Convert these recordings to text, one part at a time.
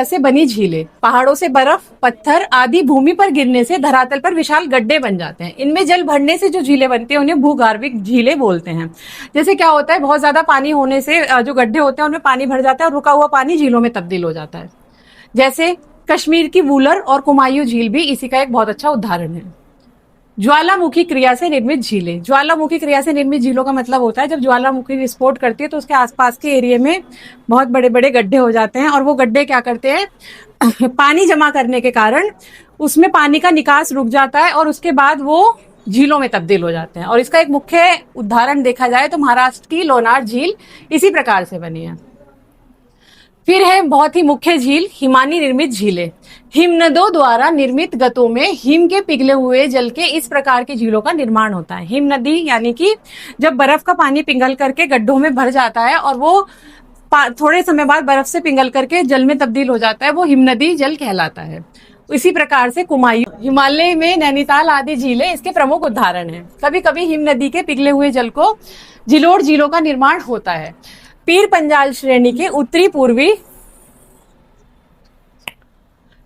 से बनी झीलें पहाड़ों से बर्फ, पत्थर आदि भूमि पर गिरने से धरातल पर विशाल गड्ढे बन जाते हैं। इनमें जल भरने से जो झीलें बनती हैं उन्हें भूगर्भिक झीलें बोलते हैं। जैसे क्या होता है, बहुत ज्यादा पानी होने से जो गड्ढे होते हैं उनमें पानी भर जाता है और रुका हुआ पानी झीलों में तब्दील हो जाता है। जैसे कश्मीर की वूलर और कुमायूं झील भी इसी का एक बहुत अच्छा उदाहरण है। ज्वालामुखी क्रिया से निर्मित झीलें। ज्वालामुखी क्रिया से निर्मित झीलों का मतलब होता है जब ज्वालामुखी विस्फोट करती है तो उसके आसपास के एरिया में बहुत बड़े बड़े गड्ढे हो जाते हैं और वो गड्ढे क्या करते हैं पानी जमा करने के कारण उसमें पानी का निकास रुक जाता है और उसके बाद वो झीलों में तब्दील हो जाते हैं। और इसका एक मुख्य उदाहरण देखा जाए तो महाराष्ट्र की लोनार झील इसी प्रकार से बनी है। फिर है बहुत ही मुख्य झील हिमानी निर्मित झीलें। हिमनदों द्वारा निर्मित गतों में हिम के पिघले हुए जल के इस प्रकार की झीलों का निर्माण होता है। हिम नदी यानी कि जब बर्फ का पानी पिघल करके गड्ढों में भर जाता है और वो थोड़े समय बाद बर्फ से पिघल करके जल में तब्दील हो जाता है, वो हिमनदी जल कहलाता है। इसी प्रकार से कुमायूं, हिमालय में नैनीताल आदि झीलें इसके प्रमुख उदाहरण हैं। कभी कभी हिम नदी के पिघले हुए जल को जिलोड़ झीलों का निर्माण होता है। पीर पंजाल श्रेणी के उत्तरी पूर्वी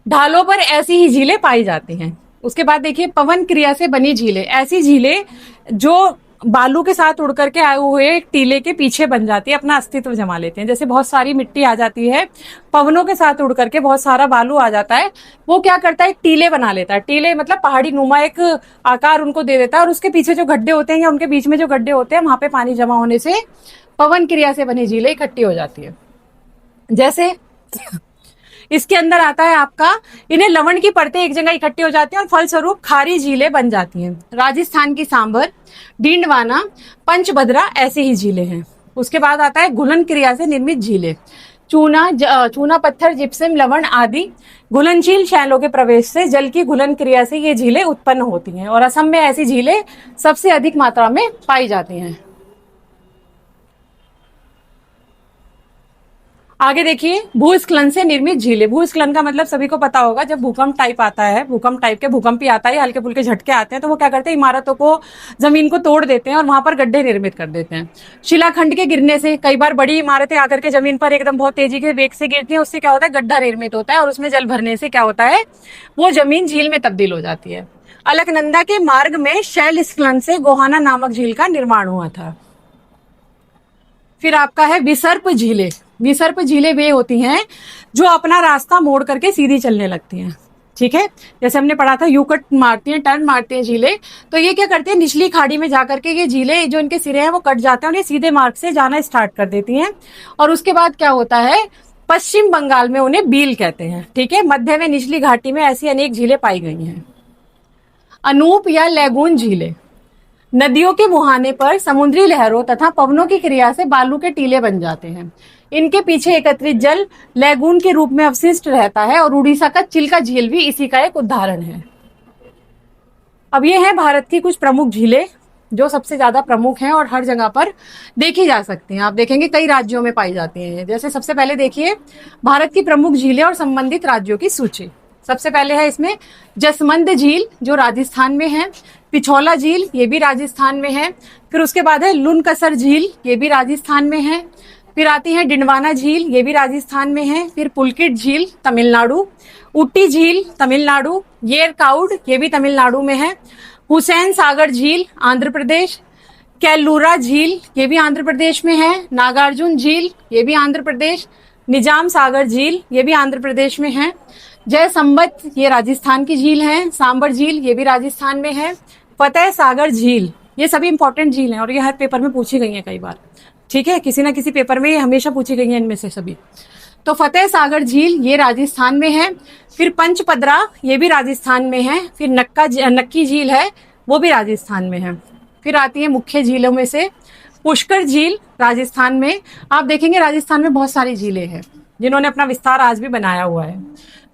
ढालों पर ऐसी ही झीलें पाई जाती हैं। उसके बाद देखिए पवन क्रिया से बनी झीलें। ऐसी झीलें जो बालू के साथ उड़ करके आए हुए टीले के पीछे बन जाती है, अपना अस्तित्व जमा लेते हैं। जैसे बहुत सारी मिट्टी आ जाती है, पवनों के साथ उड़ करके बहुत सारा बालू आ जाता है, वो क्या करता है एक टीले बना लेता है। टीले मतलब पहाड़ी नुमा एक आकार उनको दे देता है और उसके पीछे जो गड्ढे होते हैं या उनके बीच में जो गड्ढे होते हैं वहां पे पानी जमा होने से पवन क्रिया से बनी झीलें इकट्ठी हो जाती है। जैसे इसके अंदर आता है आपका, इन्हें लवण की परतें एक जगह इकट्ठी हो जाती हैं और फलस्वरूप खारी झीलें बन जाती हैं। राजस्थान की सांबर, डींडवाना, पंचभद्रा ऐसी ही झीलें हैं। उसके बाद आता है घुलन क्रिया से निर्मित झीलें। चूना पत्थर, जिप्सम, लवण आदि घुलनशील शैलों के प्रवेश से जल की घुलन क्रिया से ये झीलें उत्पन्न होती हैं और असम में ऐसी झीलें सबसे अधिक मात्रा में पाई जाती हैं। आगे देखिए भूस्खलन से निर्मित झीलें। भूस्खलन का मतलब सभी को पता होगा, जब भूकंप टाइप आता है, भूकंप टाइप के भूकंप ही आता है, हल्के फुल्के झटके आते हैं तो वो क्या करते हैं इमारतों को, जमीन को तोड़ देते हैं और वहां पर गड्ढे निर्मित कर देते हैं। शिलाखंड के गिरने से कई बार बड़ी इमारतें आकर के जमीन पर एकदम बहुत तेजी के वेग से गिरती है, उससे क्या होता है गड्ढा निर्मित होता है और उसमें जल भरने से क्या होता है वो जमीन झील में तब्दील हो जाती है। अलकनंदा के मार्ग में शैल स्खलन से गोहाना नामक झील का निर्माण हुआ था। फिर आपका है विसर्प झीलें। विसर्प झीलें वे होती हैं जो अपना रास्ता मोड़ करके सीधी चलने लगती हैं। ठीक है, जैसे हमने पढ़ा था यू कट मारती हैं, टर्न मारती हैं झीलें, तो ये क्या करती है निचली खाड़ी में जाकर के ये झीलें जो इनके सिरे हैं वो कट जाते हैं और ये सीधे मार्ग से जाना स्टार्ट कर देती हैं। और उसके बाद क्या होता है पश्चिम बंगाल में उन्हें बील कहते हैं। ठीक है, मध्य में निचली घाटी में ऐसी अनेक झीलें पाई गई हैं। अनूप या लैगून झीलें। नदियों के मुहाने पर समुद्री लहरों तथा पवनों की क्रिया से बालू के टीले बन जाते हैं। इनके पीछे एकत्रित जल लैगून के रूप में अवशिष्ट रहता है और उड़ीसा का चिल्का झील भी इसी का एक उदाहरण है। अब ये है भारत की कुछ प्रमुख झीलें जो सबसे ज्यादा प्रमुख हैं और हर जगह पर देखी जा सकती हैं। आप देखेंगे कई राज्यों में पाई जाती हैं। जैसे सबसे पहले देखिए भारत की प्रमुख झीलें और संबंधित राज्यों की सूची। सबसे पहले है इसमें जसमंद झील जो राजस्थान में है, पिछौला झील ये भी राजस्थान में है। फिर उसके बाद है लुनकसर झील ये भी राजस्थान में है। फिर आती है डिंडवाना झील ये भी राजस्थान में है। फिर पुलकिट झील तमिलनाडु, उट्टी झील तमिलनाडु, येरकाउड ये भी तमिलनाडु में है। हुसैन सागर झील आंध्र प्रदेश, कैलूरा झील ये भी आंध्र प्रदेश में है। नागार्जुन झील ये भी आंध्र प्रदेश, निजाम सागर झील ये भी आंध्र प्रदेश में है। जय संबत ये राजस्थान की झील है। सांबर झील ये भी राजस्थान में है। फतेह सागर झील ये सभी इंपॉर्टेंट झील हैं और ये हर पेपर में पूछी गई हैं कई बार। ठीक है, किसी ना किसी पेपर में ये हमेशा पूछी गई हैं इनमें से सभी। तो फतेह सागर झील ये राजस्थान में है। फिर पंचपदरा ये भी राजस्थान में है। फिर नक्की झील है वो भी राजस्थान में है। फिर आती है मुख्य झीलों में से पुष्कर झील राजस्थान में। आप देखेंगे राजस्थान में बहुत सारी झीलें हैं जिन्होंने अपना विस्तार आज भी बनाया हुआ है।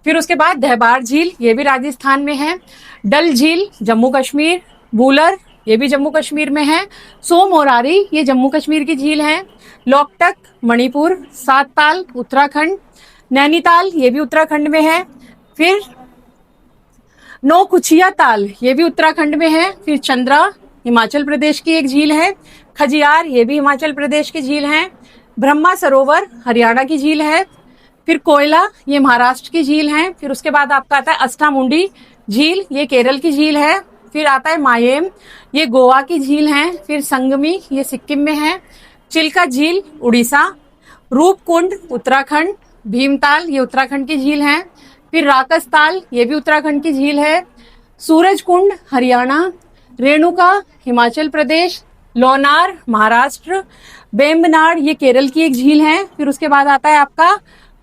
फिर उसके बाद धहबार झील ये भी राजस्थान में है। डल झील जम्मू कश्मीर, वूलर ये भी जम्मू कश्मीर में है। सोमोरारी ये जम्मू कश्मीर की झील है। लोकटक मणिपुर, सातताल उत्तराखंड, नैनीताल ये भी उत्तराखंड में है। फिर नौकुचिया ताल ये भी उत्तराखंड में है। फिर चंद्रा हिमाचल प्रदेश की एक झील है। खजियार ये भी हिमाचल प्रदेश की झील है। ब्रह्मा सरोवर हरियाणा की झील है। फिर कोयला, ये महाराष्ट्र की झील है। फिर उसके बाद आपका आता है अस्टामुंडी झील, ये केरल की झील है। फिर आता है मायेम, ये गोवा की झील है। फिर संगमी, ये सिक्किम में है। चिल्का झील उड़ीसा। रूपकुंड उत्तराखंड। भीमताल, ये उत्तराखंड की झील है। फिर राकसताल, ये भी उत्तराखंड की झील है। सूरजकुंड हरियाणा। रेणुका हिमाचल प्रदेश। लोनार महाराष्ट्र। बेम्बनाड, ये केरल की एक झील है। फिर उसके बाद आता है आपका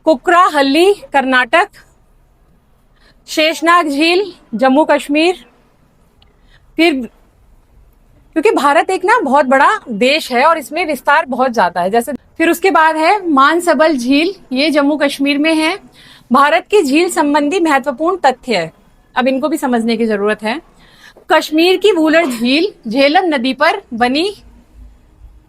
कुकराहल्ली कर्नाटक। शेषनाग झील जम्मू कश्मीर। फिर क्योंकि भारत एक ना बहुत बड़ा देश है और इसमें विस्तार बहुत ज्यादा है, जैसे फिर उसके बाद है मानसबल झील, ये जम्मू कश्मीर में है। भारत की झील संबंधी महत्वपूर्ण तथ्य है, अब इनको भी समझने की जरूरत है। कश्मीर की वूलर झील झेलम नदी पर बनी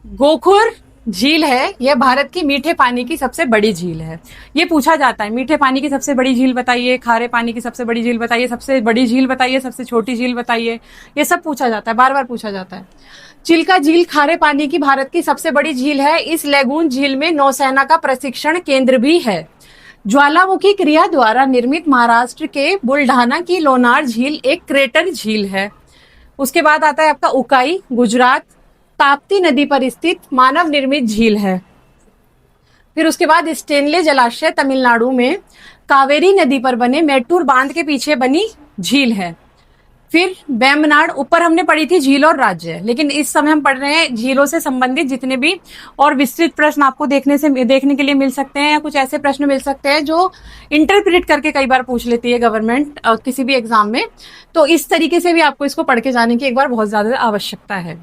गोखुर झील है, यह भारत की मीठे पानी की सबसे बड़ी झील है। ये पूछा जाता है, मीठे पानी की सबसे बड़ी झील बताइए, खारे पानी की सबसे बड़ी झील बताइए, सबसे बड़ी झील बताइए, सबसे छोटी झील बताइए, ये सब पूछा जाता है, बार बार पूछा जाता है। चिल्का झील खारे पानी की भारत की सबसे बड़ी झील है। इस लैगून झील में नौसेना का प्रशिक्षण केंद्र भी है। ज्वालामुखी क्रिया द्वारा निर्मित महाराष्ट्र के बुल्ढाना की लोनार झील एक क्रेटर झील है। उसके बाद आता है आपका उकाई गुजरात, ताप्ती नदी पर स्थित मानव निर्मित झील है। फिर उसके बाद स्टेनले जलाशय तमिलनाडु में कावेरी नदी पर बने मेट्टूर बांध के पीछे बनी झील है। फिर बेम्बनाड, ऊपर हमने पढ़ी थी झील और राज्य, लेकिन इस समय हम पढ़ रहे हैं झीलों से संबंधित जितने भी और विस्तृत प्रश्न आपको देखने के लिए मिल सकते हैं, या कुछ ऐसे प्रश्न मिल सकते हैं जो इंटरप्रेट करके कई बार पूछ लेती है गवर्नमेंट किसी भी एग्जाम में, तो इस तरीके से भी आपको इसको पढ़ के जाने की एक बार बहुत ज्यादा आवश्यकता है।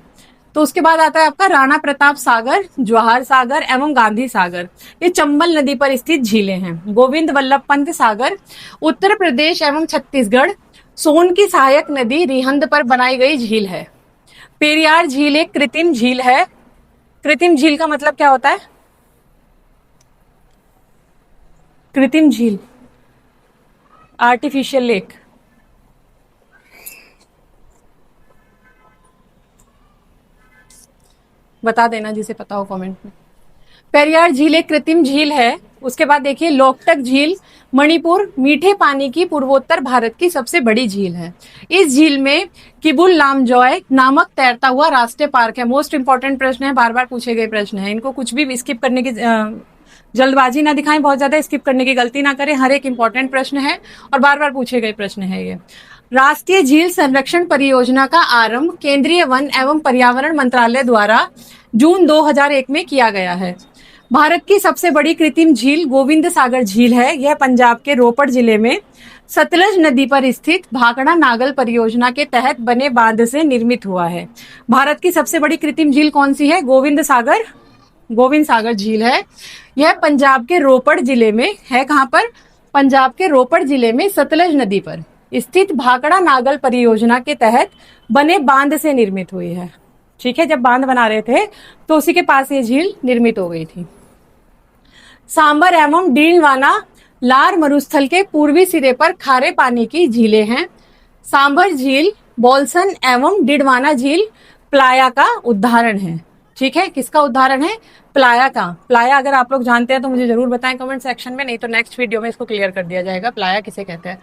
तो उसके बाद आता है आपका राणा प्रताप सागर, जवाहर सागर एवं गांधी सागर, ये चंबल नदी पर स्थित झीलें हैं। गोविंद वल्लभ पंत सागर उत्तर प्रदेश एवं छत्तीसगढ़, सोन की सहायक नदी रिहंद पर बनाई गई झील है। पेरियार झील एक कृत्रिम झील है। कृत्रिम झील का मतलब क्या होता है? कृत्रिम झील, आर्टिफिशियल लेक। बता देना जिसे पता हो कमेंट में। पेरियार झील एक कृत्रिम झील है। उसके बाद देखिए लोकटक झील मणिपुर, मीठे पानी की पूर्वोत्तर भारत की सबसे बड़ी झील है। इस झील में किबुल लामजॉय नामक तैरता हुआ राष्ट्रीय पार्क है। मोस्ट इंपॉर्टेंट प्रश्न है, बार बार पूछे गए प्रश्न है, इनको कुछ भी स्किप करने की जल्दबाजी ना दिखाएं, बहुत ज्यादा स्किप करने की गलती ना करें, हर एक इंपॉर्टेंट प्रश्न है और बार बार पूछे गए प्रश्न है ये। राष्ट्रीय झील संरक्षण परियोजना का आरंभ केंद्रीय वन एवं पर्यावरण मंत्रालय द्वारा जून 2001 में किया गया है। भारत की सबसे बड़ी कृत्रिम झील गोविंद सागर झील है। यह पंजाब के रोपड़ जिले में सतलज नदी पर स्थित भाखड़ा नागल परियोजना के तहत बने बांध से निर्मित हुआ है। भारत की सबसे बड़ी कृत्रिम झील कौन सी है? गोविंद सागर झील है। यह पंजाब के रोपड़ जिले में है। कहां पर? पंजाब के रोपड़ जिले में सतलज नदी पर स्थित भाखड़ा नागल परियोजना के तहत बने बांध से निर्मित हुई है। ठीक है, जब बांध बना रहे थे तो उसी के पास ये झील निर्मित हो गई थी। सांबर एवं डीलवाना लार मरुस्थल के पूर्वी सिरे पर खारे पानी की झीलें हैं। सांबर झील, बोल्सन एवं डिडवाना झील प्लाया का उदाहरण है। ठीक है, किसका उदाहरण है? प्लाया का। प्लाया अगर आप लोग जानते हैं तो मुझे जरूर बताएं कमेंट सेक्शन में, नहीं तो नेक्स्ट वीडियो में इसको क्लियर कर दिया जाएगा। प्लाया किसे कहते हैं?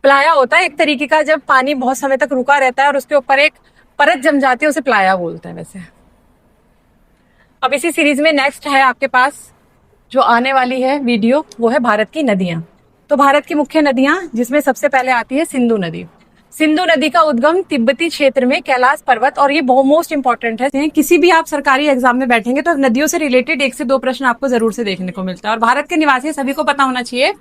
प्लाया होता है एक तरीके का जब पानी बहुत समय तक रुका रहता है और उसके ऊपर एक परत जम जाती है, उसे प्लाया बोलते हैं वैसे। अब इसी सीरीज में नेक्स्ट है आपके पास जो आने वाली है वीडियो, वो है भारत की नदियां। तो भारत की मुख्य नदियां, जिसमें सबसे पहले आती है सिंधु नदी। सिंधु नदी का उद्गम तिब्बती क्षेत्र में कैलाश पर्वत, और ये बहुत मोस्ट इंपॉर्टेंट है, किसी भी आप सरकारी एग्जाम में बैठेंगे तो नदियों से रिलेटेड 1 से 2 प्रश्न आपको जरूर से देखने को मिलता है। और भारत के निवासी सभी को पता होना चाहिए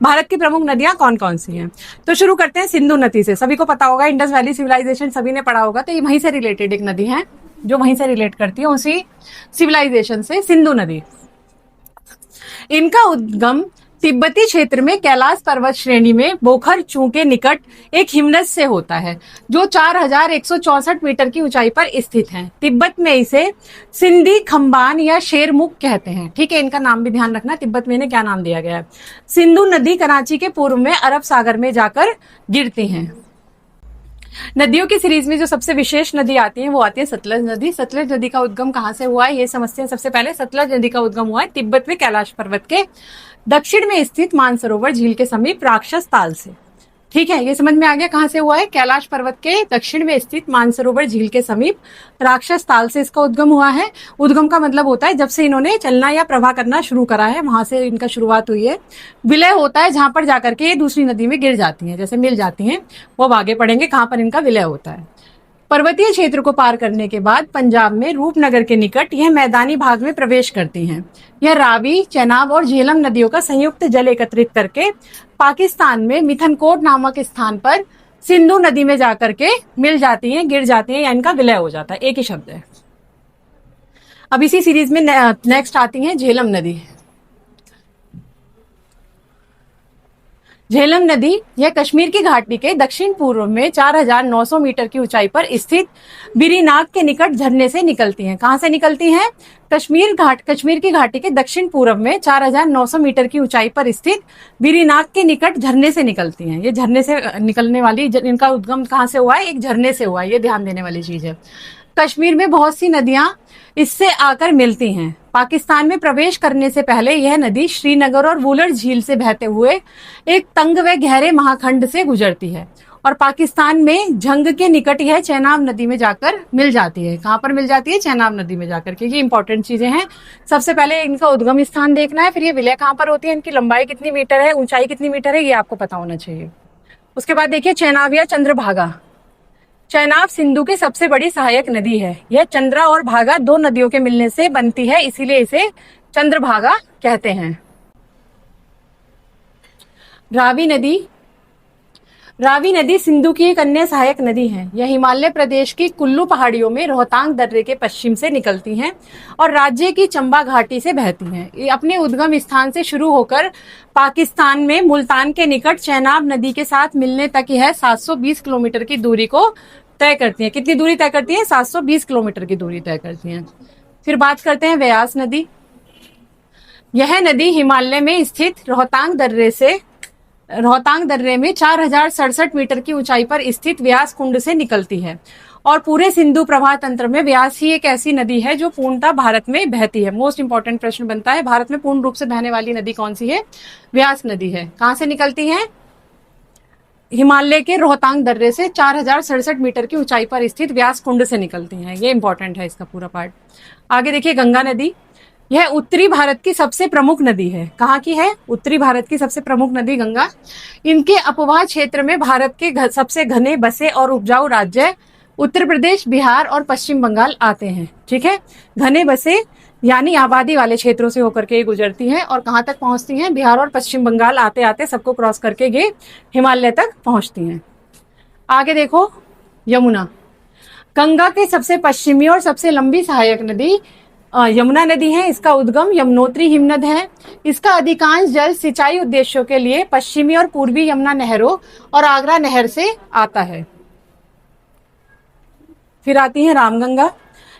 भारत की प्रमुख नदियां कौन कौन सी हैं। तो शुरू करते हैं सिंधु नदी से। सभी को पता होगा इंडस वैली सिविलाइजेशन सभी ने पढ़ा होगा, तो ये वहीं से रिलेटेड एक नदी है जो वहीं से रिलेट करती है उसी सिविलाइजेशन से, सिंधु नदी। इनका उद्गम तिब्बती क्षेत्र में कैलाश पर्वत श्रेणी में बोखर चू के निकट एक हिमनद से होता है जो 4164 मीटर की ऊंचाई पर स्थित है। तिब्बत में इसे सिंधी खंबान या शेरमुख कहते हैं। ठीक है, इनका नाम भी ध्यान रखना, तिब्बत में इन्हें क्या नाम दिया गया है। सिंधु नदी कराची के पूर्व में अरब सागर में जाकर गिरती हैं। नदियों की सीरीज में जो सबसे विशेष नदी आती है वो आती है सतलज नदी। सतलज नदी का उद्गम कहाँ से हुआ है ये समझते हैं। सबसे पहले सतलज नदी का उद्गम हुआ है तिब्बत में कैलाश पर्वत के दक्षिण में स्थित मानसरोवर झील के समीप राक्षस ताल से। ठीक है, ये समझ में आ गया कहाँ से हुआ है। कैलाश पर्वत के दक्षिण में स्थित मानसरोवर झील के समीप राक्षस ताल से इसका उद्गम हुआ है। उद्गम का मतलब होता है जब से इन्होंने चलना या प्रवाह करना शुरू करा है, वहां से इनका शुरुआत हुई है। विलय होता है जहां पर जाकर के ये दूसरी नदी में गिर जाती हैं, जैसे मिल जाती हैं, वो अब आगे पढ़ेंगे कहाँ पर इनका विलय होता है। पर्वतीय क्षेत्र को पार करने के बाद पंजाब में रूपनगर के निकट यह मैदानी भाग में प्रवेश करती हैं। यह रावी, चेनाब और झेलम नदियों का संयुक्त जल एकत्रित करके पाकिस्तान में मिथनकोट नामक स्थान पर सिंधु नदी में जाकर के मिल जाती हैं, गिर जाती हैं, या इनका विलय हो जाता है। एक ही शब्द है। अब इसी सीरीज में नेक्स्ट आती है झेलम नदी। झेलम नदी यह कश्मीर की घाटी के दक्षिण पूर्व में 4900 मीटर की ऊंचाई पर स्थित बिरीनाग के निकट झरने से निकलती हैं। कहां से निकलती हैं? कश्मीर की घाटी के दक्षिण पूर्व में 4900 मीटर की ऊंचाई पर स्थित बिरीनाग के निकट झरने से निकलती हैं। ये झरने से निकलने वाली, इनका उद्गम कहां से हुआ है? एक झरने से हुआ है। ये ध्यान देने वाली चीज है। कश्मीर में बहुत सी नदियां इससे आकर मिलती हैं। पाकिस्तान में प्रवेश करने से पहले यह नदी श्रीनगर और वुलर झील से बहते हुए एक तंग व गहरे महाखंड से गुजरती है और पाकिस्तान में झंग के निकट यह चेनाब नदी में जाकर मिल जाती है। कहां पर मिल जाती है? चेनाब नदी में जाकर के। ये इंपॉर्टेंट चीजें हैं। सबसे पहले इनका उद्गम स्थान देखना है, फिर ये विलय कहां पर होती है, इनकी लंबाई कितनी मीटर है, ऊंचाई कितनी मीटर है, ये आपको पता होना चाहिए। उसके बाद देखिए चेनाब या चंद्रभागा। चेनाब सिंधु की सबसे बड़ी सहायक नदी है। यह चंद्रा और भागा दो नदियों के मिलने से बनती है, इसीलिए इसे चंद्रभागा कहते हैं। रावी नदी। रावी नदी सिंधु की एक अन्य सहायक नदी है। यह हिमालय प्रदेश की कुल्लू पहाड़ियों में रोहतांग दर्रे के पश्चिम से निकलती हैं और राज्य की चंबा घाटी से बहती हैं। ये अपने उद्गम स्थान से शुरू होकर पाकिस्तान में मुल्तान के निकट चेनाब नदी के साथ मिलने तक यह 720 किलोमीटर की दूरी को तय करती है। कितनी दूरी तय करती है? 720 किलोमीटर की दूरी तय करती है। फिर बात करते हैं व्यास नदी। यह नदी हिमालय में स्थित रोहतांग दर्रे में 4067 मीटर की ऊंचाई पर स्थित व्यास कुंड से निकलती है और पूरे सिंधु प्रवाह तंत्र में व्यास ही एक ऐसी नदी है जो पूर्णतः भारत में बहती है। मोस्ट इंपॉर्टेंट प्रश्न बनता है, भारत में पूर्ण रूप से बहने वाली नदी कौन सी है? व्यास नदी है। कहां से निकलती है? हिमालय के रोहतांग दर्रे से 4067 मीटर की ऊंचाई पर स्थित व्यास कुंड से निकलती हैं। ये इंपॉर्टेंट है इसका पूरा पार्ट। आगे देखिए गंगा नदी। यह उत्तरी भारत की सबसे प्रमुख नदी है। कहाँ की है? उत्तरी भारत की सबसे प्रमुख नदी गंगा। इनके अपवाह क्षेत्र में भारत के सबसे घने बसे और उपजाऊ राज्य उत्तर प्रदेश, बिहार और पश्चिम बंगाल आते हैं। ठीक है, घने बसे यानी आबादी वाले क्षेत्रों से होकर के गुजरती हैं और कहाँ तक पहुंचती हैं? बिहार और पश्चिम बंगाल आते आते सबको क्रॉस करके ये हिमालय तक पहुंचती हैं। आगे देखो यमुना। गंगा के सबसे पश्चिमी और सबसे लंबी सहायक नदी यमुना नदी है। इसका उद्गम यमुनोत्री हिमनद है। इसका अधिकांश जल सिंचाई उद्देश्यों के लिए पश्चिमी और पूर्वी यमुना नहरों और आगरा नहर से आता है। फिर आती है रामगंगा।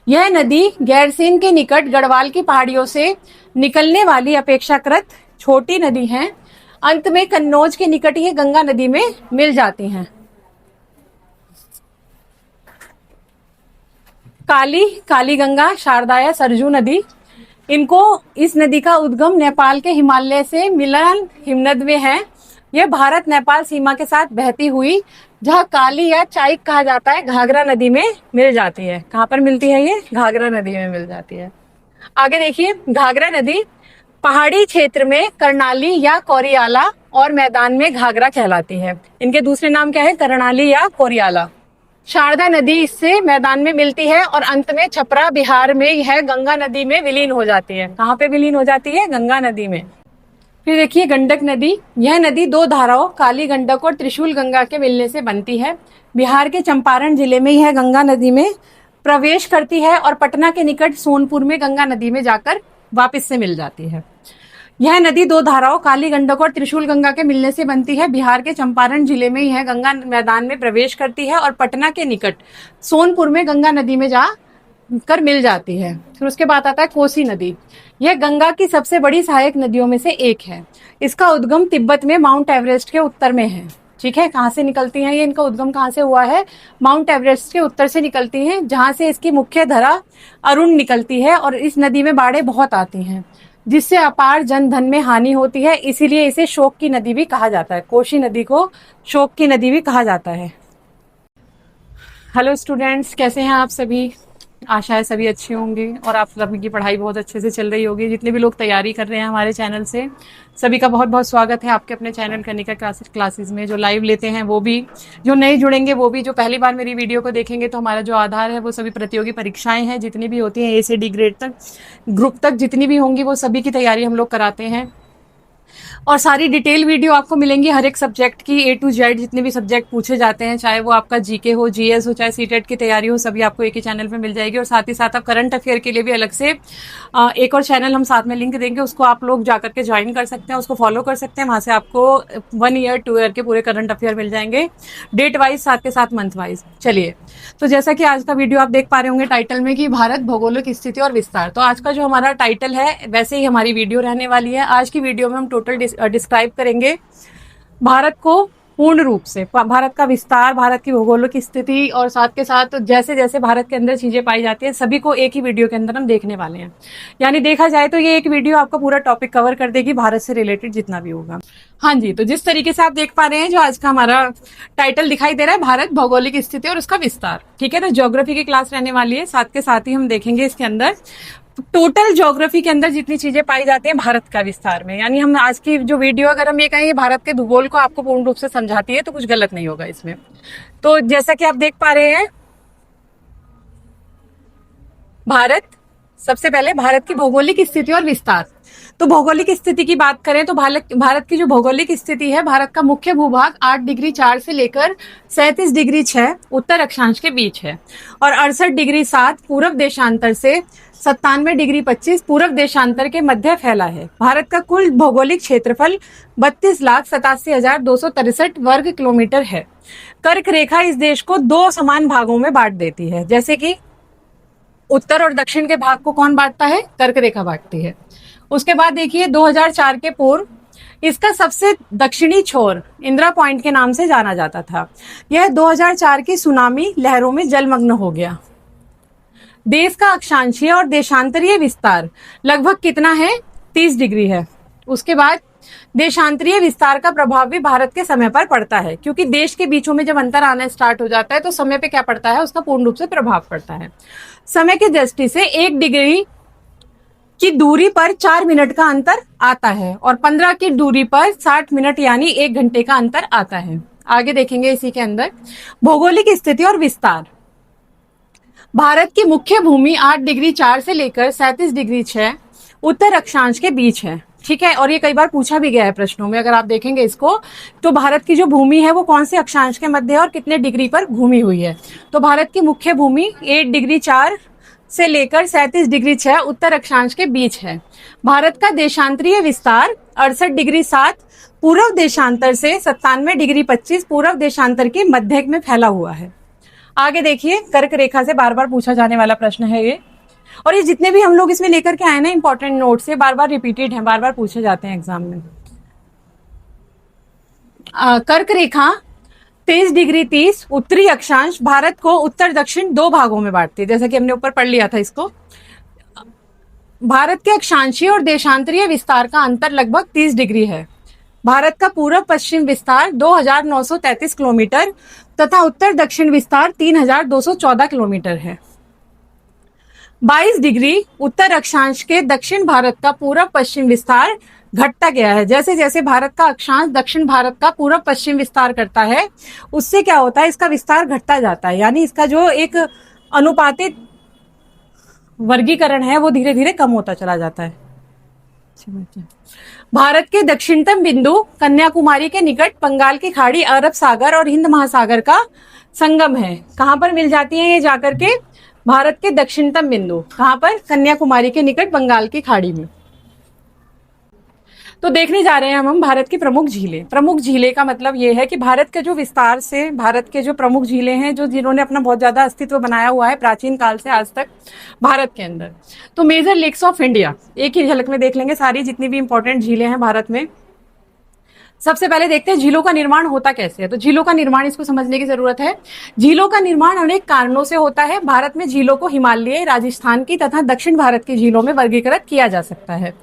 यह नदी गैरसेन के निकट गढ़वाल की पहाड़ियों से निकलने वाली अपेक्षाकृत छोटी नदी है। अंत में कन्नौज के निकट ये गंगा नदी में मिल जाती हैं। काली गंगा, शारदा या सरजू नदी। इस नदी का उद्गम नेपाल के हिमालय से मिलन हिमनद में है। यह भारत नेपाल सीमा के साथ बहती हुई, जहाँ काली या चाइक कहा जाता है, घाघरा नदी में मिल जाती है। कहाँ पर मिलती है ये? घाघरा नदी में मिल जाती है। आगे देखिए घाघरा नदी पहाड़ी क्षेत्र में कर्णाली या कोरियाला और मैदान में घाघरा कहलाती है। इनके दूसरे नाम क्या है? कर्णाली या कोरियाला। शारदा नदी इससे मैदान में मिलती है और अंत में छपरा बिहार में यह गंगा नदी में विलीन हो जाती है। कहाँ पे विलीन हो जाती है? गंगा नदी में। फिर देखिए गंडक नदी। यह नदी दो धाराओं काली गंडक और त्रिशूल गंगा के मिलने से बनती है। बिहार के चंपारण जिले में यह गंगा नदी में प्रवेश करती है और पटना के निकट सोनपुर में गंगा नदी में जाकर वापस से मिल जाती है। यह नदी दो धाराओं काली गंडक और त्रिशूल गंगा के मिलने से बनती है। बिहार के चंपारण जिले में यह गंगा मैदान में प्रवेश करती है और पटना के निकट सोनपुर में गंगा नदी में जाकर मिल जाती है। फिर उसके बाद आता है कोसी नदी। यह गंगा की सबसे बड़ी सहायक नदियों में से एक है। इसका उद्गम तिब्बत में माउंट एवरेस्ट के उत्तर में है। ठीक है, कहाँ से निकलती हैं ये? इनका उद्गम कहाँ से हुआ है? माउंट एवरेस्ट के उत्तर से निकलती हैं, जहाँ से इसकी मुख्य धारा अरुण निकलती है और इस नदी में बाढ़ें बहुत आती हैं। जिससे अपार जन धन में हानि होती है, इसीलिए इसे शोक की नदी भी कहा जाता है। कोशी नदी को शोक की नदी भी कहा जाता है। हेलो स्टूडेंट्स, कैसे हैं आप सभी? आशा है सभी अच्छे होंगे और आप सभी की पढ़ाई बहुत अच्छे से चल रही होगी। जितने भी लोग तैयारी कर रहे हैं हमारे चैनल से, सभी का बहुत बहुत स्वागत है आपके अपने चैनल कनिका क्लासेस में। जो लाइव लेते हैं वो भी, जो नए जुड़ेंगे वो भी, जो पहली बार मेरी वीडियो को देखेंगे, तो हमारा जो आधार है वो सभी प्रतियोगी परीक्षाएं हैं, जितनी भी होती हैं A से D ग्रेड तक, ग्रुप तक जितनी भी होंगी, वो सभी की तैयारी हम लोग कराते हैं। और सारी डिटेल वीडियो आपको मिलेंगी हर एक सब्जेक्ट की, A to Z जितने भी सब्जेक्ट पूछे जाते हैं, चाहे वो आपका जीके हो, जीएस हो, चाहे सीटेट की तैयारी हो, सभी आपको एक ही चैनल पे मिल जाएगी। और साथ ही साथ आप करंट अफेयर के लिए भी अलग से एक और चैनल हम साथ में लिंक देंगे, उसको आप लोग जाकर के ज्वाइन कर सकते हैं, उसको फॉलो कर सकते हैं। वहां से आपको 1 ईयर 2 ईयर के पूरे करंट अफेयर मिल जाएंगे, डेट वाइज, साथ के साथ मंथ वाइज। चलिए, तो जैसा कि आज का वीडियो आप देख पा रहे होंगे टाइटल में कि भारत भौगोलिक स्थिति और विस्तार, तो आज का जो हमारा टाइटल है वैसे ही हमारी वीडियो रहने वाली है। आज की वीडियो में हम टोटल डिस्क्राइब करेंगे भारत को पूर्ण रूप से, भारत का विस्तार, भारत की भौगोलिक स्थिति, और साथ के साथ जैसे जैसे भारत के अंदर चीजें पाई जाती हैं सभी को एक ही वीडियो के अंदर हम देखने वाले हैं। यानी देखा जाए तो ये एक वीडियो आपका पूरा टॉपिक कवर कर देगी, भारत से रिलेटेड जितना भी होगा। हाँ जी, तो जिस तरीके से आप देख पा रहे हैं, जो आज का हमारा टाइटल दिखाई दे रहा है, भारत भौगोलिक स्थिति और उसका विस्तार, ठीक है। तो ज्योग्राफी की क्लास रहने वाली है, साथ के साथ ही हम देखेंगे इसके अंदर टोटल ज्योग्राफी के अंदर जितनी चीजें पाई जाती हैं भारत का विस्तार में। यानी हम आज की जो वीडियो, अगर हम ये कहें भारत के भूगोल को आपको पूर्ण रूप से समझाती है, तो कुछ गलत नहीं होगा इसमें। तो जैसा कि आप देख पा रहे हैं, भारत, सबसे पहले भारत की भौगोलिक स्थिति और विस्तार। तो भौगोलिक स्थिति की बात करें तो भारत की जो भौगोलिक स्थिति है, भारत का मुख्य भूभाग 8 डिग्री 4 से लेकर 37 डिग्री 6 उत्तर अक्षांश के बीच है, और 68 डिग्री 7 पूर्व देशांतर से 97 डिग्री 25 पूर्व देशांतर के मध्य फैला है। भारत का कुल भौगोलिक क्षेत्रफल 32,87,263 वर्ग किलोमीटर है। कर्क रेखा इस देश को 2 समान भागों में बांट देती है, जैसे कि उत्तर और दक्षिण के भाग को कौन बांटता है? कर्क रेखा बांटती है। उसके बाद देखिए, 2004 के पूर्व इसका सबसे दक्षिणी छोर इंदिरा पॉइंट के नाम से जाना जाता था। यह 2004 की सुनामी लहरों में जलमग्न हो गया। देश का अक्षांशीय और देशांतरीय विस्तार लगभग कितना है? 30 डिग्री है। उसके बाद देशांतरीय विस्तार का प्रभाव भी भारत के समय पर पड़ता है, क्योंकि देश के बीचों में जब अंतर आना स्टार्ट हो जाता है तो समय पे क्या पड़ता है? उसका पूर्ण रूप से प्रभाव पड़ता है। समय की दृष्टि से 1 डिग्री की दूरी पर 4 मिनट का अंतर आता है, और 15 की दूरी पर 60 मिनट यानी 1 घंटे का अंतर आता है। आगे देखेंगे इसी के अंदर भौगोलिक स्थिति और विस्तार। भारत की मुख्य भूमि 8 डिग्री 4 से लेकर 37 डिग्री 6 उत्तर अक्षांश के बीच है, ठीक है। और ये कई बार पूछा भी गया है प्रश्नों में, अगर आप देखेंगे इसको, तो भारत की जो भूमि है वो कौन से अक्षांश के मध्य है और कितने डिग्री पर घूमी हुई है। तो भारत की मुख्य भूमि 8 डिग्री 4 से लेकर 37 डिग्री 6 उत्तर अक्षांश के बीच है। भारत का देशांतरीय विस्तार 68 डिग्री 7 पूर्व देशांतर से 97 डिग्री 25 पूर्व देशांतर के मध्य में फैला हुआ है। आगे देखिए, कर्क रेखा से बार बार पूछा जाने वाला प्रश्न है ये, और ये जितने भी हम लोग इसमें लेकर के आए ना इंपॉर्टेंट नोट से, बार बार रिपीटेड है, बार बार पूछे जाते हैं एग्जाम में। कर्क रेखा 23 डिग्री 30 उत्तरी अक्षांश भारत को उत्तर दक्षिण 2 भागों में बांटती है, जैसा कि हमने ऊपर पढ़ लिया था इसको। भारत के अक्षांशीय और देशांतरीय विस्तार का अंतर लगभग 30 डिग्री है। भारत का पूर्व पश्चिम विस्तार 2,933 किलोमीटर तथा उत्तर दक्षिण विस्तार 3,214 किलोमीटर है। 22 डिग्री उत्तर अक्षांश के दक्षिण भारत का पूर्व पश्चिम विस्तार घटता गया है। जैसे जैसे भारत का अक्षांश दक्षिण भारत का पूर्व पश्चिम विस्तार करता है, उससे क्या होता है? इसका विस्तार घटता जाता है, यानी इसका जो एक अनुपातिक वर्गीकरण है वो धीरे धीरे कम होता चला जाता है। भारत के दक्षिणतम बिंदु कन्याकुमारी के निकट बंगाल की खाड़ी, अरब सागर और हिंद महासागर का संगम है। कहां पर मिल जाती है ये जाकर के? भारत के दक्षिणतम बिंदु कहां पर? कन्याकुमारी के निकट बंगाल की खाड़ी में। तो देखने जा रहे हैं हम भारत की प्रमुख झीलें। प्रमुख झीलें का मतलब ये है कि भारत के जो विस्तार से भारत के जो प्रमुख झीलें हैं, जो जिन्होंने अपना बहुत ज्यादा अस्तित्व बनाया हुआ है प्राचीन काल से आज तक भारत के अंदर। तो मेजर लेक्स ऑफ इंडिया एक ही झलक में देख लेंगे सारी जितनी भी इंपॉर्टेंट झीलें हैं भारत में। सबसे पहले देखते हैं झीलों का निर्माण होता कैसे है। तो झीलों का निर्माण, इसको समझने की जरूरत है। झीलों का निर्माण अनेक कारणों से होता है। भारत में झीलों को हिमालय, राजस्थान की तथा दक्षिण भारत की झीलों में वर्गीकृत किया जा सकता है।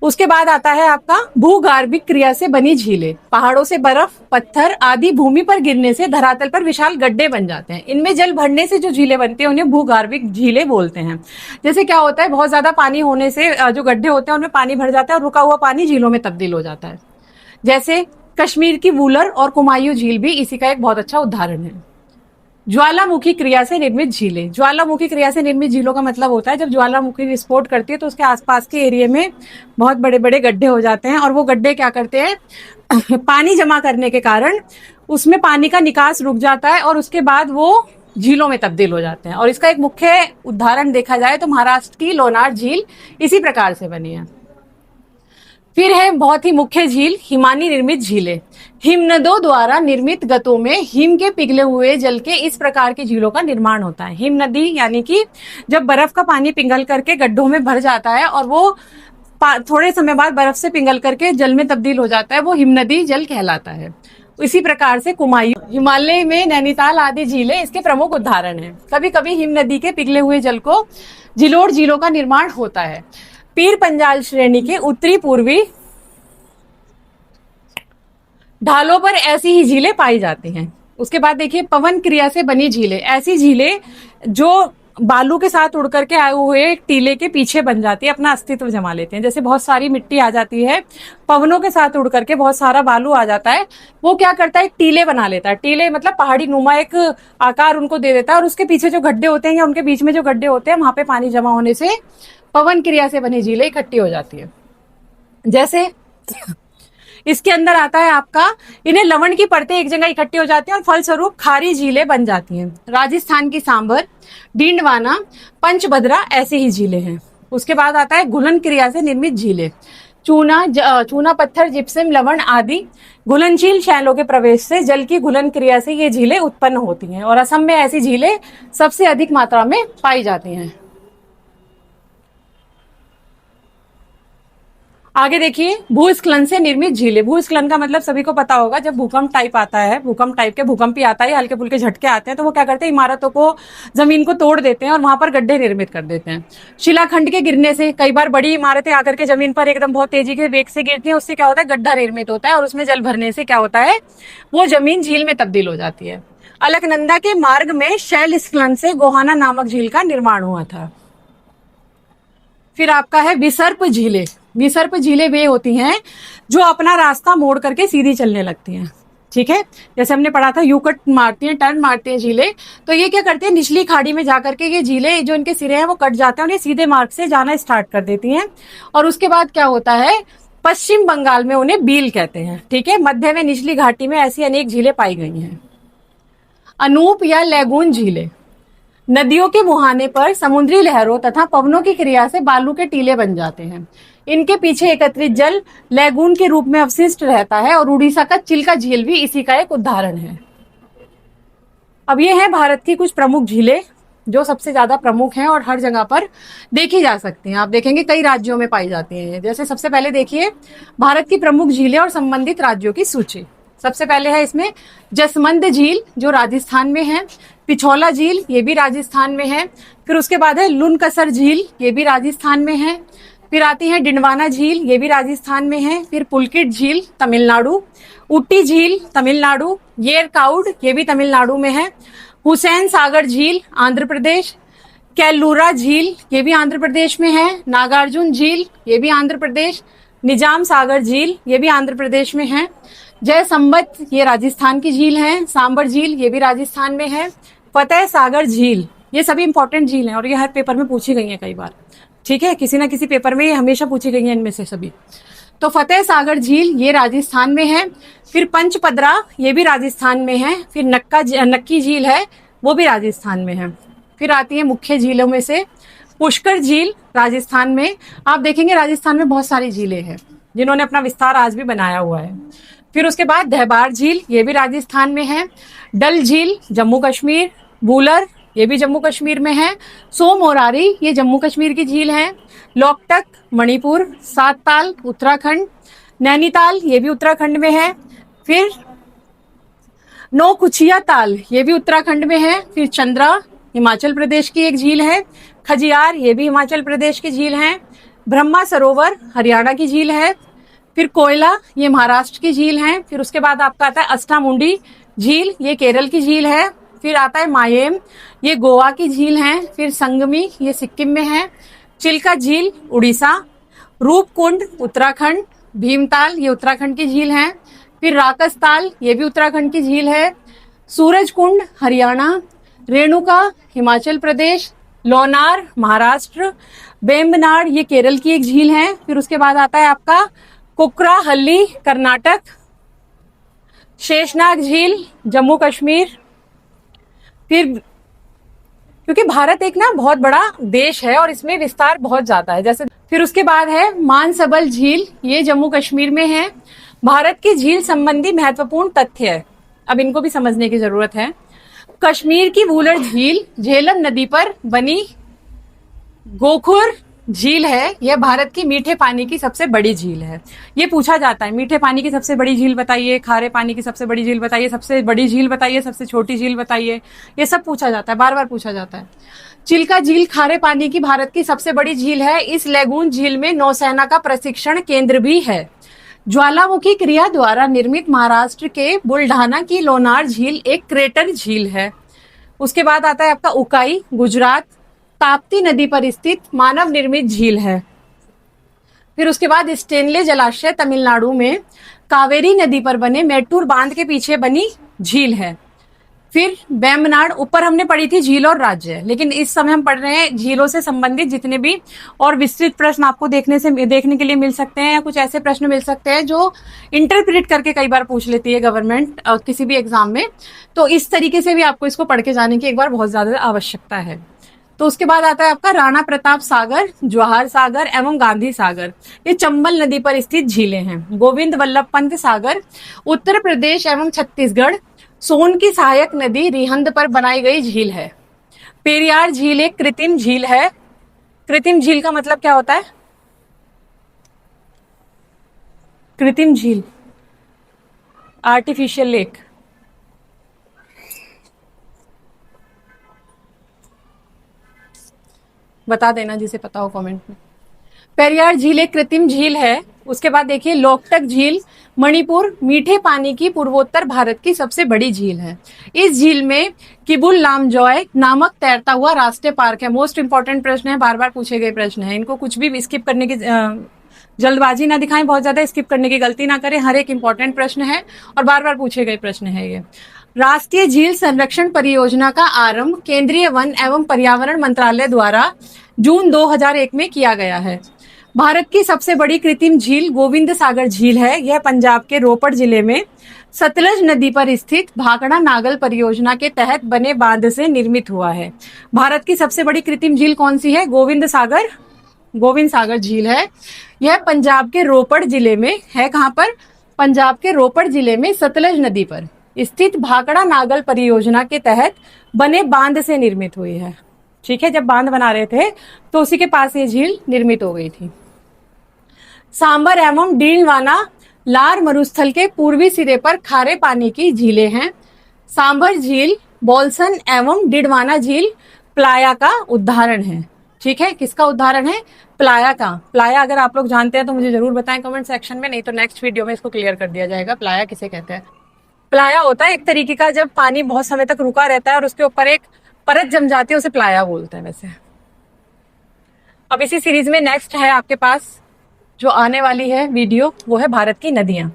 उसके बाद आता है आपका भूगार्भिक क्रिया से बनी झीलें। पहाड़ों से बर्फ, पत्थर आदि भूमि पर गिरने से धरातल पर विशाल गड्ढे बन जाते हैं। इनमें जल भरने से जो झीलें बनती हैं उन्हें भूगार्भिक झीलें बोलते हैं। जैसे क्या होता है, बहुत ज्यादा पानी होने से जो गड्ढे होते हैं उनमें पानी भर जाता है और रुका हुआ पानी झीलों में तब्दील हो जाता है। जैसे कश्मीर की वूलर और कुमायूं झील भी इसी का एक बहुत अच्छा उदाहरण है। ज्वालामुखी क्रिया से निर्मित झीलें। ज्वालामुखी क्रिया से निर्मित झीलों का मतलब होता है जब ज्वालामुखी विस्फोट करती है तो उसके आसपास के एरिया में बहुत बड़े बड़े गड्ढे हो जाते हैं और वो गड्ढे क्या करते हैं पानी जमा करने के कारण उसमें पानी का निकास रुक जाता है और उसके बाद वो झीलों में तब्दील हो जाते हैं। और इसका एक मुख्य उदाहरण देखा जाए तो महाराष्ट्र की लोनार झील इसी प्रकार से बनी है। फिर है बहुत ही मुख्य झील, हिमानी निर्मित झीलें। हिमनदों द्वारा निर्मित गतों में हिम के पिघले हुए जल के इस प्रकार की झीलों का निर्माण होता है। हिम नदी यानी कि जब बर्फ का पानी पिघल करके गड्ढों में भर जाता है और वो थोड़े समय बाद बर्फ से पिघल करके जल में तब्दील हो जाता है, वो हिमनदी जल कहलाता है। इसी प्रकार से कुमायूं, हिमालय में नैनीताल आदि झीलें इसके प्रमुख उदाहरण हैं। कभी कभी हिम नदी के पिघले हुए जल को जिलोड़ झीलों का निर्माण होता है। पीर पंजाल श्रेणी के उत्तरी पूर्वी ढालों पर ऐसी ही झीलें पाई जाती हैं। उसके बाद देखिए पवन क्रिया से बनी झीलें। ऐसी झीलें जो बालू के साथ उड़ करके आए हुए एक टीले के पीछे बन जाती है, अपना अस्तित्व जमा लेते हैं। जैसे बहुत सारी मिट्टी आ जाती है, पवनों के साथ उड़ करके बहुत सारा बालू आ जाता है, वो क्या करता है एक टीले बना लेता है। टीले मतलब पहाड़ी नुमा एक आकार उनको दे देता है और उसके पीछे जो गड्ढे होते हैं या उनके बीच में जो गड्ढे होते हैं वहां पे पानी जमा होने से पवन क्रिया से बनी झीलें इकट्ठी हो जाती है। जैसे इसके अंदर आता है आपका, इन्हें लवण की परतें एक जगह इकट्ठी हो जाती हैं और फलस्वरूप खारी झीलें बन जाती हैं। राजस्थान की सांबर, डींडवाना, पंचभद्रा ऐसी ही झीलें हैं। उसके बाद आता है घुलन क्रिया से निर्मित झीलें। चूना पत्थर, जिप्सम, लवण आदि घुलनशील शैलों के प्रवेश से जल की घुलन क्रिया से ये झीलें उत्पन्न होती हैं और असम में ऐसी झीलें सबसे अधिक मात्रा में पाई जाती हैं। आगे देखिए भूस्खलन से निर्मित झीलें। भूस्खलन का मतलब सभी को पता होगा, जब भूकंप टाइप आता है, भूकंप टाइप के भूकंप ही आता है, हल्के फुल्के झटके आते हैं तो वो क्या करते हैं इमारतों को, जमीन को तोड़ देते हैं और वहां पर गड्ढे निर्मित कर देते हैं। शिलाखंड के गिरने से कई बार बड़ी इमारतें आकर के जमीन पर एकदम बहुत तेजी के वेग से गिरती हैं, उससे क्या होता है गड्ढा निर्मित होता है और उसमें जल भरने से क्या होता है वो जमीन झील में तब्दील हो जाती है। अलकनंदा के मार्ग में शैल स्खलन से गोहाना नामक झील का निर्माण हुआ था। फिर आपका है विसर्प झीलें। विसर्प झीलें वे होती हैं जो अपना रास्ता मोड़ करके सीधी चलने लगती हैं। ठीक है, जैसे हमने पढ़ा था यू कट मारती हैं, टर्न मारती हैं झीलें, तो ये क्या करती हैं निचली खाड़ी में जाकर के ये झीलें जो इनके सिरे हैं वो कट जाते हैं और ये सीधे मार्ग से जाना स्टार्ट कर देती हैं। और उसके बाद क्या होता है पश्चिम बंगाल में उन्हें बील कहते हैं। ठीक है, मध्य में निचली घाटी में ऐसी अनेक झीलें पाई गई हैं। अनूप या लैगून झीलें। नदियों के मुहाने पर समुद्री लहरों तथा पवनों की क्रिया से बालू के टीले बन जाते हैं। इनके पीछे एकत्रित जल लैगून के रूप में अवशिष्ट रहता है और उड़ीसा का चिल्का झील भी इसी का एक उदाहरण है। अब ये है भारत की कुछ प्रमुख झीलें जो सबसे ज्यादा प्रमुख हैं और हर जगह पर देखी जा सकती हैं। आप देखेंगे कई राज्यों में पाई जाती हैं। जैसे सबसे पहले देखिए भारत की प्रमुख झीलें और संबंधित राज्यों की सूची। सबसे पहले है इसमें जसमंद झील जो राजस्थान में है, पिछौला झील ये भी राजस्थान में है। फिर उसके बाद है लुनकसर झील ये भी राजस्थान में है। फिर आती है डिंडवाना झील ये भी राजस्थान में है। फिर पुलकिट झील तमिलनाडु, उट्टी झील तमिलनाडु, येरकाउड ये भी तमिलनाडु में है। हुसैन सागर झील आंध्र प्रदेश, कैलूरा झील ये भी आंध्र प्रदेश में है। नागार्जुन झील ये भी आंध्र प्रदेश, निजाम सागर झील ये भी आंध्र प्रदेश में है। जय संबत ये राजस्थान की झील है। सांबर झील ये भी राजस्थान में है। फतेह सागर झील ये सभी इंपॉर्टेंट झील हैं और ये हर पेपर में पूछी गई हैं कई बार। ठीक है, किसी ना किसी पेपर में ये हमेशा पूछी गई हैं इनमें से सभी। तो फतेह सागर झील ये राजस्थान में है। फिर पंचपदरा ये भी राजस्थान में है। फिर नक्की झील है वो भी राजस्थान में है। फिर आती है मुख्य झीलों में से पुष्कर झील राजस्थान में। आप देखेंगे राजस्थान में बहुत सारी झीलें हैं जिन्होंने अपना विस्तार आज भी बनाया हुआ है। फिर उसके बाद धैबार झील ये भी राजस्थान में है। डल झील जम्मू कश्मीर, वूलर ये भी जम्मू कश्मीर में है। सोमोरारी ये जम्मू कश्मीर की झील है। लोकटक मणिपुर, सातताल उत्तराखंड, नैनीताल ये भी उत्तराखंड में है। फिर नौकुचिया ताल ये भी उत्तराखंड में है। फिर चंद्रा हिमाचल प्रदेश की एक झील है। खजियार ये भी हिमाचल प्रदेश की झील है। ब्रह्मा सरोवर हरियाणा की झील है। फिर कोयला, ये महाराष्ट्र की झील है। फिर उसके बाद आपका आता है अस्टामुंडी झील, ये केरल की झील है। फिर आता है मायेम, ये गोवा की झील है। फिर संगमी, ये सिक्किम में है। चिल्का झील उड़ीसा। रूपकुंड उत्तराखंड। भीमताल, ये उत्तराखंड की झील है। फिर राकसताल, ये भी उत्तराखंड की झील है। सूरजकुंड हरियाणा। रेणुका हिमाचल प्रदेश। लोनार महाराष्ट्र। बेम्बनाड, ये केरल की एक झील है। फिर उसके बाद आता है आपका कुकराहल्ली कर्नाटक। शेषनाग झील जम्मू कश्मीर। फिर क्योंकि भारत एक ना बहुत बड़ा देश है और इसमें विस्तार बहुत ज्यादा है, जैसे फिर उसके बाद है मानसबल झील, ये जम्मू कश्मीर में है। भारत की झील संबंधी महत्वपूर्ण तथ्य है, अब इनको भी समझने की जरूरत है। कश्मीर की वूलर झील झेलम नदी पर बनी गोखुर झील है, यह भारत की मीठे पानी की सबसे बड़ी झील है। ये पूछा जाता है, मीठे पानी की सबसे बड़ी झील बताइए, खारे पानी की सबसे बड़ी झील बताइए, सबसे बड़ी झील बताइए, सबसे छोटी झील बताइए, ये सब पूछा जाता है, बार बार पूछा जाता है। चिल्का झील खारे पानी की भारत की सबसे बड़ी झील है। इस लैगून झील में नौसेना का प्रशिक्षण केंद्र भी है। ज्वालामुखी क्रिया द्वारा निर्मित महाराष्ट्र के बुल्ढाना की लोनार झील एक क्रेटर झील है। उसके बाद आता है आपका उकाई गुजरात, ताप्ती नदी पर स्थित मानव निर्मित झील है। फिर उसके बाद स्टेनले जलाशय तमिलनाडु में कावेरी नदी पर बने मेट्टूर बांध के पीछे बनी झील है। फिर बेम्बनाड, ऊपर हमने पढ़ी थी झील और राज्य, लेकिन इस समय हम पढ़ रहे हैं झीलों से संबंधित जितने भी और विस्तृत प्रश्न आपको देखने के लिए मिल सकते हैं, या कुछ ऐसे प्रश्न मिल सकते हैं जो इंटरप्रेट करके कई बार पूछ लेती है गवर्नमेंट किसी भी एग्जाम में। तो इस तरीके से भी आपको इसको पढ़ के जाने की एक बार बहुत ज्यादा आवश्यकता है। तो उसके बाद आता है आपका राणा प्रताप सागर, जवाहर सागर एवं गांधी सागर, ये चंबल नदी पर स्थित झीलें हैं। गोविंद वल्लभ पंत सागर उत्तर प्रदेश एवं छत्तीसगढ़, सोन की सहायक नदी रिहंद पर बनाई गई झील है। पेरियार झील एक कृत्रिम झील है। कृत्रिम झील का मतलब क्या होता है? कृत्रिम झील, आर्टिफिशियल लेक। बता देना जिसे पता हो कमेंट में। पेरियार झील एक कृत्रिम झील है। उसके बाद देखिए लोकटक झील मणिपुर, मीठे पानी की पूर्वोत्तर भारत की सबसे बड़ी झील है। इस झील में किबुल लामजॉय नामक तैरता हुआ राष्ट्रीय पार्क है। मोस्ट इंपॉर्टेंट प्रश्न है, बार बार पूछे गए प्रश्न है, इनको कुछ भी स्किप करने की जल्दबाजी ना दिखाएं, बहुत ज्यादा स्किप करने की गलती ना करें, हर एक इंपॉर्टेंट प्रश्न है और बार बार पूछे गए प्रश्न है ये। राष्ट्रीय झील संरक्षण परियोजना का आरंभ केंद्रीय वन एवं पर्यावरण मंत्रालय द्वारा जून 2001 में किया गया है। भारत की सबसे बड़ी कृत्रिम झील गोविंद सागर झील है। यह पंजाब के रोपड़ जिले में सतलज नदी पर स्थित भाखड़ा नागल परियोजना के तहत बने बांध से निर्मित हुआ है। भारत की सबसे बड़ी कृत्रिम झील कौन सी है? गोविंद सागर झील है। यह पंजाब के रोपड़ जिले में है। कहां पर? पंजाब के रोपड़ जिले में सतलज नदी पर स्थित भाखड़ा नागल परियोजना के तहत बने बांध से निर्मित हुई है। ठीक है, जब बांध बना रहे थे तो उसी के पास ये झील निर्मित हो गई थी। सांबर एवं डीलवाना लार मरुस्थल के पूर्वी सिरे पर खारे पानी की झीलें हैं। सांबर झील, बोल्सन एवं डिडवाना झील प्लाया का उदाहरण है। ठीक है, किसका उदाहरण है? प्लाया का। प्लाया अगर आप लोग जानते हैं तो मुझे जरूर बताएं कमेंट सेक्शन में, नहीं तो नेक्स्ट वीडियो में इसको क्लियर कर दिया जाएगा प्लाया किसे कहते हैं। प्लाया होता है एक तरीके का जब पानी बहुत समय तक रुका रहता है और उसके ऊपर एक परत जम जाती है, उसे प्लाया बोलते हैं वैसे। अब इसी सीरीज में नेक्स्ट है आपके पास जो आने वाली है वीडियो, वो है भारत की नदियां।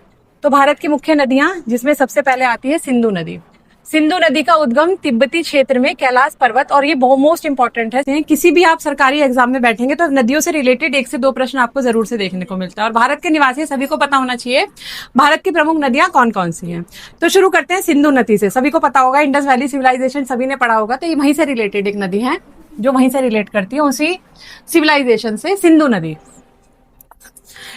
तो भारत की मुख्य नदियां, जिसमें सबसे पहले आती है सिंधु नदी। सिंधु नदी का उद्गम तिब्बती क्षेत्र में कैलाश पर्वत, और ये बहुत मोस्ट इंपॉर्टेंट है, किसी भी आप सरकारी एग्जाम में बैठेंगे तो नदियों से रिलेटेड 1 से 2 प्रश्न आपको जरूर से देखने को मिलता है। और भारत के निवासी सभी को पता होना चाहिए भारत की प्रमुख नदियां कौन कौन सी हैं। तो शुरू करते हैं सिंधु नदी से। सभी को पता होगा, इंडस वैली सिविलाइजेशन सभी ने पढ़ा होगा, तो ये वहीं से रिलेटेड एक नदी है जो वहीं से रिलेट करती है उसी सिविलाइजेशन से, सिंधु नदी।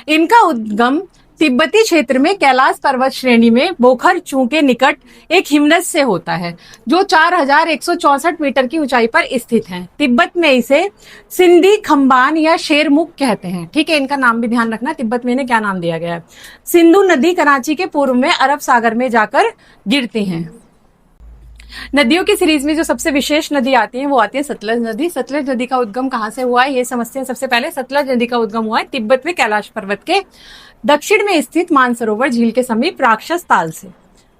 इनका उद्गम तिब्बती क्षेत्र में कैलाश पर्वत श्रेणी में बोखरचू के निकट एक हिमनद से होता है जो 4164 मीटर की ऊंचाई पर स्थित है। तिब्बत में इसे सिंधी खंबान या शेरमुख कहते हैं। ठीक है, इनका नाम भी ध्यान रखना, तिब्बत में इन्हें क्या नाम दिया गया है। सिंधु नदी कराची के पूर्व में अरब सागर में जाकर गिरती हैं। नदियों की सीरीज में जो सबसे विशेष नदी आती है वो आती है सतलज नदी। सतलज नदी का उद्गम कहाँ से हुआ है ये समझते हैं। सबसे पहले सतलज नदी का उद्गम हुआ है तिब्बत में कैलाश पर्वत के दक्षिण में स्थित मानसरोवर झील के समीप राक्षस ताल से।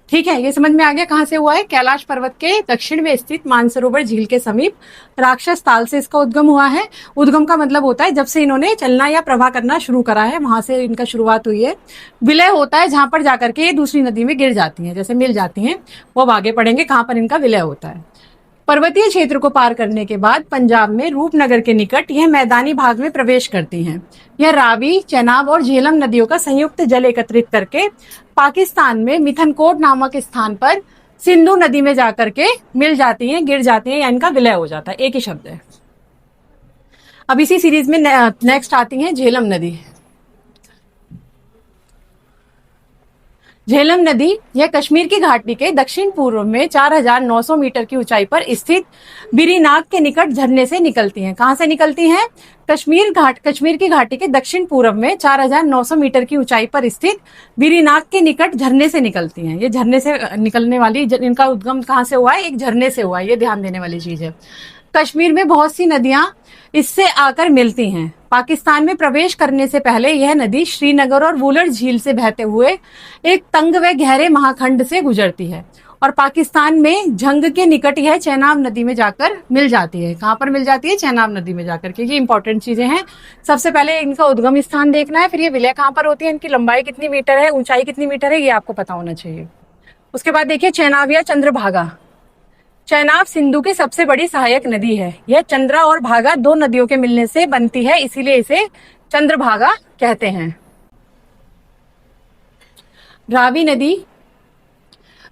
ठीक है, ये समझ में आ गया कहाँ से हुआ है। कैलाश पर्वत के दक्षिण में स्थित मानसरोवर झील के समीप राक्षस ताल से इसका उद्गम हुआ है। उद्गम का मतलब होता है जब से इन्होंने चलना या प्रवाह करना शुरू करा है वहां से इनका शुरुआत हुई है। विलय होता है जहां पर जाकर के ये दूसरी नदी में गिर जाती हैं, जैसे मिल जाती हैं, वो अब आगे पढ़ेंगे कहां पर इनका विलय होता है। पर्वतीय क्षेत्र को पार करने के बाद पंजाब में रूपनगर के निकट यह मैदानी भाग में प्रवेश करती हैं। यह रावी, चेनाब और झेलम नदियों का संयुक्त जल एकत्रित करके पाकिस्तान में मिथनकोट नामक स्थान पर सिंधु नदी में जाकर के मिल जाती हैं, गिर जाती हैं या इनका विलय हो जाता है। एक ही शब्द है। अब इसी सीरीज में नेक्स्ट आती है झेलम नदी। झेलम नदी यह कश्मीर की घाटी के दक्षिण पूर्व में 4900 मीटर की ऊंचाई पर स्थित बिरीनाग के निकट झरने से निकलती हैं। कहां से निकलती हैं? कश्मीर की घाटी के दक्षिण पूर्व में 4900 मीटर की ऊंचाई पर स्थित बिरीनाग के निकट झरने से निकलती हैं। ये झरने से निकलने वाली, इनका उद्गम कहां से हुआ है? एक झरने से हुआ है। ये ध्यान देने वाली चीज है। कश्मीर में बहुत सी नदियां इससे आकर मिलती हैं। पाकिस्तान में प्रवेश करने से पहले यह नदी श्रीनगर और वुलर झील से बहते हुए एक तंग व गहरे महाखंड से गुजरती है और पाकिस्तान में झंग के निकट यह चेनाब नदी में जाकर मिल जाती है। कहां पर मिल जाती है? चेनाब नदी में जाकर के। ये इंपॉर्टेंट चीजें हैं। सबसे पहले इनका उद्गम स्थान देखना है, फिर ये विलय कहां पर होती है, इनकी लंबाई कितनी मीटर है, ऊंचाई कितनी मीटर है, ये आपको पता होना चाहिए। उसके बाद देखिए चेनाब या चंद्रभागा। चेनाब सिंधु की सबसे बड़ी सहायक नदी है। यह चंद्रा और भागा दो नदियों के मिलने से बनती है, इसीलिए इसे चंद्रभागा कहते हैं। रावी नदी।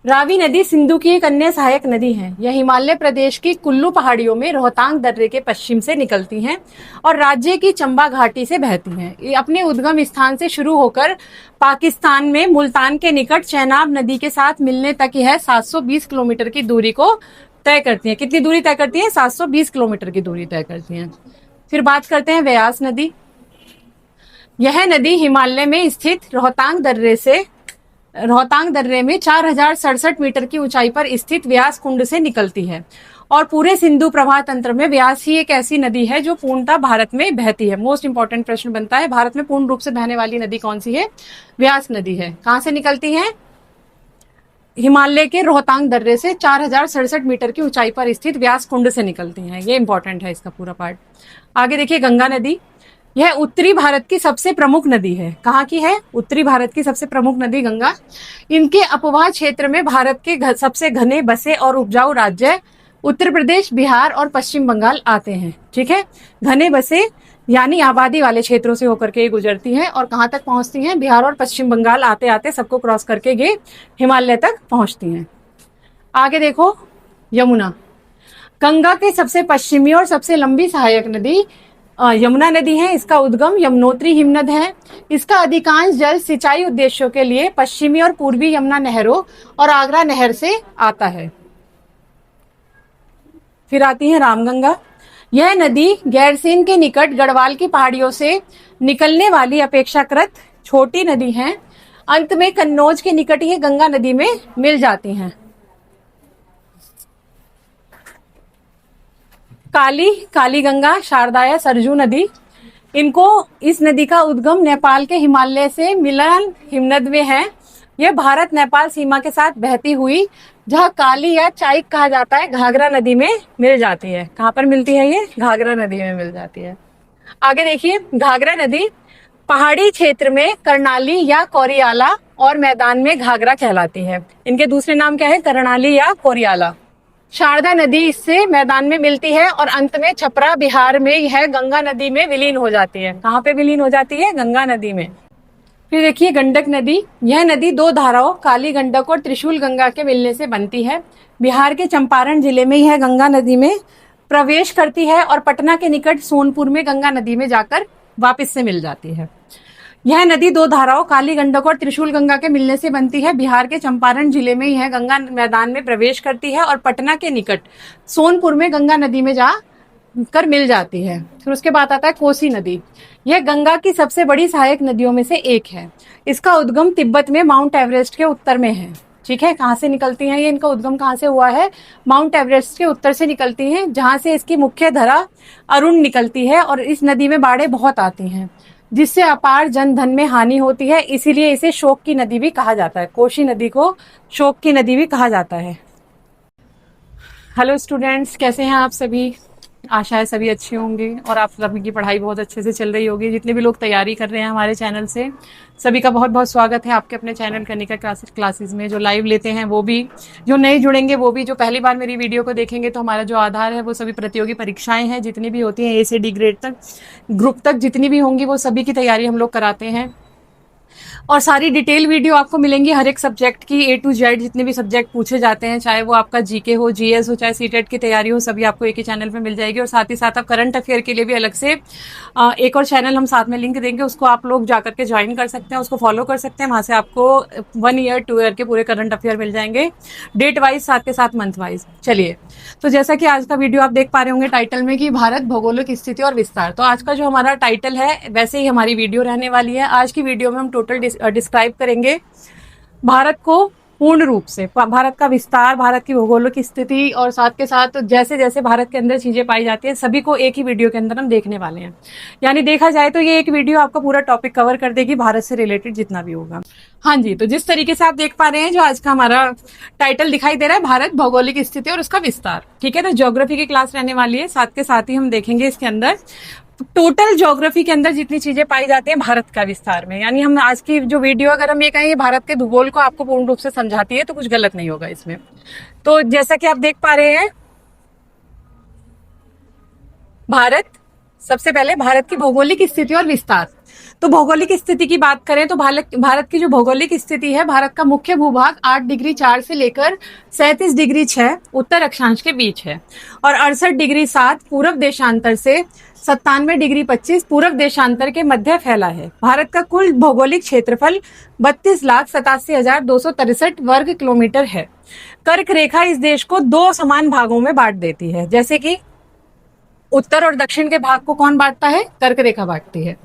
रावी नदी सिंधु की एक अन्य सहायक नदी है। यह हिमालय प्रदेश की कुल्लू पहाड़ियों में रोहतांग दर्रे के पश्चिम से निकलती हैं और राज्य की चंबा घाटी से बहती हैं। ये अपने उद्गम स्थान से शुरू होकर पाकिस्तान में मुल्तान के निकट चेनाब नदी के साथ मिलने तक यह 720 किलोमीटर की दूरी को तय करती हैं। कितनी दूरी तय करती हैं? 720 किलोमीटर की दूरी तय करती हैं। फिर बात करते हैं व्यास नदी। यह नदी हिमालय में स्थित रोहतांग दर्रे में 4067 मीटर की ऊंचाई पर स्थित व्यास कुंड से निकलती है और पूरे सिंधु प्रवाह तंत्र में व्यास ही एक ऐसी नदी है जो पूर्णतः भारत में बहती है। मोस्ट इंपॉर्टेंट प्रश्न बनता है, भारत में पूर्ण रूप से बहने वाली नदी कौन सी है? व्यास नदी है। कहां से निकलती है? हिमालय के रोहतांग दर्रे से 4067 मीटर की ऊंचाई पर स्थित व्यास कुंड से निकलती हैं। ये इंपॉर्टेंट है इसका पूरा पार्ट। आगे देखिए गंगा नदी। यह उत्तरी भारत की सबसे प्रमुख नदी है। कहाँ की है? उत्तरी भारत की सबसे प्रमुख नदी गंगा। इनके अपवाह क्षेत्र में भारत के सबसे घने बसे और उपजाऊ राज्य उत्तर प्रदेश, बिहार और पश्चिम बंगाल आते हैं। ठीक है, घने बसे यानी आबादी वाले क्षेत्रों से होकर के गुजरती हैं और कहाँ तक पहुंचती हैं? बिहार और पश्चिम बंगाल आते आते सबको क्रॉस करके ये हिमालय तक पहुंचती हैं। आगे देखो यमुना। गंगा के सबसे पश्चिमी और सबसे लंबी सहायक नदी यमुना नदी है। इसका उद्गम यमुनोत्री हिमनद है। इसका अधिकांश जल सिंचाई उद्देश्यों के लिए पश्चिमी और पूर्वी यमुना नहरों और आगरा नहर से आता है। फिर आती है रामगंगा। यह नदी गैरसेन के निकट गढ़वाल की पहाड़ियों से निकलने वाली अपेक्षाकृत छोटी नदी है। अंत में कन्नौज के निकट यह गंगा नदी में मिल जाती हैं। काली गंगा, शारदाया, सरजू नदी। इस नदी का उद्गम नेपाल के हिमालय से मिलन हिमनद में है। यह भारत नेपाल सीमा के साथ बहती हुई, जहाँ काली या चाइक कहा जाता है, घाघरा नदी में मिल जाती है। कहाँ पर मिलती है ये? घाघरा नदी में मिल जाती है। आगे देखिए घाघरा नदी पहाड़ी क्षेत्र में कर्णाली या कोरियाला और मैदान में घाघरा कहलाती है। इनके दूसरे नाम क्या है? कर्णाली या कोरियाला। शारदा नदी इससे मैदान में मिलती है और अंत में छपरा बिहार में यह गंगा नदी में विलीन हो जाती है। कहाँ पे विलीन हो जाती है? गंगा नदी में। फिर देखिए गंडक नदी। यह नदी दो धाराओं काली गंडक और त्रिशूल गंगा के मिलने से बनती है। बिहार के चंपारण जिले में यह गंगा नदी में प्रवेश करती है और पटना के निकट सोनपुर में गंगा नदी में जाकर वापस से मिल जाती है। यह नदी दो धाराओं काली गंडक और त्रिशूल गंगा के मिलने से बनती है। बिहार के चंपारण जिले में यह गंगा मैदान में प्रवेश करती है और पटना के निकट सोनपुर में गंगा नदी में जाकर मिल जाती है। फिर उसके बाद आता है कोसी नदी। यह गंगा की सबसे बड़ी सहायक नदियों में से एक है। इसका उद्गम तिब्बत में माउंट एवरेस्ट के उत्तर में है। ठीक है, कहाँ से निकलती हैं ये, इनका उद्गम कहाँ से हुआ है, माउंट एवरेस्ट के उत्तर से निकलती हैं, जहाँ से इसकी मुख्य धारा अरुण निकलती है, और इस नदी में बाढ़ें बहुत आती हैं, जिससे अपार जन धन में हानि होती है, इसीलिए इसे शोक की नदी भी कहा जाता है। कोशी नदी को शोक की नदी भी कहा जाता है। हेलो स्टूडेंट्स, कैसे हैं आप सभी? आशा है सभी अच्छे होंगे और आप सभी की पढ़ाई बहुत अच्छे से चल रही होगी। जितने भी लोग तैयारी कर रहे हैं हमारे चैनल से, सभी का बहुत बहुत स्वागत है आपके अपने चैनल कनिका क्लासेस में। जो लाइव लेते हैं वो भी, जो नए जुड़ेंगे वो भी, जो पहली बार मेरी वीडियो को देखेंगे, तो हमारा जो आधार है वो सभी प्रतियोगी परीक्षाएं हैं, जितनी भी होती हैं A से D ग्रेड तक, ग्रुप तक जितनी भी होंगी, वो सभी की तैयारी हम लोग कराते हैं। और सारी डिटेल वीडियो आपको मिलेंगी हर एक सब्जेक्ट की, A to Z जितने भी सब्जेक्ट पूछे जाते हैं, चाहे वो आपका जीके हो, जीएस हो, चाहे सीटेट की तैयारी हो, सभी आपको एक ही चैनल पे मिल जाएगी। और साथ ही साथ आप करंट अफेयर के लिए भी अलग से एक और चैनल हम साथ में लिंक देंगे, उसको आप लोग जाकर के ज्वाइन कर सकते हैं, उसको फॉलो कर सकते हैं। वहां से आपको 1 ईयर 2 ईयर के पूरे करंट अफेयर मिल जाएंगे, डेट वाइज, साथ के साथ मंथ वाइज। चलिए, तो जैसा कि आज का वीडियो आप देख पा रहे होंगे टाइटल में कि भारत भौगोलिक स्थिति और विस्तार, तो आज का जो हमारा टाइटल है वैसे ही हमारी वीडियो रहने वाली है। आज की वीडियो में हम टोटल डिस्क्राइब करेंगे भारत को पूर्ण रूप से, भारत का विस्तार, भारत की भौगोलिक स्थिति, और साथ के साथ जैसे जैसे भारत के अंदर चीजें पाई जाती हैं सभी को एक ही वीडियो के अंदर हम देखने वाले हैं। यानी देखा जाए तो ये एक वीडियो आपका पूरा टॉपिक कवर कर देगी, भारत से रिलेटेड जितना भी होगा। हाँ जी, तो जिस तरीके से आप देख पा रहे हैं, जो आज का हमारा टाइटल दिखाई दे रहा है, भारत भौगोलिक स्थिति और उसका विस्तार, ठीक है। तो ज्योग्राफी की क्लास रहने वाली है, साथ के साथ ही हम देखेंगे इसके अंदर टोटल ज्योग्राफी के अंदर जितनी चीजें पाई जाती हैं भारत का विस्तार में। यानी हम आज की जो वीडियो, अगर हम ये कहें भारत के भूगोल को आपको पूर्ण रूप से समझाती है, तो कुछ गलत नहीं होगा इसमें। तो जैसा कि आप देख पा रहे हैं, भारत, सबसे पहले भारत की भौगोलिक स्थिति और विस्तार। तो भौगोलिक स्थिति की बात करें तो भारत की जो भौगोलिक स्थिति है, भारत का मुख्य भूभाग 8 डिग्री 4 से लेकर 37 डिग्री 6 उत्तर अक्षांश के बीच है, और 68 डिग्री 7 पूर्व देशांतर से 97 डिग्री 25 पूर्व देशांतर के मध्य फैला है। भारत का कुल भौगोलिक क्षेत्रफल 32,87,263 वर्ग किलोमीटर है। कर्क रेखा इस देश को 2 समान भागों में बांट देती है, जैसे कि उत्तर और दक्षिण के भाग को कौन बांटता है? कर्क रेखा बांटती है।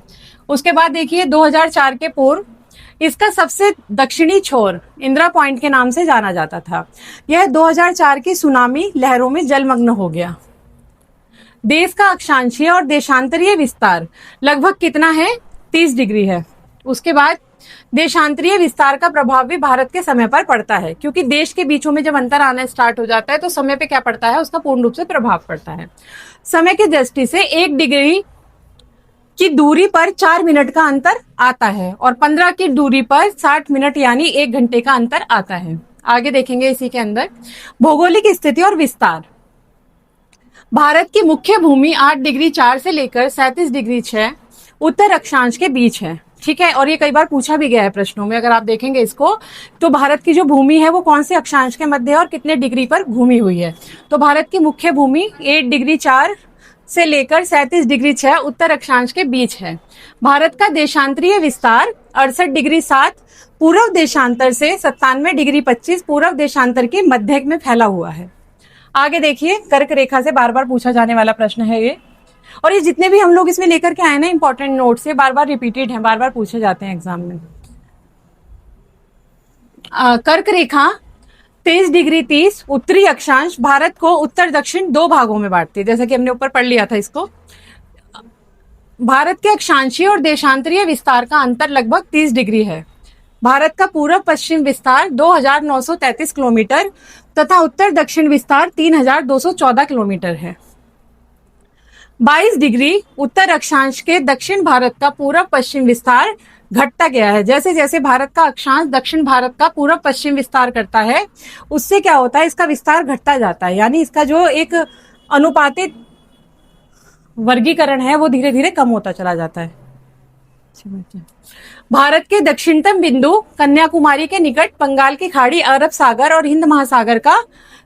उसके बाद देखिए, 2004 के पूर्व इसका सबसे दक्षिणी छोर इंदिरा पॉइंट के नाम से जाना जाता था। यह 2004 की सुनामी लहरों में जलमग्न हो गया। देश का अक्षांशीय और देशांतरीय विस्तार लगभग कितना है? 30 डिग्री है। उसके बाद देशांतरीय विस्तार का प्रभाव भी भारत के समय पर पड़ता है, क्योंकि देश के बीचों में जब अंतर आना स्टार्ट हो जाता है तो समय पे क्या पड़ता है? उसका पूर्ण रूप से प्रभाव पड़ता है। समय की दृष्टि से 1 डिग्री की दूरी पर 4 मिनट का अंतर आता है, और 15 की दूरी पर 60 मिनट यानी 1 घंटे का अंतर आता है। आगे देखेंगे इसी के अंदर भौगोलिक स्थिति और विस्तार। भारत की मुख्य भूमि 8 डिग्री 4 से लेकर 37 डिग्री 6 उत्तर अक्षांश के बीच है, ठीक है। और ये कई बार पूछा भी गया है प्रश्नों में, अगर आप देखेंगे इसको, तो भारत की जो भूमि है वो कौन से अक्षांश के मध्य है और कितने डिग्री पर घूमी हुई है। तो भारत की मुख्य भूमि 8 डिग्री 4 से लेकर 37 डिग्री 6 उत्तर अक्षांश के बीच है। भारत का देशांतरीय विस्तार 68 डिग्री 7 पूर्व देशांतर से 97 डिग्री 25 पूर्व देशांतर के मध्य में फैला हुआ है। आगे देखिए, कर्क रेखा से बार बार पूछा जाने वाला प्रश्न है ये, और ये जितने भी हम लोग इसमें लेकर के आए ना इंपॉर्टेंट नोट से, बार बार रिपीटेड है, बार बार पूछे जाते हैं एग्जाम में। कर्क रेखा 23 डिग्री 30 उत्तरी अक्षांश भारत को उत्तर दक्षिण 2 भागों में बांटती है, जैसा कि हमने ऊपर पढ़ लिया था इसको। भारत के अक्षांशीय और देशांतरीय विस्तार का अंतर लगभग 30 डिग्री है। भारत का पूर्व पश्चिम विस्तार 2,933 किलोमीटर तथा उत्तर दक्षिण विस्तार 3,214 किलोमीटर है। 22 डिग्री उत्तर अक्षांश के दक्षिण भारत का पूर्व पश्चिम विस्तार घटता गया है। जैसे जैसे भारत का अक्षांश दक्षिण भारत का पूर्व पश्चिम विस्तार करता है, उससे क्या होता है? इसका विस्तार घटता जाता है, यानी इसका जो एक अनुपातिक वर्गीकरण है वो धीरे धीरे कम होता चला जाता है। भारत के दक्षिणतम बिंदु कन्याकुमारी के निकट बंगाल की खाड़ी, अरब सागर और हिंद महासागर का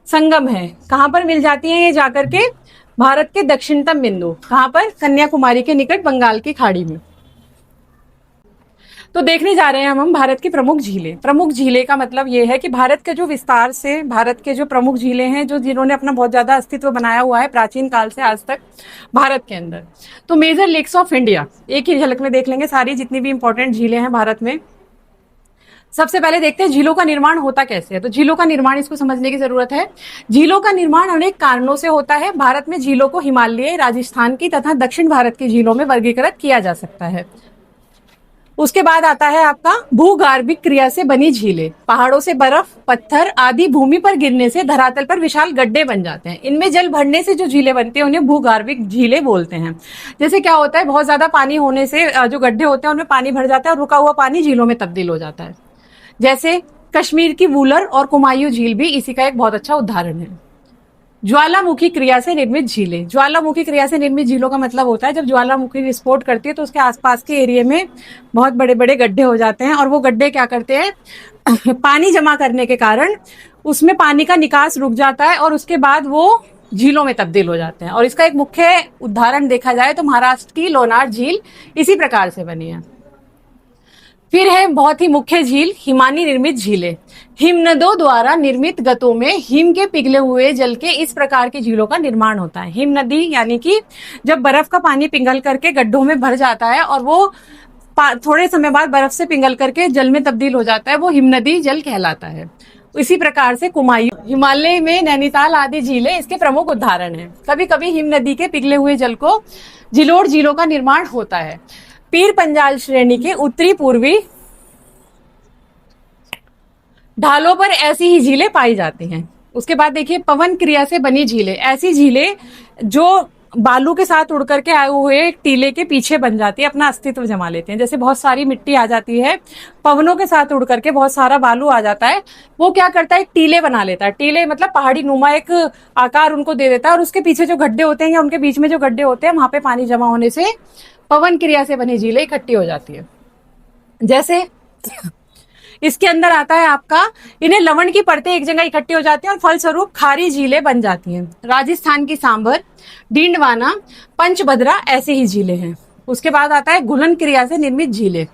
संगम है। कहां पर मिल जाती है ये जाकर के? भारत के दक्षिणतम बिंदु कहां पर? कन्याकुमारी के निकट बंगाल की खाड़ी में। तो देखने जा रहे हैं हम भारत की प्रमुख झीलें। प्रमुख झीलें का मतलब ये है कि भारत के जो विस्तार से भारत के जो प्रमुख झीलें हैं, जो जिन्होंने अपना बहुत ज्यादा अस्तित्व बनाया हुआ है प्राचीन काल से आज तक भारत के अंदर। तो मेजर लेक्स ऑफ इंडिया एक ही झलक में देख लेंगे, सारी जितनी भी इंपॉर्टेंट झीलें हैं भारत में। सबसे पहले देखते हैं झीलों का निर्माण होता कैसे है। तो झीलों का निर्माण, इसको समझने की जरूरत है। झीलों का निर्माण अनेक कारणों से होता है। भारत में झीलों को हिमालय, राजस्थान की तथा दक्षिण भारत की झीलों में वर्गीकृत किया जा सकता है। उसके बाद आता है आपका भूगार्भिक क्रिया से बनी झीलें। पहाड़ों से बर्फ, पत्थर आदि भूमि पर गिरने से धरातल पर विशाल गड्ढे बन जाते हैं। इनमें जल भरने से जो झीलें बनती हैं उन्हें भूगार्भिक झीलें बोलते हैं। जैसे क्या होता है, बहुत ज्यादा पानी होने से जो गड्ढे होते हैं उनमें पानी भर जाता है और रुका हुआ पानी झीलों में तब्दील हो जाता है। जैसे कश्मीर की वूलर और कुमायूं झील भी इसी का एक बहुत अच्छा उदाहरण है। ज्वालामुखी क्रिया से निर्मित झीलें। ज्वालामुखी क्रिया से निर्मित झीलों का मतलब होता है जब ज्वालामुखी विस्फोट करती है तो उसके आसपास के एरिया में बहुत बड़े बड़े गड्ढे हो जाते हैं और वो गड्ढे क्या करते हैं पानी जमा करने के कारण उसमें पानी का निकास रुक जाता है और उसके बाद वो झीलों में तब्दील हो जाते हैं। और इसका एक मुख्य उदाहरण देखा जाए तो महाराष्ट्र की लोनार झील इसी प्रकार से बनी है। फिर है बहुत ही मुख्य झील, हिमानी निर्मित झीलें। हिमनदों द्वारा निर्मित गतों में हिम के पिघले हुए जल के इस प्रकार की झीलों का निर्माण होता है। हिम नदी यानी कि जब बर्फ का पानी पिघल करके गड्ढों में भर जाता है और वो थोड़े समय बाद बर्फ से पिघल करके जल में तब्दील हो जाता है, वो हिमनदी जल कहलाता है। इसी प्रकार से कुमायूं, हिमालय में नैनीताल आदि झीलें इसके प्रमुख उदाहरण हैं। कभी कभी हिम नदी के पिघले हुए जल को जिलोड़ झीलों का निर्माण होता है। पीर पंजाल श्रेणी के उत्तरी पूर्वी ढालों पर ऐसी ही झीलें पाई जाती हैं। उसके बाद देखिए पवन क्रिया से बनी झीलें। ऐसी झीलें जो बालू के साथ उड़ करके आए हुए एक टीले के पीछे बन जाती है, अपना अस्तित्व जमा लेते हैं। जैसे बहुत सारी मिट्टी आ जाती है, पवनों के साथ उड़ करके बहुत सारा बालू आ जाता है, वो क्या करता है एक टीले बना लेता है। टीले मतलब पहाड़ी नुमा एक आकार उनको दे देता है और उसके पीछे जो गड्ढे होते हैं या उनके बीच में जो गड्ढे होते हैं वहां पे पानी जमा होने से पवन क्रिया से बनी झीलें इकट्ठी हो जाती है। जैसे इसके अंदर आता है आपका, इन्हें लवण की परतें एक जगह इकट्ठी हो जाती हैं और फलस्वरूप खारी झीलें बन जाती हैं। राजस्थान की सांबर, डींडवाना, पंचभद्रा ऐसी ही झीलें हैं। उसके बाद आता है घुलन क्रिया से निर्मित झीलें।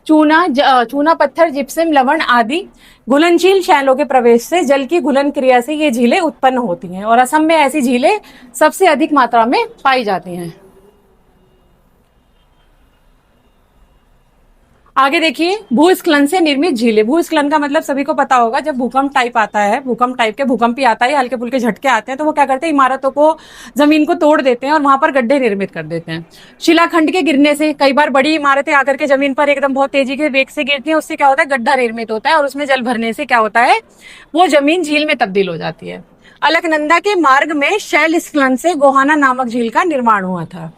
चूना पत्थर, जिप्सम, लवण आदि घुलनशील शैलों के प्रवेश से जल की घुलन क्रिया से ये झीलें उत्पन्न होती हैं और असम में ऐसी झीलें सबसे अधिक मात्रा में पाई जाती हैं। आगे देखिए भूस्खलन से निर्मित झीलें। भूस्खलन का मतलब सभी को पता होगा, जब भूकंप टाइप आता है, भूकंप टाइप के भूकंप ही आता है, हल्के फुल्के झटके आते हैं तो वो क्या करते हैं इमारतों को, जमीन को तोड़ देते हैं और वहां पर गड्ढे निर्मित कर देते हैं। शिलाखंड के गिरने से कई बार बड़ी इमारतें आकर के जमीन पर एकदम बहुत तेजी के वेग से गिरती हैं, उससे क्या होता है गड्ढा निर्मित होता है और उसमें जल भरने से क्या होता है वो जमीन झील में तब्दील हो जाती है। अलकनंदा के मार्ग में शैल स्खलन से गोहाना नामक झील का निर्माण हुआ था।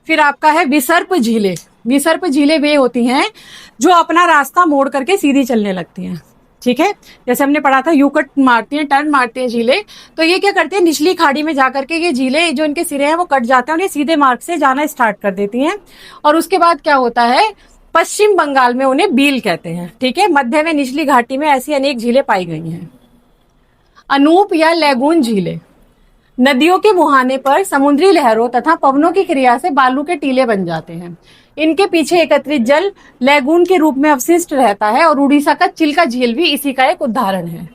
फिर आपका है विसर्प झीलें। विसर्प झीलें वे होती हैं जो अपना रास्ता मोड़ करके सीधी चलने लगती हैं। ठीक है, जैसे हमने पढ़ा था यू कट मारती हैं, टर्न मारती हैं झीलें, तो ये क्या करती हैं निचली खाड़ी में जाकर के ये झीलें जो इनके सिरे हैं वो कट जाते हैं और ये सीधे मार्ग से जाना स्टार्ट कर देती हैं। और उसके बाद क्या होता है पश्चिम बंगाल में उन्हें बील कहते हैं। ठीक है, मध्य में निचली घाटी में ऐसी अनेक झीलें पाई गई हैं। अनूप या लैगून झीलें। नदियों के मुहाने पर समुद्री लहरों तथा पवनों की क्रिया से बालू के टीले बन जाते हैं। इनके पीछे एकत्रित जल लैगून के रूप में अवशिष्ट रहता है और उड़ीसा का चिल्का झील भी इसी का एक उदाहरण है।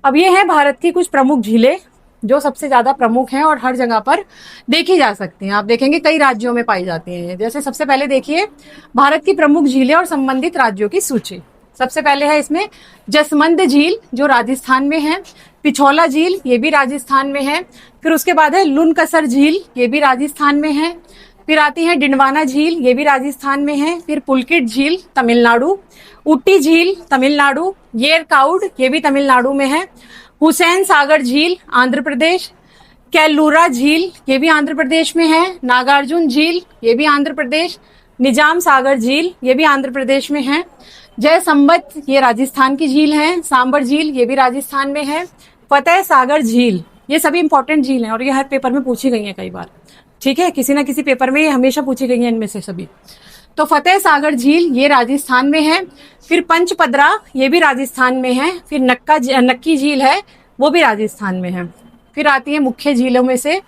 अब ये है भारत की कुछ प्रमुख झीलें जो सबसे ज्यादा प्रमुख हैं और हर जगह पर देखी जा सकती हैं। आप देखेंगे कई राज्यों में पाई जाती हैं। जैसे सबसे पहले देखिए भारत की प्रमुख झीलें और संबंधित राज्यों की सूची। सबसे पहले है इसमें जसमंद झील जो राजस्थान में है, पिछौला झील ये भी राजस्थान में है। फिर उसके बाद है लुनकसर झील ये भी राजस्थान में है। फिर आती है डिंडवाना झील ये भी राजस्थान में है। फिर पुलकिट झील तमिलनाडु, उट्टी झील तमिलनाडु, येरकाउड ये भी तमिलनाडु में है। हुसैन सागर झील आंध्र प्रदेश, कैलूरा झील ये भी आंध्र प्रदेश में है। नागार्जुन झील ये भी आंध्र प्रदेश, निजाम सागर झील ये भी आंध्र प्रदेश में है। जय संबत ये राजस्थान की झील है। सांबर झील ये भी राजस्थान में है। फतेह सागर झील ये सभी इंपॉर्टेंट झील हैं और ये हर पेपर में पूछी गई हैं कई बार। ठीक है, किसी ना किसी पेपर में ये हमेशा पूछी गई हैं इनमें से सभी। तो फतेह सागर झील ये राजस्थान में है। फिर पंचपदरा ये भी राजस्थान में है। फिर नक्की झील है वो भी राजस्थान में है। फिर आती है मुख्य झीलों में से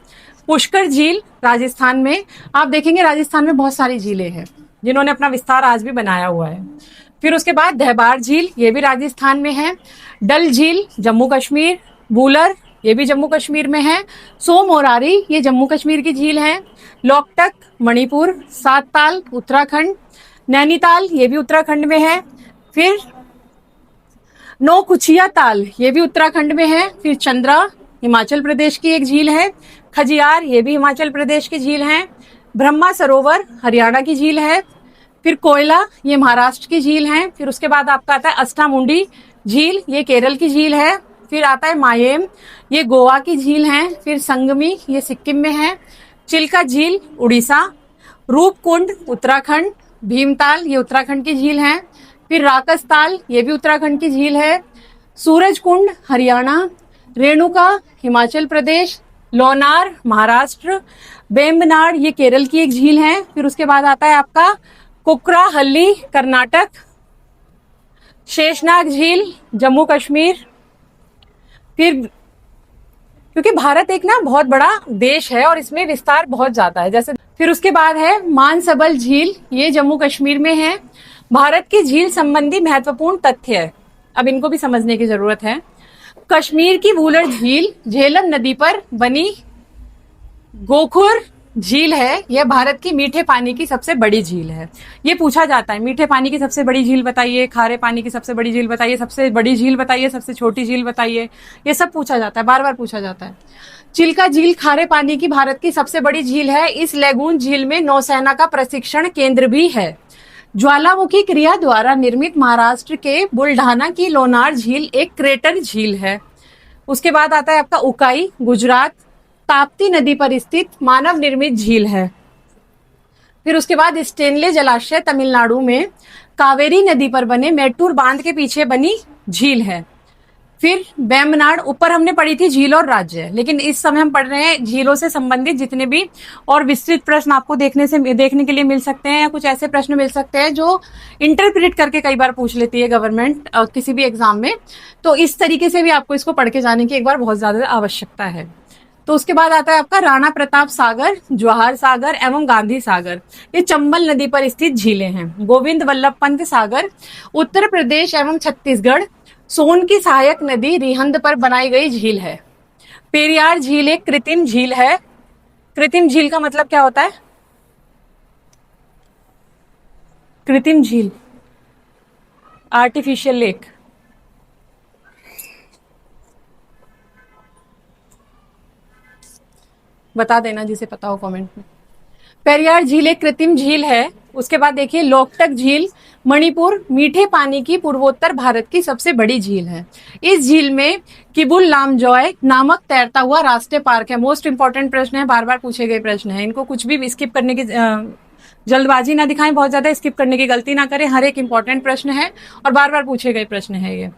पुष्कर झील राजस्थान में। आप देखेंगे राजस्थान में बहुत सारी झीलें हैं जिन्होंने अपना विस्तार आज भी बनाया हुआ है। फिर उसके बाद धैबार झील ये भी राजस्थान में है। डल झील जम्मू कश्मीर, वूलर ये भी जम्मू कश्मीर में है। सोमोरारी ये जम्मू कश्मीर की झील है। लोकटक मणिपुर, सात ताल उत्तराखंड, नैनीताल, ये भी उत्तराखंड में है। फिर नौकुचिया ताल, ये भी उत्तराखंड में है। फिर चंद्रा, हिमाचल प्रदेश की एक झील है। खजियार, ये भी हिमाचल प्रदेश की झील है। ब्रह्मा सरोवर, हरियाणा की झील है। फिर कोयला, ये महाराष्ट्र की झील है। फिर उसके बाद आपका आता है अस्टामुंडी झील, ये केरल की झील है। फिर आता है मायेम, ये गोवा की झील है। फिर संगमी, ये सिक्किम में है। चिल्का झील, उड़ीसा। रूपकुंड, उत्तराखंड। भीमताल, ये उत्तराखंड की झील है। फिर राकसताल, ये भी उत्तराखंड की झील है। सूरजकुंड, हरियाणा। रेणुका, हिमाचल प्रदेश। लोनार, महाराष्ट्र। बेम्बनाड, ये केरल की एक झील है। फिर उसके बाद आता है आपका कुकराहल्ली, कर्नाटक। शेषनाग झील, जम्मू कश्मीर। फिर क्योंकि भारत एक ना बहुत बड़ा देश है और इसमें विस्तार बहुत ज्यादा है, जैसे फिर उसके बाद है मानसबल झील, ये जम्मू कश्मीर में है। भारत की झील संबंधी महत्वपूर्ण तथ्य है, अब इनको भी समझने की जरूरत है। कश्मीर की वूलर झील झेलम नदी पर बनी गोखुर झील है, यह भारत की मीठे पानी की सबसे बड़ी झील है। ये पूछा जाता है, मीठे पानी की सबसे बड़ी झील बताइए, खारे पानी की सबसे बड़ी झील बताइए, सबसे बड़ी झील बताइए, सबसे छोटी झील बताइए, ये सब पूछा जाता है, बार बार पूछा जाता है। चिल्का झील खारे पानी की भारत की सबसे बड़ी झील है। इस लैगून झील में नौसेना का प्रशिक्षण केंद्र भी है। ज्वालामुखी क्रिया द्वारा निर्मित महाराष्ट्र के बुल्ढाना की लोनार झील एक क्रेटर झील है। उसके बाद आता है आपका उकाई, गुजरात। ताप्ती नदी पर स्थित मानव निर्मित झील है। फिर उसके बाद स्टेनले जलाशय तमिलनाडु में कावेरी नदी पर बने मेट्टूर बांध के पीछे बनी झील है। फिर बेम्बनाड, ऊपर हमने पढ़ी थी झील और राज्य, लेकिन इस समय हम पढ़ रहे हैं झीलों से संबंधित जितने भी और विस्तृत प्रश्न आपको देखने के लिए मिल सकते हैं, या कुछ ऐसे प्रश्न मिल सकते हैं जो इंटरप्रेट करके कई बार पूछ लेती है गवर्नमेंट किसी भी एग्जाम में। तो इस तरीके से भी आपको इसको पढ़ के जाने की एक बार बहुत ज्यादा आवश्यकता है। तो उसके बाद आता है आपका राणा प्रताप सागर, जवाहर सागर एवं गांधी सागर, ये चंबल नदी पर स्थित झीलें हैं। गोविंद वल्लभ पंत सागर, उत्तर प्रदेश एवं छत्तीसगढ़। सोन की सहायक नदी रिहंद पर बनाई गई झील है। पेरियार झील एक कृत्रिम झील है। कृत्रिम झील का मतलब क्या होता है? कृत्रिम झील, आर्टिफिशियल लेक। बता देना जिसे पता हो कमेंट में। पेरियार झील एक कृत्रिम झील है। उसके बाद देखिए लोकटक झील, मणिपुर, मीठे पानी की पूर्वोत्तर भारत की सबसे बड़ी झील है। इस झील में किबुल लामजॉय नामक तैरता हुआ राष्ट्रीय पार्क है। मोस्ट इंपॉर्टेंट प्रश्न है, बार बार पूछे गए प्रश्न है, इनको कुछ भी स्किप करने की जल्दबाजी ना दिखाएं, बहुत ज्यादा स्किप करने की गलती ना करें, हर एक इंपॉर्टेंट प्रश्न है और बार बार पूछे गए प्रश्न है ये।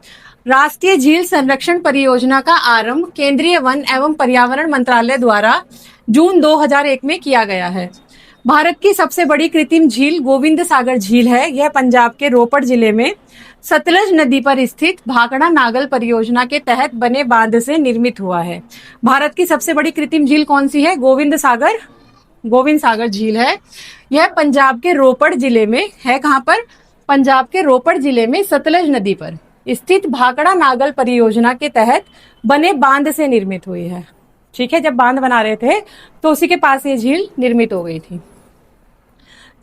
राष्ट्रीय झील संरक्षण परियोजना का आरंभ केंद्रीय वन एवं पर्यावरण मंत्रालय द्वारा जून 2001 में किया गया है। भारत की सबसे बड़ी कृत्रिम झील गोविंद सागर झील है। यह पंजाब के रोपड़ जिले में सतलज नदी पर स्थित भाखड़ा नागल परियोजना के तहत बने बांध से निर्मित हुआ है। भारत की सबसे बड़ी कृत्रिम झील कौन सी है? गोविंद सागर झील है। यह पंजाब के रोपड़ जिले में है। कहां पर? पंजाब के रोपड़ जिले में सतलज नदी पर स्थित भाखड़ा नागल परियोजना के तहत बने बांध से निर्मित हुई है। ठीक है, जब बांध बना रहे थे तो उसी के पास ये झील निर्मित हो गई थी।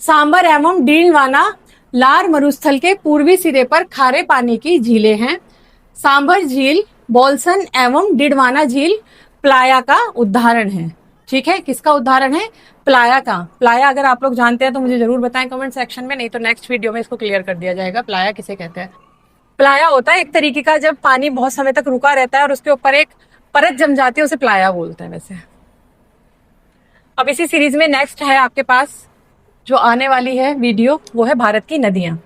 सांबर एवं डीलवाना लार मरुस्थल के पूर्वी सिरे पर खारे पानी की झीलें हैं। सांबर झील, बोल्सन एवं डिडवाना झील प्लाया का उदाहरण है। ठीक है, किसका उदाहरण है? प्लाया का। प्लाया अगर आप लोग जानते हैं तो मुझे जरूर बताएं कमेंट सेक्शन में, नहीं तो नेक्स्ट वीडियो में इसको क्लियर कर दिया जाएगा प्लाया किसे कहते हैं। प्लाया होता है एक तरीके का जब पानी बहुत समय तक रुका रहता है और उसके ऊपर एक परत जम जाती है, उसे प्लाया बोलते हैं वैसे। अब इसी सीरीज में नेक्स्ट है आपके पास जो आने वाली है वीडियो, वो है भारत की नदियां।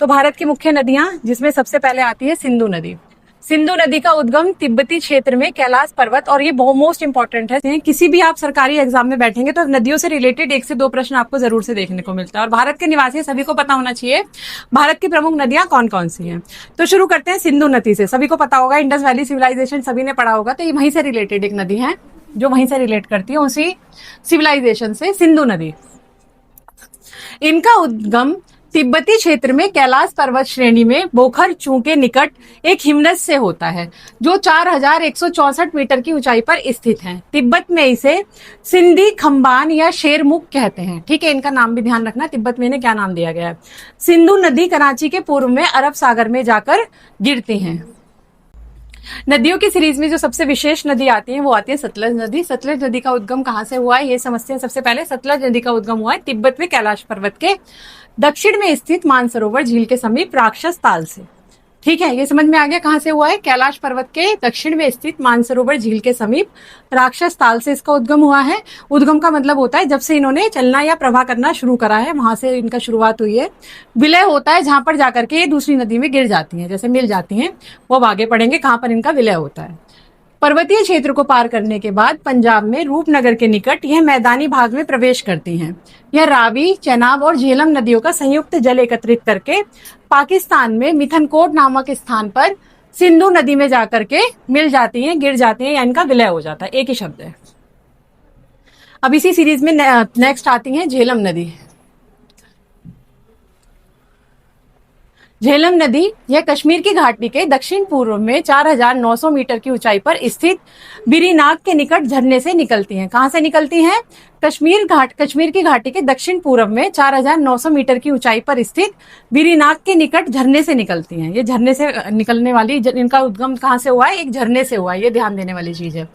तो भारत की मुख्य नदियां, जिसमें सबसे पहले आती है सिंधु नदी। सिंधु नदी का उद्गम तिब्बती क्षेत्र में कैलाश पर्वत, और ये बहुत मोस्ट इंपॉर्टेंट है, किसी भी आप सरकारी एग्जाम में बैठेंगे तो नदियों से रिलेटेड 1 से 2 प्रश्न आपको जरूर से देखने को मिलता है। और भारत के निवासी सभी को पता होना चाहिए भारत की प्रमुख नदियां कौन कौन सी हैं। तो शुरू करते हैं सिंधु नदी से। सभी को पता होगा, इंडस वैली सिविलाइजेशन सभी ने पढ़ा होगा, तो ये वहीं से रिलेटेड एक नदी है जो वहीं से रिलेट करती है उसी सिविलाइजेशन से, सिंधु नदी। इनका उद्गम तिब्बती क्षेत्र में कैलाश पर्वत श्रेणी में बोखर चू के निकट एक हिमनद से होता है जो 4164 मीटर की ऊंचाई पर स्थित है। तिब्बत में इसे सिंधी खंबान या शेरमुख कहते हैं। ठीक है, इनका नाम भी ध्यान रखना, तिब्बत में इन्हें क्या नाम दिया गया है। सिंधु नदी कराची के पूर्व में अरब सागर में जाकर गिरती हैं। नदियों की सीरीज में जो सबसे विशेष नदी आती है वो आती है सतलज नदी। सतलज नदी का उद्गम कहाँ से हुआ है ये समझते हैं। सबसे पहले सतलज नदी का उद्गम हुआ है तिब्बत में कैलाश पर्वत के दक्षिण में स्थित मानसरोवर झील के समीप राक्षस ताल से। ठीक है, ये समझ में आ गया कहां से हुआ है। कैलाश पर्वत के दक्षिण में स्थित मानसरोवर झील के समीप राक्षस ताल से इसका उद्गम हुआ है। उद्गम का मतलब होता है जब से इन्होंने चलना या प्रवाह करना शुरू करा है वहां से इनका शुरुआत हुई है। विलय होता है जहां पर जाकर के ये दूसरी नदी में गिर जाती हैं, जैसे मिल जाती हैं, वो अब आगे पढ़ेंगे कहां पर इनका विलय होता है। पर्वतीय क्षेत्र को पार करने के बाद पंजाब में रूपनगर के निकट यह मैदानी भाग में प्रवेश करती हैं। यह रावी, चेनाब और झेलम नदियों का संयुक्त जल एकत्रित करके पाकिस्तान में मिथनकोट नामक स्थान पर सिंधु नदी में जाकर के मिल जाती हैं, गिर जाती हैं या इनका विलय हो जाता है। एक ही शब्द है। अब इसी सीरीज में नेक्स्ट आती है झेलम नदी। झेलम नदी यह कश्मीर की घाटी के दक्षिण पूर्व में 4900 मीटर की ऊंचाई पर स्थित बिरीनाग के निकट झरने से निकलती हैं। कहां से निकलती हैं? कश्मीर की घाटी के दक्षिण पूर्व में 4900 मीटर की ऊंचाई पर स्थित बिरीनाग के निकट झरने से निकलती हैं। ये झरने से निकलने वाली, इनका उद्गम कहां से हुआ है? एक झरने से हुआ है। ये ध्यान देने वाली चीज है।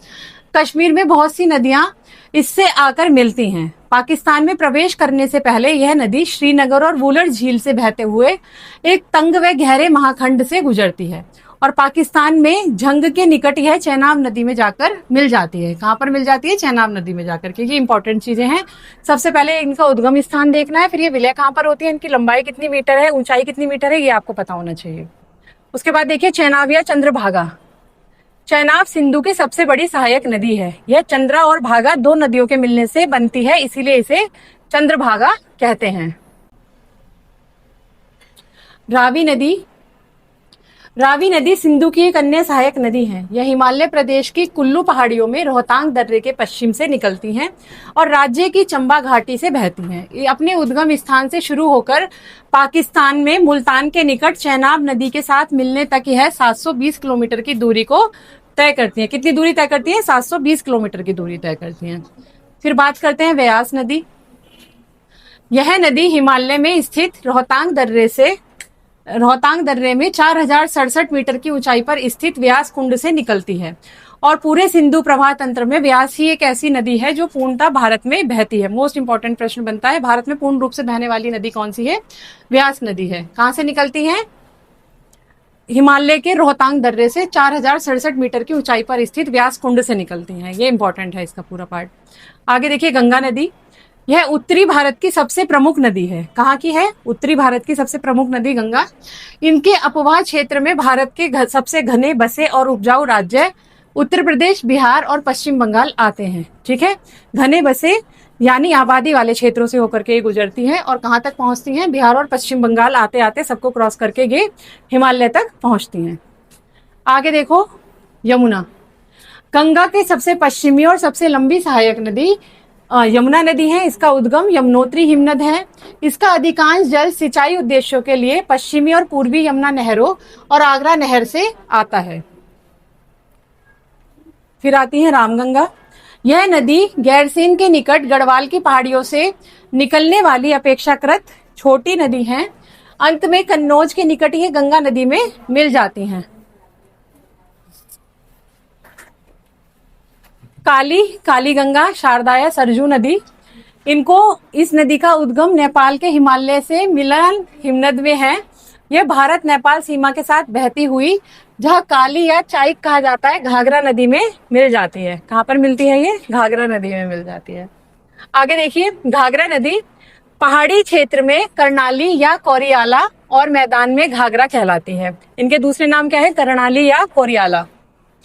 कश्मीर में बहुत सी नदियां इससे आकर मिलती हैं। पाकिस्तान में प्रवेश करने से पहले यह नदी श्रीनगर और वुलर झील से बहते हुए एक तंग व गहरे महाखंड से गुजरती है और पाकिस्तान में झंग के निकट यह चेनाब नदी में जाकर मिल जाती है। कहां पर मिल जाती है? चेनाब नदी में जाकर के। ये इंपॉर्टेंट चीजें हैं। सबसे पहले इनका उद्गम स्थान देखना है, फिर ये विलय कहां पर होती है, इनकी लंबाई कितनी मीटर है, ऊंचाई कितनी मीटर है, ये आपको पता होना चाहिए। उसके बाद देखिए चेनाब या चंद्रभागा। चेनाब सिंधु की सबसे बड़ी सहायक नदी है। यह चंद्रा और भागा दो नदियों के मिलने से बनती है, इसीलिए इसे चंद्रभागा कहते हैं। रावी नदी। रावी नदी सिंधु की एक अन्य सहायक नदी है। यह हिमालय प्रदेश की कुल्लू पहाड़ियों में रोहतांग दर्रे के पश्चिम से निकलती हैं और राज्य की चंबा घाटी से बहती हैं। ये अपने उद्गम स्थान से शुरू होकर पाकिस्तान में मुल्तान के निकट चेनाब नदी के साथ मिलने तक यह 720 किलोमीटर की दूरी को तय करती हैं। कितनी दूरी तय करती हैं? 720 किलोमीटर की दूरी तय करती हैं। फिर बात करते हैं व्यास नदी। यह नदी हिमालय में स्थित रोहतांग दर्रे में 4067 मीटर की ऊंचाई पर स्थित व्यास कुंड से निकलती है और पूरे सिंधु प्रवाह तंत्र में व्यास ही एक ऐसी नदी है जो पूर्णतः भारत में बहती है। मोस्ट इंपॉर्टेंट प्रश्न बनता है, भारत में पूर्ण रूप से बहने वाली नदी कौन सी है? व्यास नदी है। कहां से निकलती है? हिमालय के रोहतांग दर्रे से 4067 मीटर की ऊंचाई पर स्थित व्यास कुंड से निकलती हैं। ये इंपॉर्टेंट है इसका पूरा पार्ट। आगे देखिए गंगा नदी। यह उत्तरी भारत की सबसे प्रमुख नदी है। कहाँ की है? उत्तरी भारत की सबसे प्रमुख नदी गंगा। इनके अपवाह क्षेत्र में भारत के सबसे घने बसे और उपजाऊ राज्य उत्तर प्रदेश, बिहार और पश्चिम बंगाल आते हैं। ठीक है, घने बसे यानी आबादी वाले क्षेत्रों से होकर के गुजरती हैं और कहाँ तक पहुंचती हैं? बिहार और पश्चिम बंगाल आते आते सबको क्रॉस करके ये हिमालय तक पहुंचती हैं। आगे देखो यमुना। गंगा के सबसे पश्चिमी और सबसे लंबी सहायक नदी यमुना नदी है। इसका उद्गम यमुनोत्री हिमनद है। इसका अधिकांश जल सिंचाई उद्देश्यों के लिए पश्चिमी और पूर्वी यमुना नहरों और आगरा नहर से आता है। फिर आती है रामगंगा। यह नदी गैरसेन के निकट गढ़वाल की पहाड़ियों से निकलने वाली अपेक्षाकृत छोटी नदी है। अंत में कन्नौज के निकट यह गंगा नदी में मिल जाती हैं। काली गंगा, शारदा, सरजू नदी। इस नदी का उद्गम नेपाल के हिमालय से मिलन हिमनद में है। यह भारत नेपाल सीमा के साथ बहती हुई, जहाँ काली या चाइक कहा जाता है, घाघरा नदी में मिल जाती है। कहाँ पर मिलती है ये? घाघरा नदी में मिल जाती है। आगे देखिए घाघरा नदी पहाड़ी क्षेत्र में कर्णाली या कोरियाला और मैदान में घाघरा कहलाती है। इनके दूसरे नाम क्या है? कर्णाली या कोरियाला।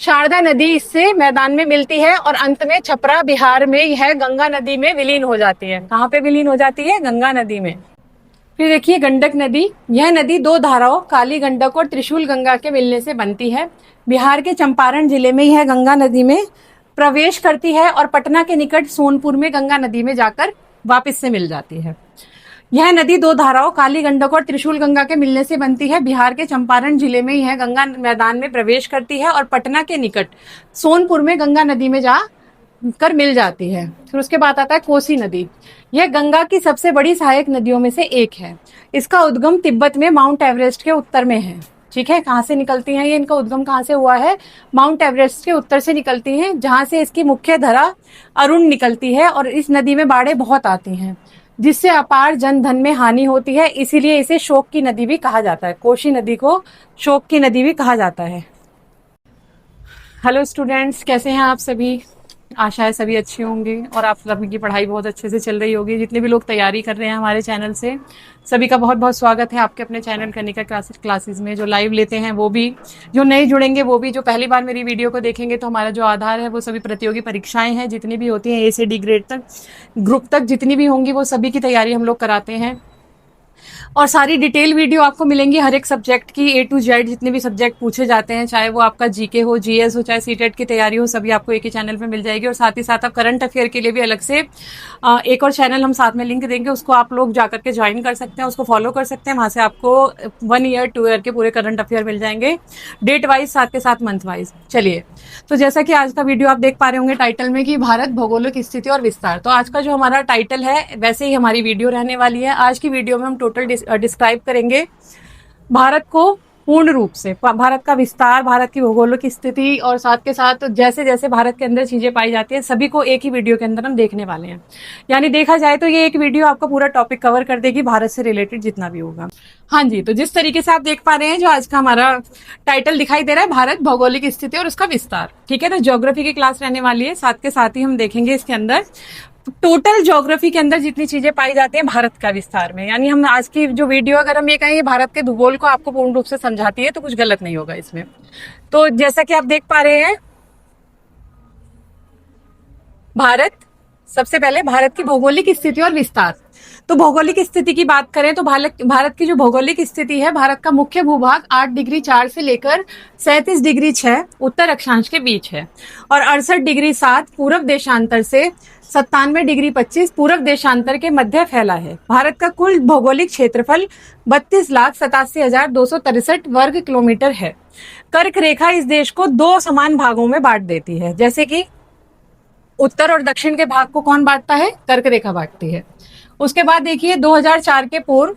शारदा नदी इससे मैदान में मिलती है और अंत में छपरा बिहार में यह गंगा नदी में विलीन हो जाती है। कहाँ पे विलीन हो जाती है? गंगा नदी में। फिर देखिए गंडक नदी। यह नदी दो धाराओं काली गंडक और त्रिशूल गंगा के मिलने से बनती है। बिहार के चंपारण जिले में यह गंगा नदी में प्रवेश करती है और पटना के निकट सोनपुर में गंगा नदी में जाकर वापस से मिल जाती है। यह नदी दो धाराओं काली गंडक और त्रिशूल गंगा के मिलने से बनती है। बिहार के चंपारण जिले में यह गंगा मैदान में प्रवेश करती है और पटना के निकट सोनपुर में गंगा नदी में जा कर मिल जाती है। फिर उसके बाद आता है कोसी नदी। यह गंगा की सबसे बड़ी सहायक नदियों में से एक है। इसका उद्गम तिब्बत में माउंट एवरेस्ट के उत्तर में है। ठीक है, कहाँ से निकलती हैं ये, इनका उद्गम कहाँ से हुआ है? माउंट एवरेस्ट के उत्तर से निकलती हैं, जहां से इसकी मुख्य धारा अरुण निकलती है और इस नदी में बाढ़ें बहुत आती हैं, जिससे अपार जन धन में हानि होती है। इसीलिए इसे शोक की नदी भी कहा जाता है। कोसी नदी को शोक की नदी भी कहा जाता है। हेलो स्टूडेंट्स, कैसे हैं आप सभी? आशा है सभी अच्छे होंगे और आप सभी की पढ़ाई बहुत अच्छे से चल रही होगी। जितने भी लोग तैयारी कर रहे हैं हमारे चैनल से, सभी का बहुत बहुत स्वागत है आपके अपने चैनल कनिका क्लासेस में। जो लाइव लेते हैं वो भी, जो नए जुड़ेंगे वो भी, जो पहली बार मेरी वीडियो को देखेंगे, तो हमारा जो आधार है वो सभी प्रतियोगी परीक्षाएं हैं, जितनी भी होती हैं A से D ग्रेड तक, ग्रुप तक जितनी भी होंगी, वो सभी की तैयारी हम लोग कराते हैं। और सारी डिटेल वीडियो आपको मिलेंगी हर एक सब्जेक्ट की, A to Z जितने भी सब्जेक्ट पूछे जाते हैं, चाहे वो आपका जीके हो, जीएस हो, चाहे सीटेट की तैयारी हो, सभी आपको एक ही चैनल पे मिल जाएगी। और साथ ही साथ आप करंट अफेयर के लिए भी अलग से एक और चैनल हम साथ में लिंक देंगे, उसको आप लोग जाकर के ज्वाइन कर सकते हैं, उसको फॉलो कर सकते हैं। वहां से आपको 1 ईयर 2 ईयर के पूरे करंट अफेयर मिल जाएंगे, डेट वाइज, साथ के साथ मंथ वाइज। चलिए, तो जैसा कि आज का वीडियो आप देख पा रहे होंगे टाइटल में कि भारत भौगोलिक स्थिति और विस्तार, तो आज का जो हमारा टाइटल है वैसे ही हमारी वीडियो रहने वाली है। आज की वीडियो में हम टोटल डिस्क्राइब करेंगे भारत को पूर्ण रूप से, भारत का विस्तार, भारत की भौगोलिक स्थिति, और साथ के साथ जैसे जैसे भारत के अंदर चीजें पाई जाती हैं सभी को एक ही वीडियो के अंदर हम देखने वाले हैं। यानी देखा जाए तो ये एक वीडियो आपका पूरा टॉपिक कवर कर देगी, भारत से रिलेटेड जितना भी होगा। हाँ जी, तो जिस तरीके से आप देख पा रहे हैं, जो आज का हमारा टाइटल दिखाई दे रहा है, भारत भौगोलिक स्थिति और उसका विस्तार। ठीक है, तो ज्योग्राफी की क्लास रहने वाली है, साथ के साथ ही हम देखेंगे इसके अंदर टोटल ज्योग्राफी के अंदर जितनी चीजें पाई जाती हैं भारत का विस्तार में। यानी हम आज की जो वीडियो, अगर हम ये कहें भारत के भूगोल को आपको पूर्ण रूप से समझाती है, तो कुछ गलत नहीं होगा इसमें। तो जैसा कि आप देख पा रहे हैं, भारत, सबसे पहले भारत की भौगोलिक स्थिति और विस्तार। तो भौगोलिक स्थिति की बात करें तो भारत की जो भौगोलिक स्थिति है, भारत का मुख्य भूभाग 8 डिग्री 4 से लेकर 37 डिग्री 6 उत्तर अक्षांश के बीच है, और 68 डिग्री 7 पूर्व देशांतर से 97 डिग्री 25 पूर्व देशांतर के मध्य फैला है। भारत का कुल भौगोलिक क्षेत्रफल 32,87,263 वर्ग किलोमीटर है। कर्क रेखा इस देश को 2 समान भागों में बांट देती है। जैसे कि उत्तर और दक्षिण के भाग को कौन बांटता है? कर्क रेखा बांटती है। उसके बाद देखिए, 2004 के पूर्व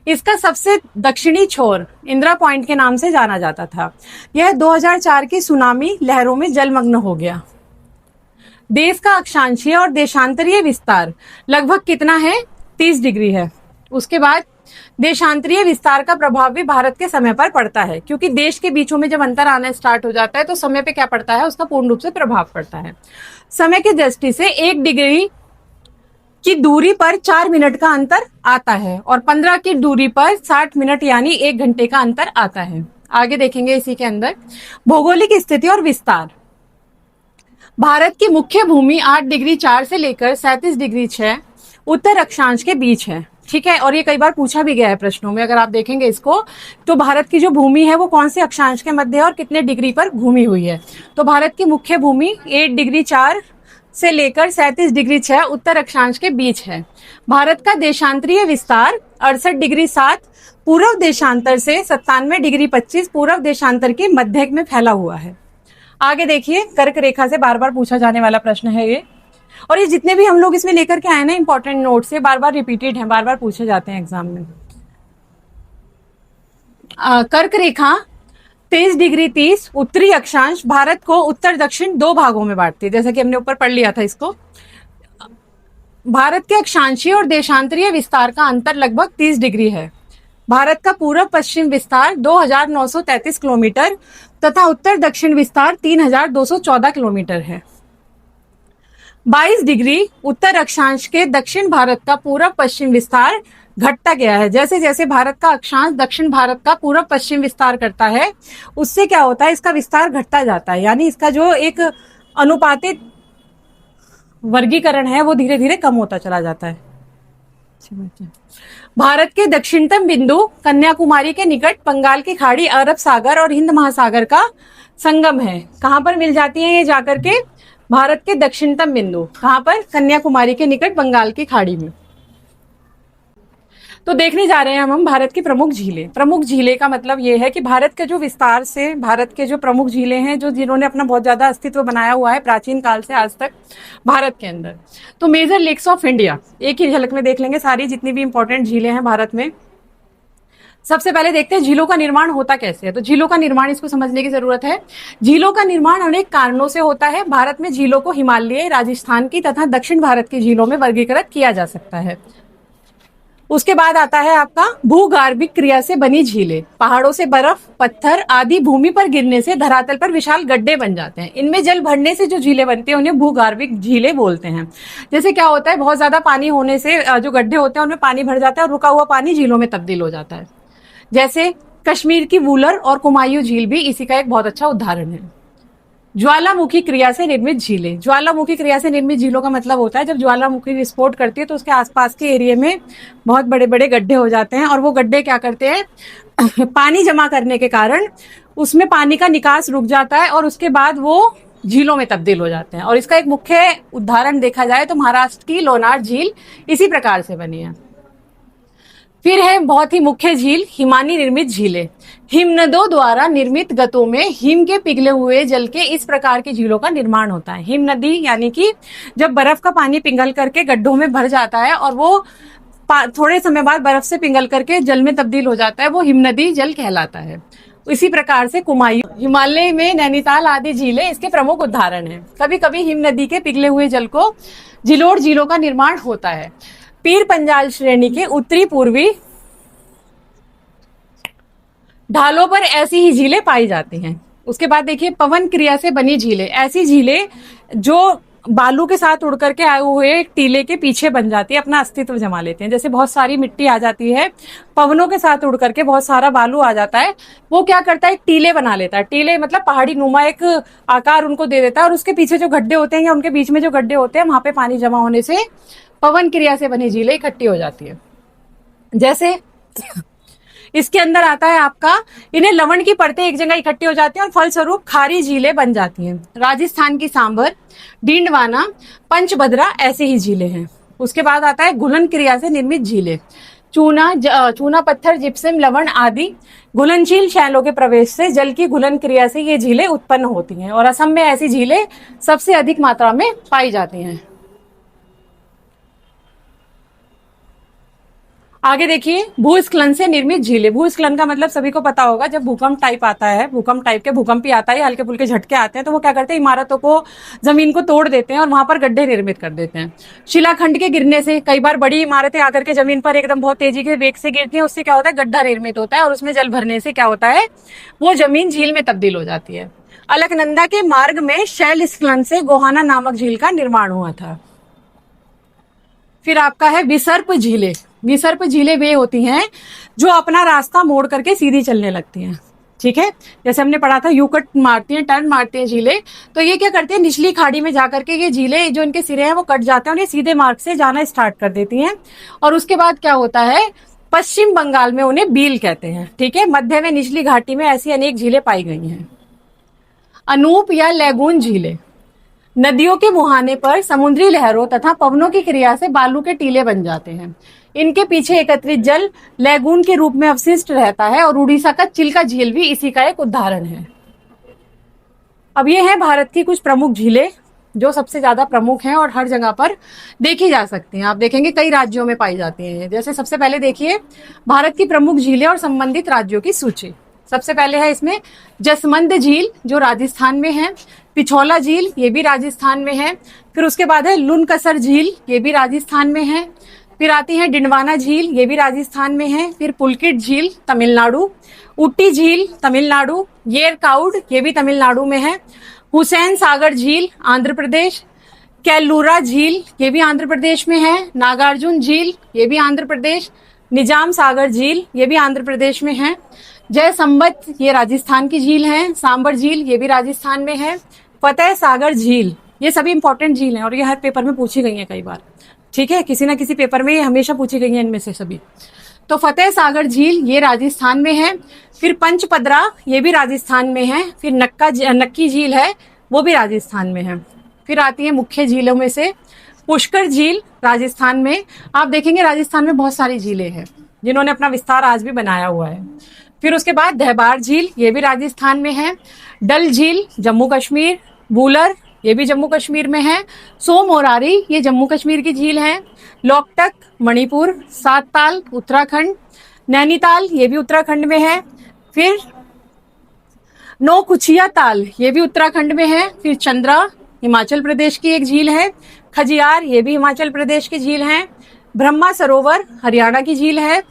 इसका सबसे दक्षिणी छोर इंदिरा पॉइंट के नाम से जाना जाता था। यह 2004 की सुनामी लहरों में जलमग्न हो गया। देश का अक्षांशीय और देशांतरीय विस्तार लगभग कितना है? 30 डिग्री है। उसके बाद देशांतरीय विस्तार का प्रभाव भी भारत के समय पर पड़ता है, क्योंकि देश के बीचों में जब अंतर आना स्टार्ट हो जाता है तो समय पे क्या पड़ता है? उसका पूर्ण रूप से प्रभाव पड़ता है। समय की दृष्टि से 1 डिग्री की दूरी पर 4 मिनट का अंतर आता है, और 15 की दूरी पर 60 मिनट यानी 1 घंटे का अंतर आता है। आगे देखेंगे इसी के अंदर भौगोलिक स्थिति और विस्तार। भारत की मुख्य भूमि 8 डिग्री 4 से लेकर 37 डिग्री 6 उत्तर अक्षांश के बीच है। ठीक है, और ये कई बार पूछा भी गया है प्रश्नों में, अगर आप देखेंगे इसको, तो भारत की जो भूमि है वो कौन से अक्षांश के मध्य है और कितने डिग्री पर घूमी हुई है। तो भारत की मुख्य भूमि 8 डिग्री 4 से लेकर 37 डिग्री 6 उत्तर अक्षांश के बीच है। भारत का देशांतरीय विस्तार 68 डिग्री 7 पूर्व देशांतर से 97 डिग्री 25 पूर्व देशांतर के मध्य में फैला हुआ है। आगे देखिए, कर्क रेखा से बार बार पूछा जाने वाला प्रश्न है ये, और ये जितने भी हम लोग इसमें लेकर के आए ना इंपॉर्टेंट नोट से, बार बार रिपीटेड है, बार बार पूछे जाते हैं एग्जाम में। कर्क रेखा 23 डिग्री 30 उत्तरी अक्षांश भारत को उत्तर दक्षिण 2 भागों में बांटती है, जैसा कि हमने ऊपर पढ़ लिया था इसको। भारत के अक्षांशीय और देशांतरीय विस्तार का अंतर लगभग 30 डिग्री है। भारत का पूर्व पश्चिम विस्तार 2,933 किलोमीटर तथा उत्तर दक्षिण विस्तार 3,214 किलोमीटर है। 22 डिग्री उत्तर अक्षांश के दक्षिण भारत का पूर्व पश्चिम विस्तार घटता गया है। जैसे जैसे भारत का अक्षांश दक्षिण भारत का पूर्व पश्चिम विस्तार करता है, उससे क्या होता है? इसका विस्तार घटता जाता है, यानी इसका जो एक अनुपातित वर्गीकरण है वो धीरे धीरे कम होता चला जाता है। भारत के दक्षिणतम बिंदु कन्याकुमारी के निकट बंगाल की खाड़ी, अरब सागर और हिंद महासागर का संगम है। कहां पर मिल जाती है ये जाकर के? भारत के दक्षिणतम बिंदु कहां पर? कन्याकुमारी के निकट बंगाल की खाड़ी में। तो देखने जा रहे हैं हम भारत की प्रमुख झीलें। प्रमुख झीलें का मतलब ये है कि भारत के जो विस्तार से भारत के जो प्रमुख झीलें हैं, जो जिन्होंने अपना बहुत ज्यादा अस्तित्व बनाया हुआ है प्राचीन काल से आज तक भारत के अंदर। तो मेजर लेक्स ऑफ इंडिया एक ही झलक में देख लेंगे सारी जितनी भी इंपॉर्टेंट झीलें हैं भारत में। सबसे पहले देखते हैं झीलों का निर्माण होता कैसे है। तो झीलों का निर्माण, इसको समझने की जरूरत है। झीलों का निर्माण अनेक कारणों से होता है। भारत में झीलों को हिमालय, राजस्थान की तथा दक्षिण भारत की झीलों में वर्गीकृत किया जा सकता है। उसके बाद आता है आपका भूगार्भिक क्रिया से बनी झीलें। पहाड़ों से बर्फ, पत्थर आदि भूमि पर गिरने से धरातल पर विशाल गड्ढे बन जाते हैं। इनमें जल भरने से जो झीलें बनती हैं उन्हें भूगार्भिक झीलें बोलते हैं। जैसे क्या होता है, बहुत ज्यादा पानी होने से जो गड्ढे होते हैं उनमें पानी भर जाता है और रुका हुआ पानी झीलों में तब्दील हो जाता है। जैसे कश्मीर की वूलर और कुमायूं झील भी इसी का एक बहुत अच्छा उदाहरण है। ज्वालामुखी क्रिया से निर्मित झीलें। ज्वालामुखी क्रिया से निर्मित झीलों का मतलब होता है जब ज्वालामुखी विस्फोट करती है तो उसके आसपास के एरिया में बहुत बड़े बड़े गड्ढे हो जाते हैं और वो गड्ढे क्या करते हैं पानी जमा करने के कारण उसमें पानी का निकास रुक जाता है और उसके बाद वो झीलों में तब्दील हो जाते हैं। और इसका एक मुख्य उदाहरण देखा जाए तो महाराष्ट्र की लोनार झील इसी प्रकार से बनी है। फिर है बहुत ही मुख्य झील हिमानी निर्मित झीलें। हिमनदों द्वारा निर्मित गतों में हिम के पिघले हुए जल के इस प्रकार की झीलों का निर्माण होता है। हिम नदी यानी कि जब बर्फ का पानी पिघल करके गड्ढों में भर जाता है और वो थोड़े समय बाद बर्फ से पिघल करके जल में तब्दील हो जाता है, वो हिम नदी जल कहलाता है। इसी प्रकार से कुमायूं, हिमालय में नैनीताल आदि झीलें इसके प्रमुख उदाहरण हैं। कभी कभी हिम नदी के पिघले हुए जल को झिलोड़ झीलों का निर्माण होता है। पीर पंजाल श्रेणी के उत्तरी पूर्वी ढालों पर ऐसी ही झीलें पाई जाती हैं। उसके बाद देखिए पवन क्रिया से बनी झीलें। ऐसी झीलें जो बालू के साथ उड़ करके आए हुए एक टीले के पीछे बन जाती है, अपना अस्तित्व जमा लेते हैं। जैसे बहुत सारी मिट्टी आ जाती है, पवनों के साथ उड़ करके बहुत सारा बालू आ जाता है, वो क्या करता है एक टीले बना लेता है। टीले मतलब पहाड़ी नुमा एक आकार उनको दे देता है और उसके पीछे जो गड्ढे होते हैं या उनके बीच में जो गड्ढे होते हैं वहां पे पानी जमा होने से पवन क्रिया से बनी झीलें इकट्ठी हो जाती है। जैसे इसके अंदर आता है आपका, इन्हें लवण की परतें एक जगह इकट्ठी हो जाती हैं और फलस्वरूप खारी झीलें बन जाती हैं। राजस्थान की सांबर, डींडवाना, पंचभद्रा ऐसी ही झीलें हैं। उसके बाद आता है घुलन क्रिया से निर्मित झीलें। चूना पत्थर, जिप्सम, लवण आदि घुलनशील शैलों के प्रवेश से जल की घुलन क्रिया से ये झीलें उत्पन्न होती हैं और असम में ऐसी झीलें सबसे अधिक मात्रा में पाई जाती हैं। आगे देखिए भूस्खलन से निर्मित झीलें। भूस्खलन का मतलब सभी को पता होगा, जब भूकंप टाइप आता है, भूकंप टाइप के भूकंप ही आता है, हल्के फुल्के झटके आते हैं तो वो क्या करते हैं इमारतों को, जमीन को तोड़ देते हैं और वहां पर गड्ढे निर्मित कर देते हैं। शिलाखंड के गिरने से कई बार बड़ी इमारतें आकर के जमीन पर एकदम बहुत तेजी के वेग से गिरती हैं, उससे क्या होता है गड्ढा निर्मित होता है और उसमें जल भरने से क्या होता है वो जमीन झील में तब्दील हो जाती है। अलकनंदा के मार्ग में शैल स्खलन से गोहाना नामक झील का निर्माण हुआ था। फिर आपका है विसर्प झीलें। विसर्प झीलें वे होती हैं जो अपना रास्ता मोड़ करके सीधी चलने लगती हैं। ठीक है, जैसे हमने पढ़ा था यू कट मारती हैं, टर्न मारती हैं झीलें। तो ये क्या करती है निचली खाड़ी में जाकर के ये झीलें जो इनके सिरे हैं वो कट जाते हैं और ये सीधे मार्ग से जाना स्टार्ट कर देती हैं। और उसके बाद क्या होता है पश्चिम बंगाल में उन्हें बील कहते हैं। ठीक है, मध्य में निचली घाटी में ऐसी अनेक झीलें पाई गई हैं। अनूप या लैगून झीलें। नदियों के मुहाने पर समुद्री लहरों तथा पवनों की क्रिया से बालू के टीले बन जाते हैं। इनके पीछे एकत्रित जल लैगून के रूप में अवशिष्ट रहता है और उड़ीसा का चिल्का झील भी इसी का एक उदाहरण है। अब ये है भारत की कुछ प्रमुख झीलें जो सबसे ज्यादा प्रमुख हैं और हर जगह पर देखी जा सकती हैं। आप देखेंगे कई राज्यों में पाई जाती हैं। जैसे सबसे पहले देखिए भारत की प्रमुख झीलें और संबंधित राज्यों की सूची। सबसे पहले है इसमें जसमंद झील जो राजस्थान में है, पिछौला झील ये भी राजस्थान में है। फिर उसके बाद है लुनकसर झील ये भी राजस्थान में है। फिर आती है डिंडवाना झील ये भी राजस्थान में है। फिर पुलकिट झील तमिलनाडु, उट्टी झील तमिलनाडु, येरकाउड ये भी तमिलनाडु में है। हुसैन सागर झील आंध्र प्रदेश, कैलूरा झील ये भी आंध्र प्रदेश में है। नागार्जुन झील ये भी आंध्र प्रदेश, निजाम सागर झील ये भी आंध्र प्रदेश में है। जय संबत ये राजस्थान की झील है। सांबर झील ये भी राजस्थान में है। फतेह सागर झील ये सभी इंपॉर्टेंट झील हैं और ये हर पेपर में पूछी गई हैं कई बार। ठीक है, किसी ना किसी पेपर में ये हमेशा पूछी गई है इनमें से सभी। तो फतेह सागर झील ये राजस्थान में है। फिर पंचपदरा ये भी राजस्थान में है। फिर नक्की झील है वो भी राजस्थान में है। फिर आती है मुख्य झीलों में से पुष्कर झील राजस्थान में। आप देखेंगे राजस्थान में बहुत सारी झीलें हैं। जिन्होंने अपना विस्तार आज भी बनाया हुआ है। फिर उसके बाद धैबार झील, ये भी राजस्थान में है। डल झील जम्मू कश्मीर। वूलर, ये भी जम्मू कश्मीर में है। सोमोरारी, ये जम्मू कश्मीर की झील है। लोकटक मणिपुर। सातताल उत्तराखंड। नैनीताल, ये भी उत्तराखंड में है। फिर नौकुचिया ताल, ये भी उत्तराखंड में है। फिर चंद्रा, हिमाचल प्रदेश की एक झील है। खजियार, ये भी हिमाचल प्रदेश की झील है। ब्रह्मा सरोवर, हरियाणा की झील है।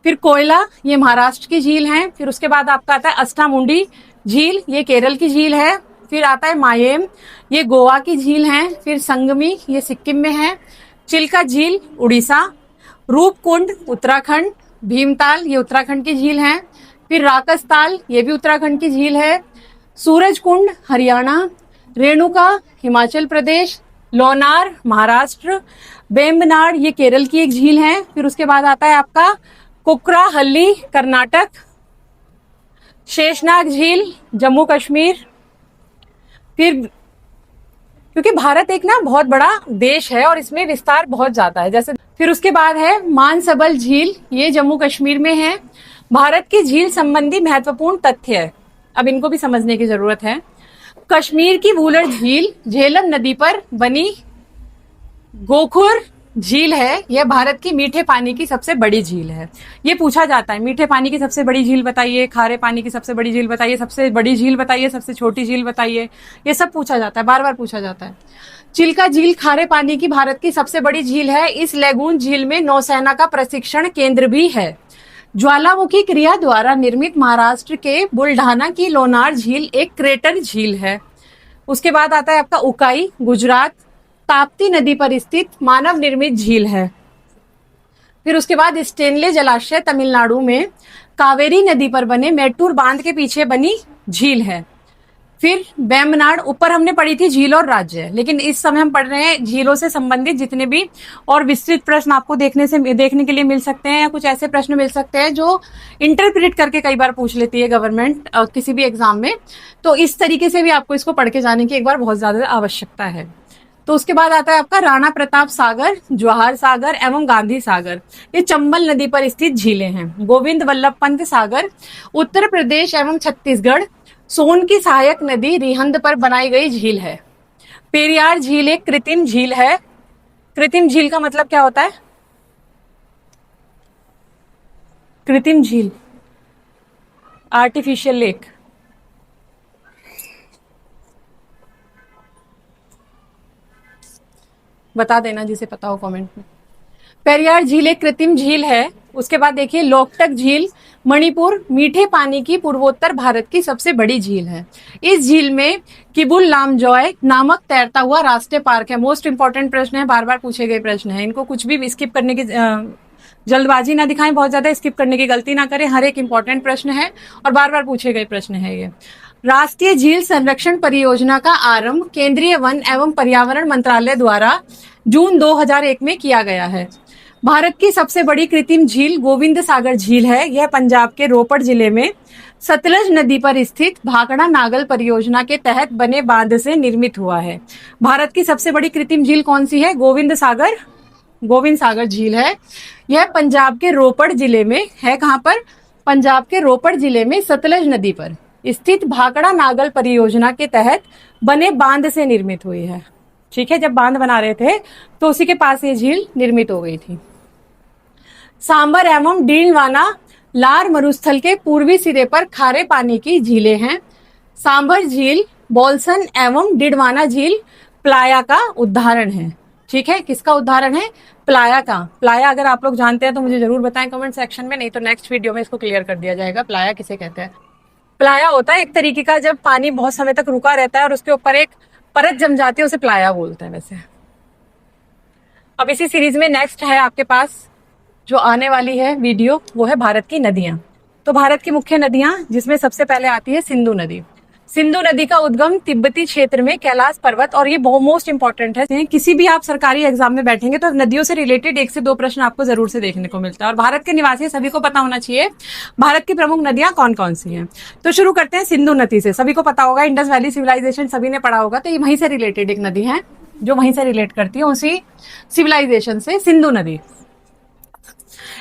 फिर कोयला, ये महाराष्ट्र की झील है। फिर उसके बाद आपका आता है अस्टामुंडी झील, ये केरल की झील है। फिर आता है मायेम, ये गोवा की झील है। फिर संगमी, ये सिक्किम में है। चिल्का झील उड़ीसा। रूपकुंड उत्तराखंड। भीमताल, ये उत्तराखंड की झील है। फिर राकसताल, ये भी उत्तराखंड की झील है। सूरजकुंड हरियाणा। रेणुका हिमाचल प्रदेश। लोनार महाराष्ट्र। बेम्बनाड, ये केरल की एक झील है। फिर उसके बाद आता है आपका कुकराहल्ली कर्नाटक। शेषनाग झील जम्मू कश्मीर। फिर क्योंकि भारत एक ना बहुत बड़ा देश है और इसमें विस्तार बहुत ज्यादा है, जैसे फिर उसके बाद है मानसबल झील, ये जम्मू कश्मीर में है। भारत की झील संबंधी महत्वपूर्ण तथ्य है, अब इनको भी समझने की जरूरत है। कश्मीर की वूलर झील झेलम नदी पर बनी गोखुर झील है, यह भारत की मीठे पानी की सबसे बड़ी झील है। ये पूछा जाता है, मीठे पानी की सबसे बड़ी झील बताइए, खारे पानी की सबसे बड़ी झील बताइए, सबसे बड़ी झील बताइए, सबसे छोटी झील बताइए, ये सब पूछा जाता है, बार बार पूछा जाता है। चिल्का झील खारे पानी की भारत की सबसे बड़ी झील है। इस लैगून झील में नौसेना का प्रशिक्षण केंद्र भी है। ज्वालामुखी क्रिया द्वारा निर्मित महाराष्ट्र के बुल्ढाना की लोनार झील एक क्रेटर झील है। उसके बाद आता है आपका उकाई गुजरात, ताप्ती नदी पर स्थित मानव निर्मित झील है। फिर उसके बाद स्टेनले जलाशय तमिलनाडु में कावेरी नदी पर बने मेट्टूर बांध के पीछे बनी झील है। फिर बेम्बनाड, ऊपर हमने पढ़ी थी झील और राज्य, लेकिन इस समय हम पढ़ रहे हैं झीलों से संबंधित जितने भी और विस्तृत प्रश्न आपको देखने के लिए मिल सकते हैं, या कुछ ऐसे प्रश्न मिल सकते हैं जो इंटरप्रेट करके कई बार पूछ लेती है गवर्नमेंट किसी भी एग्जाम में, तो इस तरीके से भी आपको इसको पढ़ के जाने की एक बार बहुत ज्यादा आवश्यकता है। तो उसके बाद आता है आपका राणा प्रताप सागर, जवाहर सागर एवं गांधी सागर, ये चंबल नदी पर स्थित झीलें हैं। गोविंद वल्लभ पंत सागर उत्तर प्रदेश एवं छत्तीसगढ़, सोन की सहायक नदी रिहंद पर बनाई गई झील है। पेरियार झील एक कृत्रिम झील है। कृत्रिम झील का मतलब क्या होता है? कृत्रिम झील, आर्टिफिशियल लेक। बता देना जिसे पता हो कमेंट में। पेरियार झील एक कृत्रिम झील है। उसके बाद देखिए लोकटक झील मणिपुर, मीठे पानी की पूर्वोत्तर भारत की सबसे बड़ी झील है। इस झील में किबुल लामजॉय नामक तैरता हुआ राष्ट्रीय पार्क है। मोस्ट इंपॉर्टेंट प्रश्न है, बार बार पूछे गए प्रश्न है, इनको कुछ भी स्किप करने की जल्दबाजी ना दिखाएं, बहुत ज्यादा स्किप करने की गलती ना करें, हर एक इंपॉर्टेंट प्रश्न है और बार बार पूछे गए प्रश्न है ये। राष्ट्रीय झील संरक्षण परियोजना का आरंभ केंद्रीय वन एवं पर्यावरण मंत्रालय द्वारा जून 2001 में किया गया है। भारत की सबसे बड़ी कृत्रिम झील गोविंद सागर झील है। यह पंजाब के रोपड़ जिले में सतलज नदी पर स्थित भाखड़ा नागल परियोजना के तहत बने बांध से निर्मित हुआ है। भारत की सबसे बड़ी कृत्रिम झील कौन सी है? गोविंद सागर झील है। यह पंजाब के रोपड़ जिले में है। कहां पर? पंजाब के रोपड़ जिले में सतलज नदी पर स्थित भाखड़ा नागल परियोजना के तहत बने बांध से निर्मित हुई है। ठीक है, जब बांध बना रहे थे तो उसी के पास ये झील निर्मित हो गई थी। सांबर एवं डीलवाना लार मरुस्थल के पूर्वी सिरे पर खारे पानी की झीलें हैं। सांबर झील, बोल्सन एवं डिडवाना झील प्लाया का उदाहरण है। ठीक है, किसका उदाहरण है? प्लाया का। प्लाया अगर आप लोग जानते हैं तो मुझे जरूर बताएं कमेंट सेक्शन में, नहीं तो नेक्स्ट वीडियो में इसको क्लियर कर दिया जाएगा प्लाया किसे कहते हैं। प्लाया होता है एक तरीके का जब पानी बहुत समय तक रुका रहता है और उसके ऊपर एक परत जम जाती है, उसे प्लाया बोलते हैं वैसे। अब इसी सीरीज में नेक्स्ट है आपके पास जो आने वाली है वीडियो, वो है भारत की नदियां। तो भारत की मुख्य नदियां, जिसमें सबसे पहले आती है सिंधु नदी। सिंधु नदी का उद्गम तिब्बती क्षेत्र में कैलाश पर्वत, और ये बहुत मोस्ट इंपॉर्टेंट है, किसी भी आप सरकारी एग्जाम में बैठेंगे तो नदियों से रिलेटेड 1 से 2 प्रश्न आपको जरूर से देखने को मिलता है। और भारत के निवासी सभी को पता होना चाहिए भारत की प्रमुख नदियां कौन कौन सी हैं। तो शुरू करते हैं सिंधु नदी से। सभी को पता होगा, इंडस वैली सिविलाइजेशन सभी ने पढ़ा होगा, तो ये वहीं से रिलेटेड एक नदी है जो वहीं से रिलेट करती है उसी सिविलाइजेशन से, सिंधु नदी।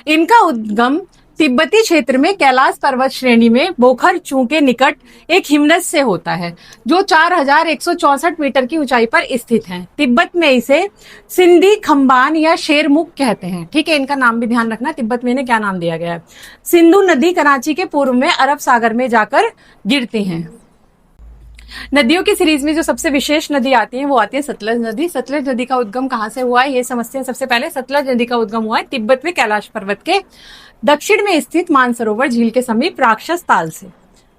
इनका उद्गम तिब्बती क्षेत्र में कैलाश पर्वत श्रेणी में बोखर चू के निकट एक हिमनद से होता है, जो 4164 मीटर की ऊंचाई पर स्थित है। तिब्बत में इसे सिंधी खंबान या शेरमुख कहते हैं। ठीक है, इनका नाम भी ध्यान रखना, तिब्बत में इन्हें क्या नाम दिया गया है। सिंधु नदी कराची के पूर्व में अरब सागर में जाकर गिरती हैं। नदियों की सीरीज में जो सबसे विशेष नदी आती है वो आती है सतलज नदी। सतलज नदी का उद्गम कहाँ से हुआ है ये समझते हैं। सबसे पहले सतलज नदी का उद्गम हुआ है तिब्बत में कैलाश पर्वत के दक्षिण में स्थित मानसरोवर झील के समीप राक्षस ताल से।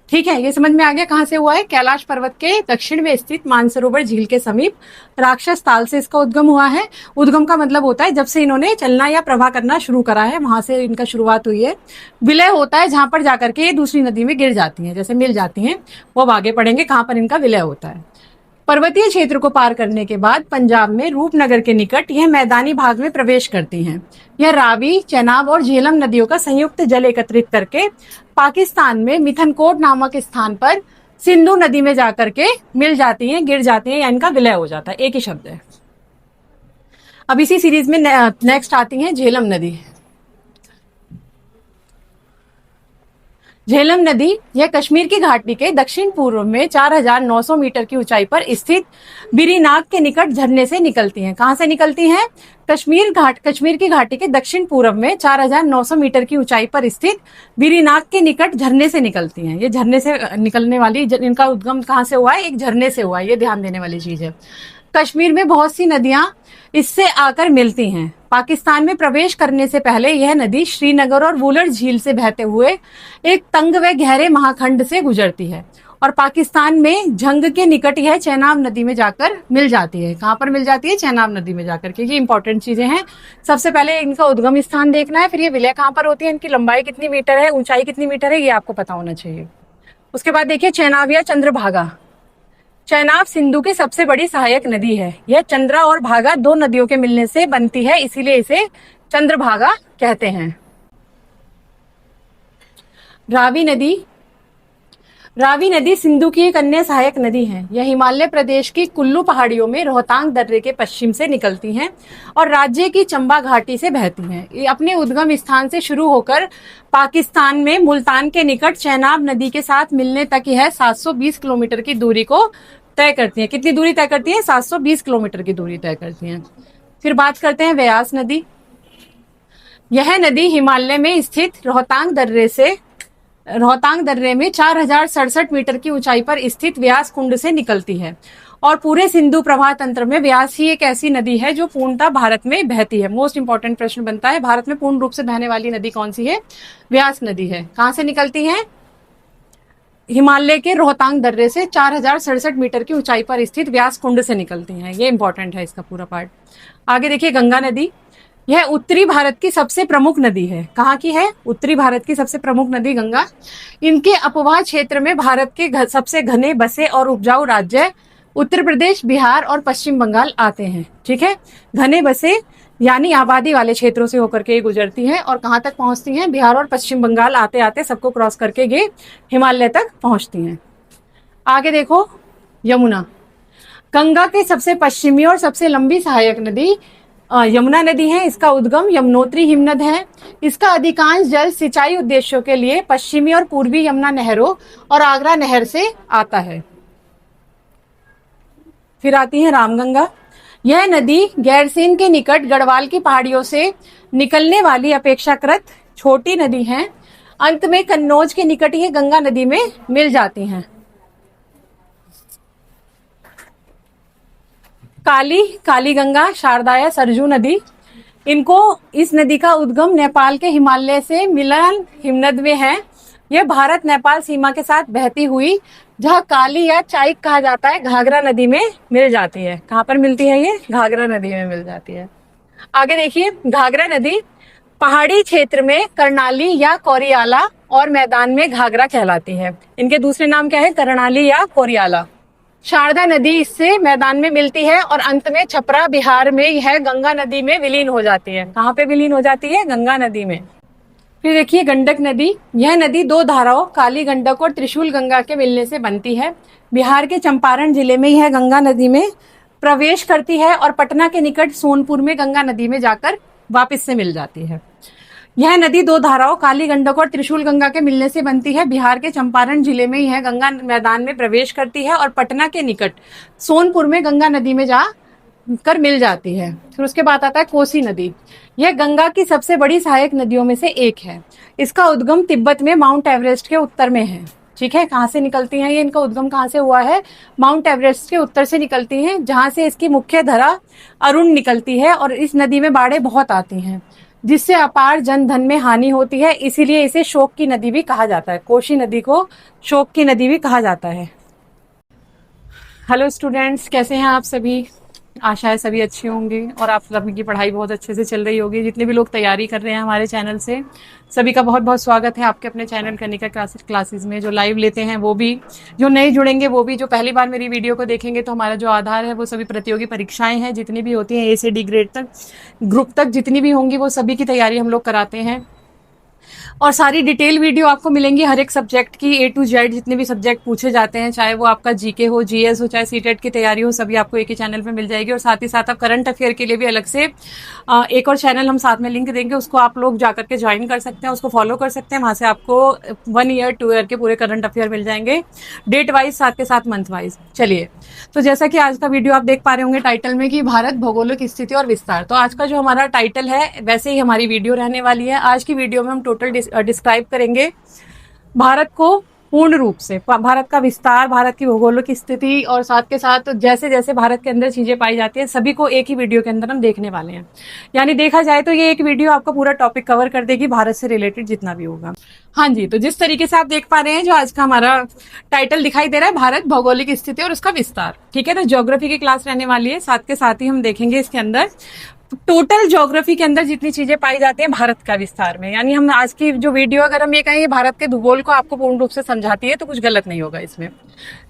ठीक है, ये समझ में आ गया कहाँ से हुआ है। कैलाश पर्वत के दक्षिण में स्थित मानसरोवर झील के समीप राक्षस ताल से इसका उद्गम हुआ है। उद्गम का मतलब होता है जब से इन्होंने चलना या प्रवाह करना शुरू करा है, वहां से इनका शुरुआत हुई है। विलय होता है जहां पर जाकर के ये दूसरी नदी में गिर जाती हैं, जैसे मिल जाती हैं, वो अब आगे पढ़ेंगे कहां पर इनका विलय होता है। पर्वतीय क्षेत्र को पार करने के बाद पंजाब में रूपनगर के निकट यह मैदानी भाग में प्रवेश करती हैं। यह रावी, चेनाब और झेलम नदियों का संयुक्त जल एकत्रित करके पाकिस्तान में मिथनकोट नामक स्थान पर सिंधु नदी में जाकर के मिल जाती हैं, गिर जाती हैं, या इनका विलय हो जाता है। एक ही शब्द है। अब इसी सीरीज में नेक्स्ट आती है झेलम नदी। झेलम नदी यह कश्मीर की घाटी के दक्षिण पूर्व में 4900 मीटर की ऊंचाई पर स्थित बिरीनाग के निकट झरने से निकलती हैं। कहां से निकलती हैं? कश्मीर की घाटी के दक्षिण पूर्व में 4900 मीटर की ऊंचाई पर स्थित बिरीनाग के निकट झरने से निकलती हैं। ये झरने से निकलने वाली, इनका उद्गम कहां से हुआ है? एक झरने से हुआ है। ये ध्यान देने वाली चीज है। कश्मीर में बहुत सी नदियां इससे आकर मिलती हैं। पाकिस्तान में प्रवेश करने से पहले यह नदी श्रीनगर और वुलर झील से बहते हुए एक तंग व गहरे महाखंड से गुजरती है और पाकिस्तान में झंग के निकट यह चेनाब नदी में जाकर मिल जाती है। कहां पर मिल जाती है? चेनाब नदी में जाकर के। ये इंपॉर्टेंट चीजें हैं। सबसे पहले इनका उद्गम स्थान देखना है, फिर ये विलय कहां पर होती है, इनकी लंबाई कितनी मीटर है, ऊंचाई कितनी मीटर है, ये आपको पता होना चाहिए। उसके बाद देखिए चेनाब या चंद्रभागा। चेनाब सिंधु की सबसे बड़ी सहायक नदी है। यह चंद्रा और भागा दो नदियों के मिलने से बनती है, इसीलिए इसे चंद्रभागा कहते हैं। रावी नदी सिंधु की एक अन्य सहायक नदी है। यह हिमालय प्रदेश की कुल्लू पहाड़ियों में रोहतांग दर्रे के पश्चिम से निकलती हैं और राज्य की चंबा घाटी से बहती हैं। ये अपने उद्गम स्थान से शुरू होकर पाकिस्तान में मुल्तान के निकट चेनाब नदी के साथ मिलने तक यह 720 किलोमीटर की दूरी को तय करती हैं। कितनी दूरी तय करती हैं? 720 किलोमीटर की दूरी तय करती हैं। फिर बात करते हैं व्यास नदी। यह नदी हिमालय में स्थित रोहतांग दर्रे में 4067 मीटर की ऊंचाई पर स्थित व्यास कुंड से निकलती है और पूरे सिंधु प्रवाह तंत्र में व्यास ही एक ऐसी नदी है जो पूर्णतः भारत में बहती है। मोस्ट इंपॉर्टेंट प्रश्न बनता है, भारत में पूर्ण रूप से बहने वाली नदी कौन सी है? व्यास नदी है। कहां से निकलती है? हिमालय के रोहतांग दर्रे से 4067 मीटर की ऊंचाई पर स्थित व्यास कुंड से निकलती हैं। ये इंपॉर्टेंट है इसका पूरा पार्ट। आगे देखिए गंगा नदी। यह उत्तरी भारत की सबसे प्रमुख नदी है। कहाँ की है? उत्तरी भारत की सबसे प्रमुख नदी गंगा। इनके अपवाह क्षेत्र में भारत के सबसे घने बसे और उपजाऊ राज्य उत्तर प्रदेश, बिहार और पश्चिम बंगाल आते हैं। ठीक है, घने बसे यानी आबादी वाले क्षेत्रों से होकर के गुजरती हैं और कहाँ तक पहुंचती हैं? बिहार और पश्चिम बंगाल आते आते सबको क्रॉस करके ये हिमालय तक पहुंचती हैं। आगे देखो यमुना। गंगा के सबसे पश्चिमी और सबसे लंबी सहायक नदी यमुना नदी है। इसका उद्गम यमुनोत्री हिमनद है। इसका अधिकांश जल सिंचाई उद्देश्यों के लिए पश्चिमी और पूर्वी यमुना नहरों और आगरा नहर से आता है। फिर आती है रामगंगा। यह नदी गैरसेन के निकट गढ़वाल की पहाड़ियों से निकलने वाली अपेक्षाकृत छोटी नदी है। अंत में कन्नौज के निकट यह गंगा नदी में मिल जाती हैं। काली गंगा, शारदाया, सरजू नदी। इस नदी का उद्गम नेपाल के हिमालय से मिलन हिमनद में है। यह भारत नेपाल सीमा के साथ बहती हुई, जहाँ काली या चाइक कहा जाता है, घाघरा नदी में मिल जाती है। कहाँ पर मिलती है ये? घाघरा नदी में मिल जाती है। आगे देखिए घाघरा नदी पहाड़ी क्षेत्र में कर्णाली या कोरियाला और मैदान में घाघरा कहलाती है। इनके दूसरे नाम क्या है? कर्णाली या कोरियाला। शारदा नदी इससे मैदान में मिलती है और अंत में छपरा बिहार में यह गंगा नदी में विलीन हो जाती है। कहाँ पे विलीन हो जाती है? गंगा नदी में। फिर देखिए गंडक नदी। यह नदी दो धाराओं काली गंडक और त्रिशूल गंगा के मिलने से बनती है। बिहार के चंपारण जिले में यह गंगा नदी में प्रवेश करती है और पटना के निकट सोनपुर में गंगा नदी में जाकर वापस से मिल जाती है। यह नदी दो धाराओं काली गंडक और त्रिशूल गंगा के मिलने से बनती है। बिहार के चंपारण जिले में यह गंगा मैदान में प्रवेश करती है और पटना के निकट सोनपुर में गंगा नदी में जा कर मिल जाती है। फिर उसके बाद आता है कोसी नदी। यह गंगा की सबसे बड़ी सहायक नदियों में से एक है। इसका उद्गम तिब्बत में माउंट एवरेस्ट के उत्तर में है। ठीक है, कहाँ से निकलती हैं ये, इनका उद्गम कहाँ से हुआ है? माउंट एवरेस्ट के उत्तर से निकलती हैं, जहां से इसकी मुख्य धारा अरुण निकलती है और इस नदी में बाढ़ें बहुत आती हैं, जिससे अपार जन धन में हानि होती है। इसीलिए इसे शोक की नदी भी कहा जाता है। कोसी नदी को शोक की नदी भी कहा जाता है। हेलो स्टूडेंट्स, कैसे हैं आप सभी? आशा है सभी अच्छे होंगे और आप सभी की पढ़ाई बहुत अच्छे से चल रही होगी। जितने भी लोग तैयारी कर रहे हैं हमारे चैनल से, सभी का बहुत बहुत स्वागत है आपके अपने चैनल कनिका क्लासेस में। जो लाइव लेते हैं वो भी, जो नए जुड़ेंगे वो भी, जो पहली बार मेरी वीडियो को देखेंगे, तो हमारा जो आधार है वो सभी प्रतियोगी परीक्षाएं हैं, जितनी भी होती हैं A से D ग्रेड तक, ग्रुप तक जितनी भी होंगी, वो सभी की तैयारी हम लोग कराते हैं। और सारी डिटेल वीडियो आपको मिलेंगी हर एक सब्जेक्ट की, A to Z जितने भी सब्जेक्ट पूछे जाते हैं, चाहे वो आपका जीके हो, जीएस हो, चाहे सीटेट की तैयारी हो, सभी आपको एक ही चैनल पे मिल जाएगी। और साथ ही साथ आप करंट अफेयर के लिए भी अलग से एक और चैनल हम साथ में लिंक देंगे, उसको आप लोग जाकर के ज्वाइन कर सकते हैं, उसको फॉलो कर सकते हैं। वहां से आपको 1 ईयर 2 ईयर के पूरे करंट अफेयर मिल जाएंगे, डेट वाइज, साथ के साथ मंथ वाइज। चलिए, तो जैसा कि आज का वीडियो आप देख पा रहे होंगे टाइटल में कि भारत भौगोलिक स्थिति और विस्तार, तो आज का जो हमारा टाइटल है वैसे ही हमारी वीडियो रहने वाली है। आज की वीडियो में हम टोटल डिस्क्राइब करेंगे भारत को पूर्ण रूप से, भारत का विस्तार, भारत की भौगोलिक स्थिति, और साथ के साथ जैसे जैसे भारत के अंदर चीजें पाई जाती हैं सभी को एक ही वीडियो के अंदर हम देखने वाले हैं। यानी देखा जाए तो ये एक वीडियो आपका पूरा टॉपिक कवर कर देगी, भारत से रिलेटेड जितना भी होगा। हाँ जी, तो जिस तरीके से आप देख पा रहे हैं, जो आज का हमारा टाइटल दिखाई दे रहा है, भारत भौगोलिक स्थिति और उसका विस्तार। ठीक है, तो ज्योग्राफी की क्लास रहने वाली है, साथ के साथ ही हम देखेंगे इसके अंदर टोटल ज्योग्राफी के अंदर जितनी चीजें पाई जाती हैं भारत का विस्तार में। यानी हम आज की जो वीडियो, अगर हम ये कहें भारत के भूगोल को आपको पूर्ण रूप से समझाती है, तो कुछ गलत नहीं होगा इसमें।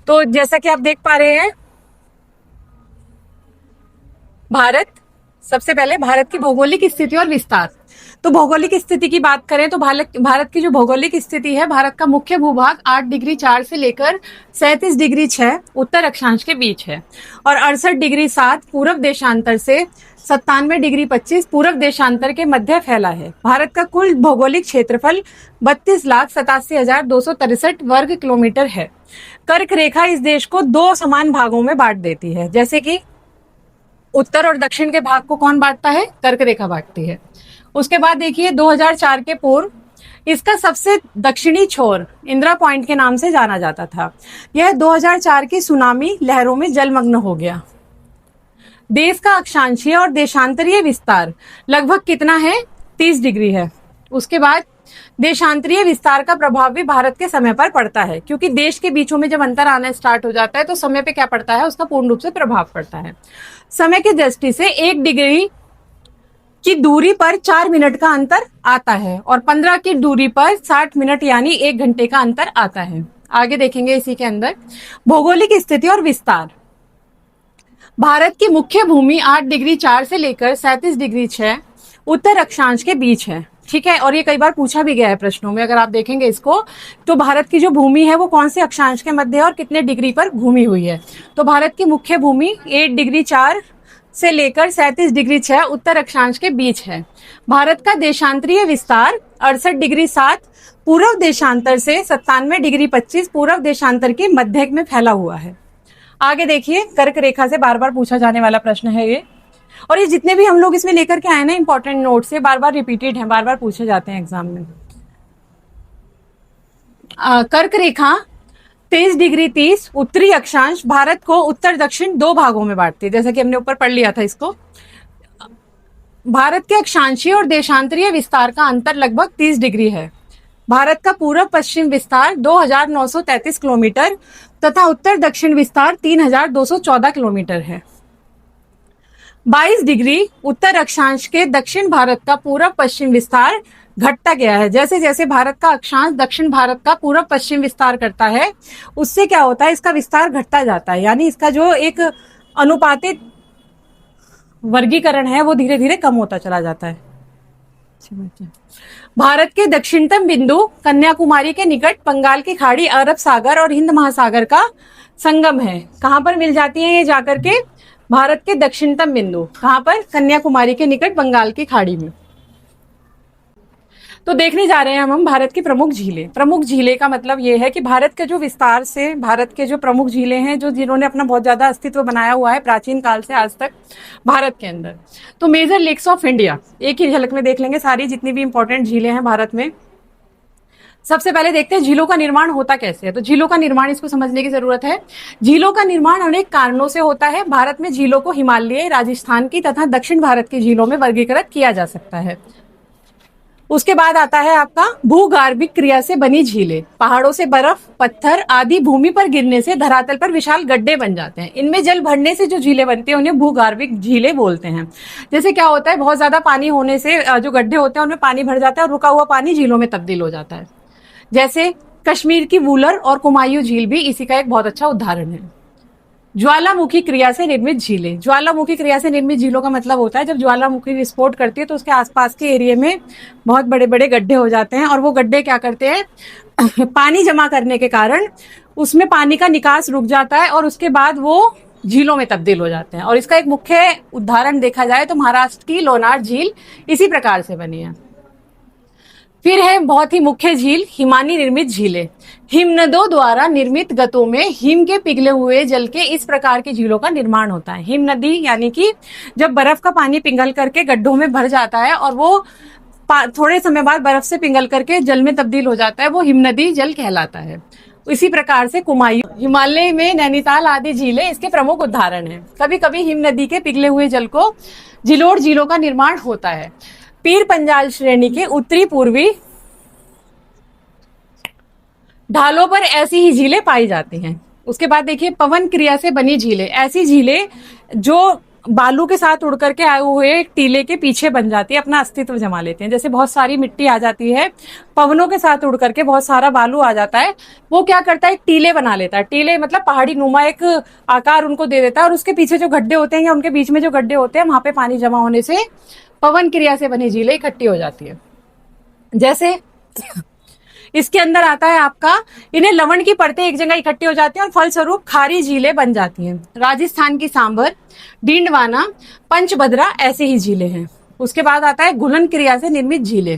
तो जैसा कि आप देख पा रहे हैं, भारत, सबसे पहले भारत की भौगोलिक स्थिति और विस्तार। तो भौगोलिक स्थिति की बात करें तो भारत की जो भौगोलिक स्थिति है, भारत का मुख्य भूभाग 8 डिग्री 4 से लेकर 37 डिग्री 6 उत्तर अक्षांश के बीच है, और 68 डिग्री 7 पूर्व देशांतर से 97 डिग्री 25 पूर्व देशांतर के मध्य फैला है। भारत का कुल भौगोलिक क्षेत्रफल 32,87,263 वर्ग किलोमीटर है। कर्क रेखा इस देश को 2 समान भागों में बांट देती है। जैसे कि उत्तर और दक्षिण के भाग को कौन बांटता है? कर्क रेखा बांटती है। उसके बाद देखिए, 2004 के पूर्व इसका सबसे दक्षिणी छोर इंदिरा पॉइंट के नाम से जाना जाता था। यह 2004 की सुनामी लहरों में जलमग्न हो गया। देश का अक्षांशीय और देशांतरीय विस्तार लगभग कितना है? 30 डिग्री है। उसके बाद देशांतरीय विस्तार का प्रभाव भी भारत के समय पर पड़ता है, क्योंकि देश के बीचों में जब अंतर आना स्टार्ट हो जाता है तो समय पे क्या पड़ता है? उसका पूर्ण रूप से प्रभाव पड़ता है। समय की दृष्टि से 1 डिग्री की दूरी पर 4 मिनट का अंतर आता है, और 15 की दूरी पर 60 मिनट यानी 1 घंटे का अंतर आता है। आगे देखेंगे इसी के अंदर भौगोलिक स्थिति और विस्तार। भारत की मुख्य भूमि 8 डिग्री 4 से लेकर 37 डिग्री 6 उत्तर अक्षांश के बीच है। ठीक है, और ये कई बार पूछा भी गया है प्रश्नों में, अगर आप देखेंगे इसको, तो भारत की जो भूमि है वो कौन से अक्षांश के मध्य है और कितने डिग्री पर घूमी हुई है। तो भारत की मुख्य भूमि 8 डिग्री 4 से लेकर 37 डिग्री 6 उत्तर अक्षांश के बीच है। भारत का देशांतरीय विस्तार 68 डिग्री 7 पूर्व देशांतर से 97 डिग्री 25 पूर्व देशांतर के मध्य में फैला हुआ है। आगे देखिए, कर्क रेखा से बार बार पूछा जाने वाला प्रश्न है ये, और ये जितने भी हम लोग इसमें लेकर के आए ना इंपॉर्टेंट नोट से, बार बार रिपीटेड है, बार बार पूछे जाते हैं एग्जाम में। कर्क रेखा 23 डिग्री 30 उत्तरी अक्षांश भारत को उत्तर दक्षिण 2 भागों में बांटती है, जैसा कि हमने ऊपर पढ़ लिया था इसको। भारत के अक्षांशीय और देशांतरीय विस्तार का अंतर लगभग 30 डिग्री है। भारत का पूर्व पश्चिम विस्तार 2,933 किलोमीटर तथा उत्तर दक्षिण विस्तार 3,214 किलोमीटर है। 22 डिग्री उत्तर अक्षांश के दक्षिण भारत का पूर्व पश्चिम विस्तार घटता गया है। जैसे जैसे भारत का अक्षांश दक्षिण भारत का पूर्व पश्चिम विस्तार करता है, उससे क्या होता है? इसका विस्तार घटता जाता है, यानी इसका जो एक अनुपातिक वर्गीकरण है वो धीरे धीरे कम होता चला जाता है। भारत के दक्षिणतम बिंदु कन्याकुमारी के निकट बंगाल की खाड़ी, अरब सागर और हिंद महासागर का संगम है। कहां पर मिल जाती है ये जाकर के? भारत के दक्षिणतम बिंदु कहां पर? कन्याकुमारी के निकट बंगाल की खाड़ी में। तो देखने जा रहे हैं हम भारत की प्रमुख झीलें। प्रमुख झीलें का मतलब ये है कि भारत के जो विस्तार से भारत के जो प्रमुख झीलें हैं, जो जिन्होंने अपना बहुत ज्यादा अस्तित्व बनाया हुआ है प्राचीन काल से आज तक भारत के अंदर। तो मेजर लेक्स ऑफ इंडिया एक ही झलक में देख लेंगे सारी जितनी भी इंपॉर्टेंट झीलें हैं भारत में। सबसे पहले देखते हैं झीलों का निर्माण होता कैसे है। तो झीलों का निर्माण, इसको समझने की जरूरत है। झीलों का निर्माण अनेक कारणों से होता है। भारत में झीलों को हिमालय, राजस्थान की तथा दक्षिण भारत की झीलों में वर्गीकृत किया जा सकता है। उसके बाद आता है आपका भूगार्भिक क्रिया से बनी झीलें। पहाड़ों से बर्फ, पत्थर आदि भूमि पर गिरने से धरातल पर विशाल गड्ढे बन जाते हैं। इनमें जल भरने से जो झीलें बनती हैं उन्हें भूगार्भिक झीलें बोलते हैं। जैसे क्या होता है, बहुत ज्यादा पानी होने से जो गड्ढे होते हैं उनमें पानी भर जाता है और रुका हुआ पानी झीलों में तब्दील हो जाता है। जैसे कश्मीर की वूलर और कुमायूं झील भी इसी का एक बहुत अच्छा उदाहरण है। ज्वालामुखी क्रिया से निर्मित झीलें। ज्वालामुखी क्रिया से निर्मित झीलों का मतलब होता है जब ज्वालामुखी विस्फोट करती है तो उसके आसपास के एरिया में बहुत बड़े बड़े गड्ढे हो जाते हैं और वो गड्ढे क्या करते हैं पानी जमा करने के कारण उसमें पानी का निकास रुक जाता है और उसके बाद वो झीलों में तब्दील हो जाते हैं। और इसका एक मुख्य उदाहरण देखा जाए तो महाराष्ट्र की लोनार झील इसी प्रकार से बनी है। फिर है बहुत ही मुख्य झील हिमानी निर्मित झीलें। हिमनदों द्वारा निर्मित गतों में हिम के पिघले हुए जल के इस प्रकार की झीलों का निर्माण होता है। हिम नदी यानी कि जब बर्फ का पानी पिघल करके गड्ढों में भर जाता है और वो थोड़े समय बाद बर्फ से पिघल करके जल में तब्दील हो जाता है, वो हिमनदी जल कहलाता है। इसी प्रकार से कुमायूं, हिमालय में नैनीताल आदि झीलें इसके प्रमुख उदाहरण हैं। कभी कभी हिम नदी के पिघले हुए जल को जिलोड़ झीलों का निर्माण होता है। पीर पंजाल श्रेणी के उत्तरी पूर्वी ढालों पर ऐसी ही झीलें पाई जाती हैं। उसके बाद देखिए पवन क्रिया से बनी झीलें। ऐसी झीलें जो बालू के साथ उड़ करके आए हुए एक टीले के पीछे बन जाती है, अपना अस्तित्व जमा लेते हैं। जैसे बहुत सारी मिट्टी आ जाती है, पवनों के साथ उड़ करके बहुत सारा बालू आ जाता है, वो क्या करता है एक टीले बना लेता है। टीले मतलब पहाड़ी नुमा एक आकार उनको दे देता है और उसके पीछे जो गड्ढे होते हैं या उनके बीच में जो गड्ढे होते हैं वहां पे पानी जमा होने से पवन क्रिया से बनी झीलें इकट्ठी हो जाती है। जैसे इसके अंदर आता है आपका, इन्हें लवण की परतें एक जगह इकट्ठी हो जाती हैं और फलस्वरूप खारी झीलें बन जाती हैं। राजस्थान की सांबर, डींडवाना, पंचभद्रा ऐसी ही झीलें हैं। उसके बाद आता है घुलन क्रिया से निर्मित झीलें।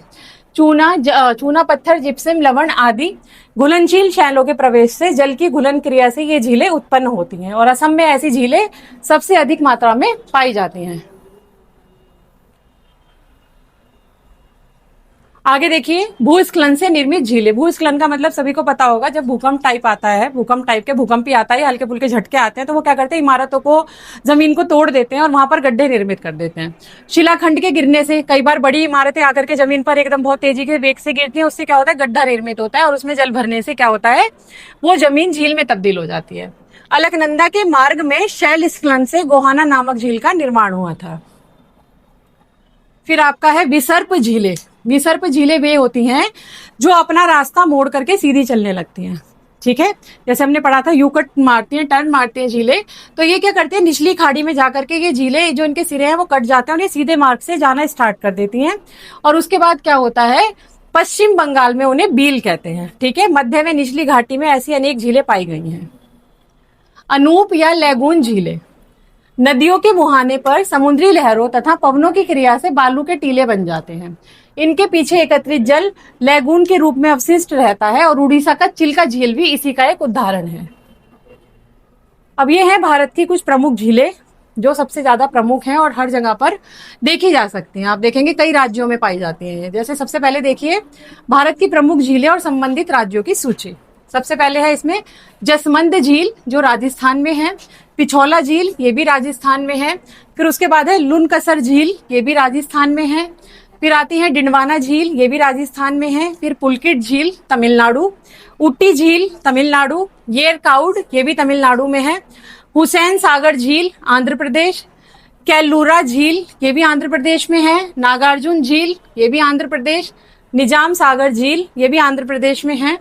चूना पत्थर, जिप्सम, लवण आदि घुलनशील शैलों के प्रवेश से जल की घुलन क्रिया से ये झीलें उत्पन्न होती हैं और असम में ऐसी झीलें सबसे अधिक मात्रा में पाई जाती हैं। आगे देखिए भूस्खलन से निर्मित झीलें। भूस्खलन का मतलब सभी को पता होगा, जब भूकंप टाइप आता है, भूकंप टाइप के भूकंप ही आता है, हल्के फुल्के झटके आते हैं तो वो क्या करते हैं इमारतों को, जमीन को तोड़ देते हैं और वहां पर गड्ढे निर्मित कर देते हैं। शिलाखंड के गिरने से कई बार बड़ी इमारतें आकर के जमीन पर एकदम बहुत तेजी के वेग से गिरती हैं, उससे क्या होता है गड्ढा निर्मित होता है और उसमें जल भरने से क्या होता है वो जमीन झील में तब्दील हो जाती है। अलकनंदा के मार्ग में शैल स्खलन से गोहाना नामक झील का निर्माण हुआ था। फिर आपका है विसर्प झीलें। विसर्प झीलें वे होती हैं जो अपना रास्ता मोड़ करके सीधी चलने लगती हैं। ठीक है, जैसे हमने पढ़ा था यू कट मारती हैं, टर्न मारती हैं झीलें। तो ये क्या करती हैं निचली खाड़ी में जाकर के ये झीलें जो इनके सिरे हैं वो कट जाते हैं और ये सीधे मार्ग से जाना स्टार्ट कर देती हैं। और उसके बाद क्या होता है पश्चिम बंगाल में उन्हें बील कहते हैं। ठीक है, मध्य में निचली घाटी में ऐसी अनेक झीलें पाई गई हैं। अनूप या लैगून झीलें। नदियों के मुहाने पर समुद्री लहरों तथा पवनों की क्रिया से बालू के टीले बन जाते हैं। इनके पीछे एकत्रित जल लैगून के रूप में अवशिष्ट रहता है और उड़ीसा का चिल्का झील भी इसी का एक उदाहरण है। अब ये है भारत की कुछ प्रमुख झीलें जो सबसे ज्यादा प्रमुख हैं और हर जगह पर देखी जा सकती हैं। आप देखेंगे कई राज्यों में पाई जाती हैं। जैसे सबसे पहले देखिए भारत की प्रमुख झीलें और संबंधित राज्यों की सूची। सबसे पहले है इसमें जसमंद झील जो राजस्थान में है, पिछौला झील ये भी राजस्थान में है। फिर उसके बाद है लुनकसर झील ये भी राजस्थान में है। फिर आती है डिंडवाना झील ये भी राजस्थान में है। फिर पुलकिट झील तमिलनाडु, उट्टी झील तमिलनाडु, येरकाउड ये भी तमिलनाडु में है। हुसैन सागर झील आंध्र प्रदेश, कैलूरा झील ये भी आंध्र प्रदेश में है। नागार्जुन झील ये भी आंध्र प्रदेश, निजाम सागर झील ये भी आंध्र प्रदेश में है।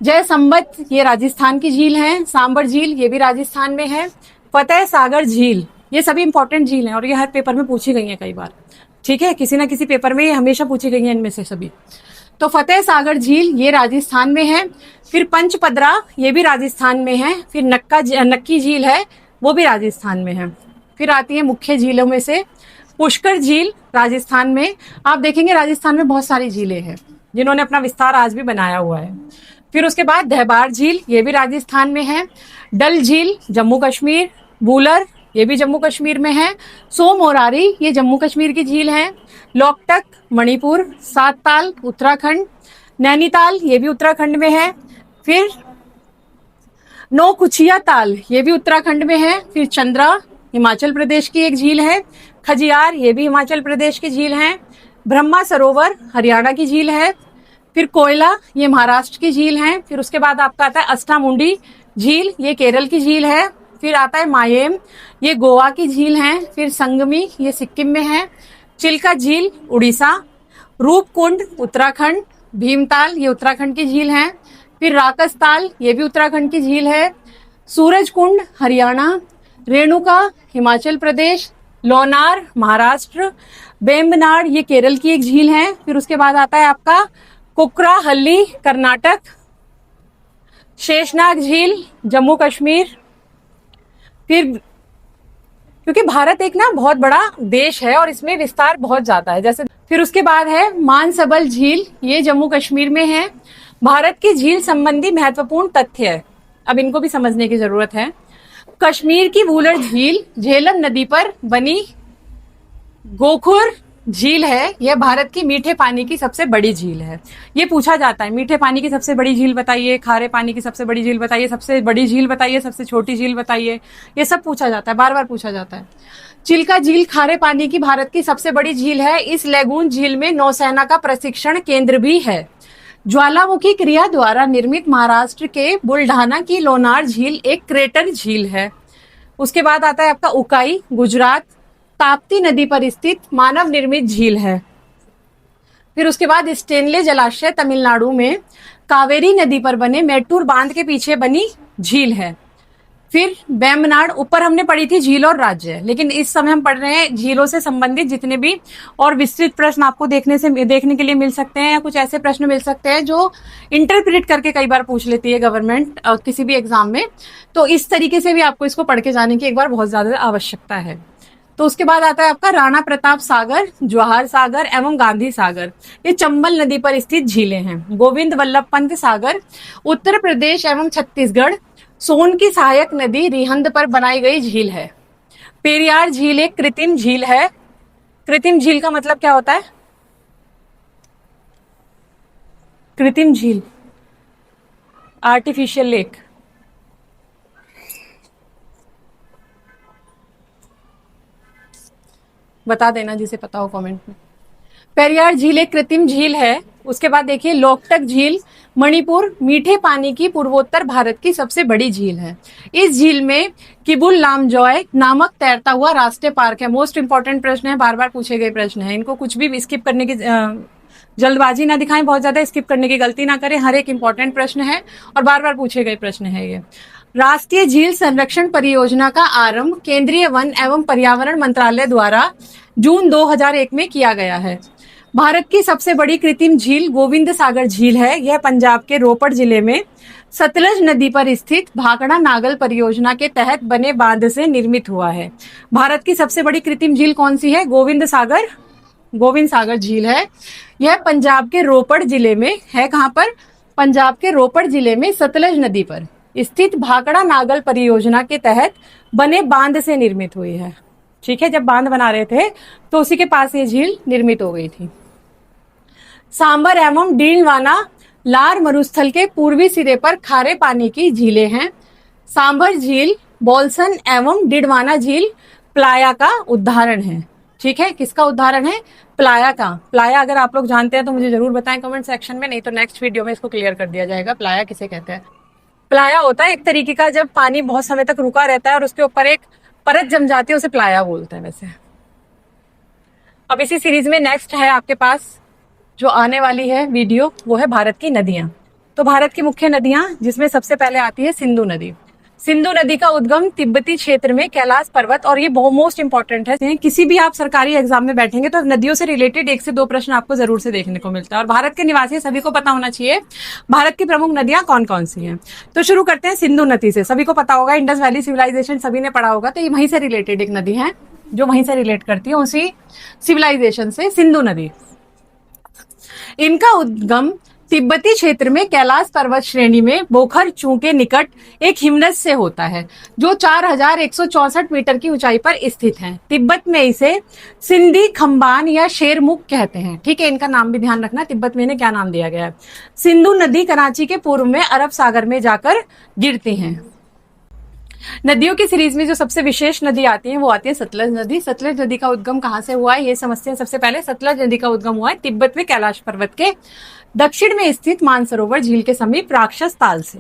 जय संबत ये राजस्थान की झील है। सांबर झील ये भी राजस्थान में है। फतेह सागर झील ये सभी इंपॉर्टेंट झील हैं और ये हर पेपर में पूछी गई हैं कई बार। ठीक है, किसी ना किसी पेपर में ये हमेशा पूछी गई हैं इनमें से सभी। तो फतेह सागर झील ये राजस्थान में है। फिर पंचपदरा ये भी राजस्थान में है। फिर नक्की झील है वो भी राजस्थान में है। फिर आती है मुख्य झीलों में से पुष्कर झील राजस्थान में। आप देखेंगे राजस्थान में बहुत सारी झीलें हैं। जिन्होंने अपना विस्तार आज भी बनाया हुआ है। फिर उसके बाद धैबार झील, ये भी राजस्थान में है। डल झील जम्मू कश्मीर। वूलर, ये भी जम्मू कश्मीर में है। सोमोरारी, ये जम्मू कश्मीर की झील है। लोकटक मणिपुर। सातताल उत्तराखंड। नैनीताल, ये भी उत्तराखंड में है। फिर नौकुचिया ताल, ये भी उत्तराखंड में है। फिर चंद्रा, हिमाचल प्रदेश की एक झील है। खजियार, ये भी हिमाचल प्रदेश की झील है। ब्रह्मा सरोवर, हरियाणा की झील है। फिर कोयला, ये महाराष्ट्र की झील है। फिर उसके बाद आपका आता है अस्टामुंडी झील, ये केरल की झील है। फिर आता है मायेम, ये गोवा की झील है। फिर संगमी, ये सिक्किम में है। चिल्का झील उड़ीसा। रूपकुंड उत्तराखंड। भीमताल, ये उत्तराखंड की झील है। फिर राकसताल, ये भी उत्तराखंड की झील है। सूरजकुंड हरियाणा। रेणुका हिमाचल प्रदेश। लोनार महाराष्ट्र। बेम्बनाड, ये केरल की एक झील है। फिर उसके बाद आता है आपका कुकराहल्ली कर्नाटक। शेषनाग झील जम्मू कश्मीर। फिर क्योंकि भारत एक ना बहुत बड़ा देश है और इसमें विस्तार बहुत ज्यादा है, जैसे फिर उसके बाद है मानसबल झील, ये जम्मू कश्मीर में है। भारत की झील संबंधी महत्वपूर्ण तथ्य है, अब इनको भी समझने की जरूरत है। कश्मीर की वूलर झील झेलम नदी पर बनी गोखुर झील है, यह भारत की मीठे पानी की सबसे बड़ी झील है। ये पूछा जाता है, मीठे पानी की सबसे बड़ी झील बताइए, खारे पानी की सबसे बड़ी झील बताइए, सबसे बड़ी झील बताइए, सबसे छोटी झील बताइए, ये सब पूछा जाता है, बार बार पूछा जाता है। चिल्का झील खारे पानी की भारत की सबसे बड़ी झील है। इस लैगून झील में नौसेना का प्रशिक्षण केंद्र भी है। ज्वालामुखी क्रिया द्वारा निर्मित महाराष्ट्र के बुल्ढाना की लोनार झील एक क्रेटर झील है। उसके बाद आता है आपका उकाई गुजरात, ताप्ती नदी पर स्थित मानव निर्मित झील है। फिर उसके बाद स्टेनले जलाशय तमिलनाडु में कावेरी नदी पर बने मेट्टूर बांध के पीछे बनी झील है। फिर बेम्बनाड, ऊपर हमने पढ़ी थी झील और राज्य, लेकिन इस समय हम पढ़ रहे हैं झीलों से संबंधित जितने भी और विस्तृत प्रश्न आपको देखने के लिए मिल सकते हैं, या कुछ ऐसे प्रश्न मिल सकते हैं जो इंटरप्रेट करके कई बार पूछ लेती है गवर्नमेंट किसी भी एग्जाम में, तो इस तरीके से भी आपको इसको पढ़ के जाने की एक बार बहुत ज्यादा आवश्यकता है। तो उसके बाद आता है आपका राणा प्रताप सागर, जवाहर सागर एवं गांधी सागर, ये चंबल नदी पर स्थित झीलें हैं। गोविंद वल्लभ पंत सागर उत्तर प्रदेश एवं छत्तीसगढ़, सोन की सहायक नदी रिहंद पर बनाई गई झील है। पेरियार झील एक कृत्रिम झील है। कृत्रिम झील का मतलब क्या होता है? कृत्रिम झील, आर्टिफिशियल लेक। बता देना जिसे पता हो कमेंट में। पेरियार झील एक कृत्रिम झील है। उसके बाद देखिए लोकटक झील मणिपुर, मीठे पानी की पूर्वोत्तर भारत की सबसे बड़ी झील है। इस झील में किबुल लामजॉय नामक तैरता हुआ राष्ट्रीय पार्क है। मोस्ट इंपॉर्टेंट प्रश्न है, बार बार पूछे गए प्रश्न है, इनको कुछ भी स्किप करने की जल्दबाजी ना दिखाएं, बहुत ज्यादा स्किप करने की गलती ना करें, हर एक इंपॉर्टेंट प्रश्न है और बार बार पूछे गए प्रश्न है ये। राष्ट्रीय झील संरक्षण परियोजना का आरंभ केंद्रीय वन एवं पर्यावरण मंत्रालय द्वारा जून 2001 में किया गया है। भारत की सबसे बड़ी कृत्रिम झील गोविंद सागर झील है। यह पंजाब के रोपड़ जिले में सतलज नदी पर स्थित भाखड़ा नागल परियोजना के तहत बने बांध से निर्मित हुआ है। भारत की सबसे बड़ी कृत्रिम झील कौन सी है? गोविंद सागर झील है। यह पंजाब के रोपड़ जिले में है। कहां पर? पंजाब के रोपड़ जिले में सतलज नदी पर स्थित भाखड़ा नागल परियोजना के तहत बने बांध से निर्मित हुई है। ठीक है, जब बांध बना रहे थे तो उसी के पास ये झील निर्मित हो गई थी। सांबर एवं डीलवाना लार मरुस्थल के पूर्वी सिरे पर खारे पानी की झीलें हैं। सांबर झील, बोल्सन एवं डिडवाना झील प्लाया का उदाहरण है। ठीक है, किसका उदाहरण है? प्लाया का। प्लाया अगर आप लोग जानते हैं तो मुझे जरूर बताएं कमेंट सेक्शन में, नहीं तो नेक्स्ट वीडियो में इसको क्लियर कर दिया जाएगा प्लाया किसे कहते हैं। प्लाया होता है एक तरीके का जब पानी बहुत समय तक रुका रहता है और उसके ऊपर एक परत जम जाती है, उसे प्लाया बोलते हैं वैसे। अब इसी सीरीज में नेक्स्ट है आपके पास जो आने वाली है वीडियो, वो है भारत की नदियां। तो भारत की मुख्य नदियां, जिसमें सबसे पहले आती है सिंधु नदी। सिंधु नदी का उद्गम तिब्बती क्षेत्र में कैलाश पर्वत, और ये बहुत मोस्ट इंपॉर्टेंट है, किसी भी आप सरकारी एग्जाम में बैठेंगे तो नदियों से रिलेटेड 1 से 2 प्रश्न आपको जरूर से देखने को मिलता है। और भारत के निवासी सभी को पता होना चाहिए भारत की प्रमुख नदियां कौन कौन सी हैं। तो शुरू करते हैं सिंधु नदी से। सभी को पता होगा, इंडस वैली सिविलाइजेशन सभी ने पढ़ा होगा, तो ये वहीं से रिलेटेड एक नदी है जो वहीं से रिलेट करती है उसी सिविलाइजेशन से, सिंधु नदी। इनका उद्गम तिब्बती क्षेत्र में कैलाश पर्वत श्रेणी में बोखर चू के निकट एक हिमनद से होता है, जो 4164 मीटर की ऊंचाई पर स्थित है। तिब्बत में इसे सिंधी खंबान या शेरमुख कहते हैं। ठीक है, इनका नाम भी ध्यान रखना, तिब्बत में इन्हें क्या नाम दिया गया है। सिंधु नदी कराची के पूर्व में अरब सागर में जाकर गिरती हैं। नदियों की सीरीज में जो सबसे विशेष नदी आती है वो आती है सतलज नदी। सतलज नदी का उद्गम कहाँ से हुआ है ये समझते हैं। सबसे पहले सतलज नदी का उद्गम हुआ है तिब्बत में कैलाश पर्वत के दक्षिण में स्थित मानसरोवर झील के समीप राक्षस ताल से।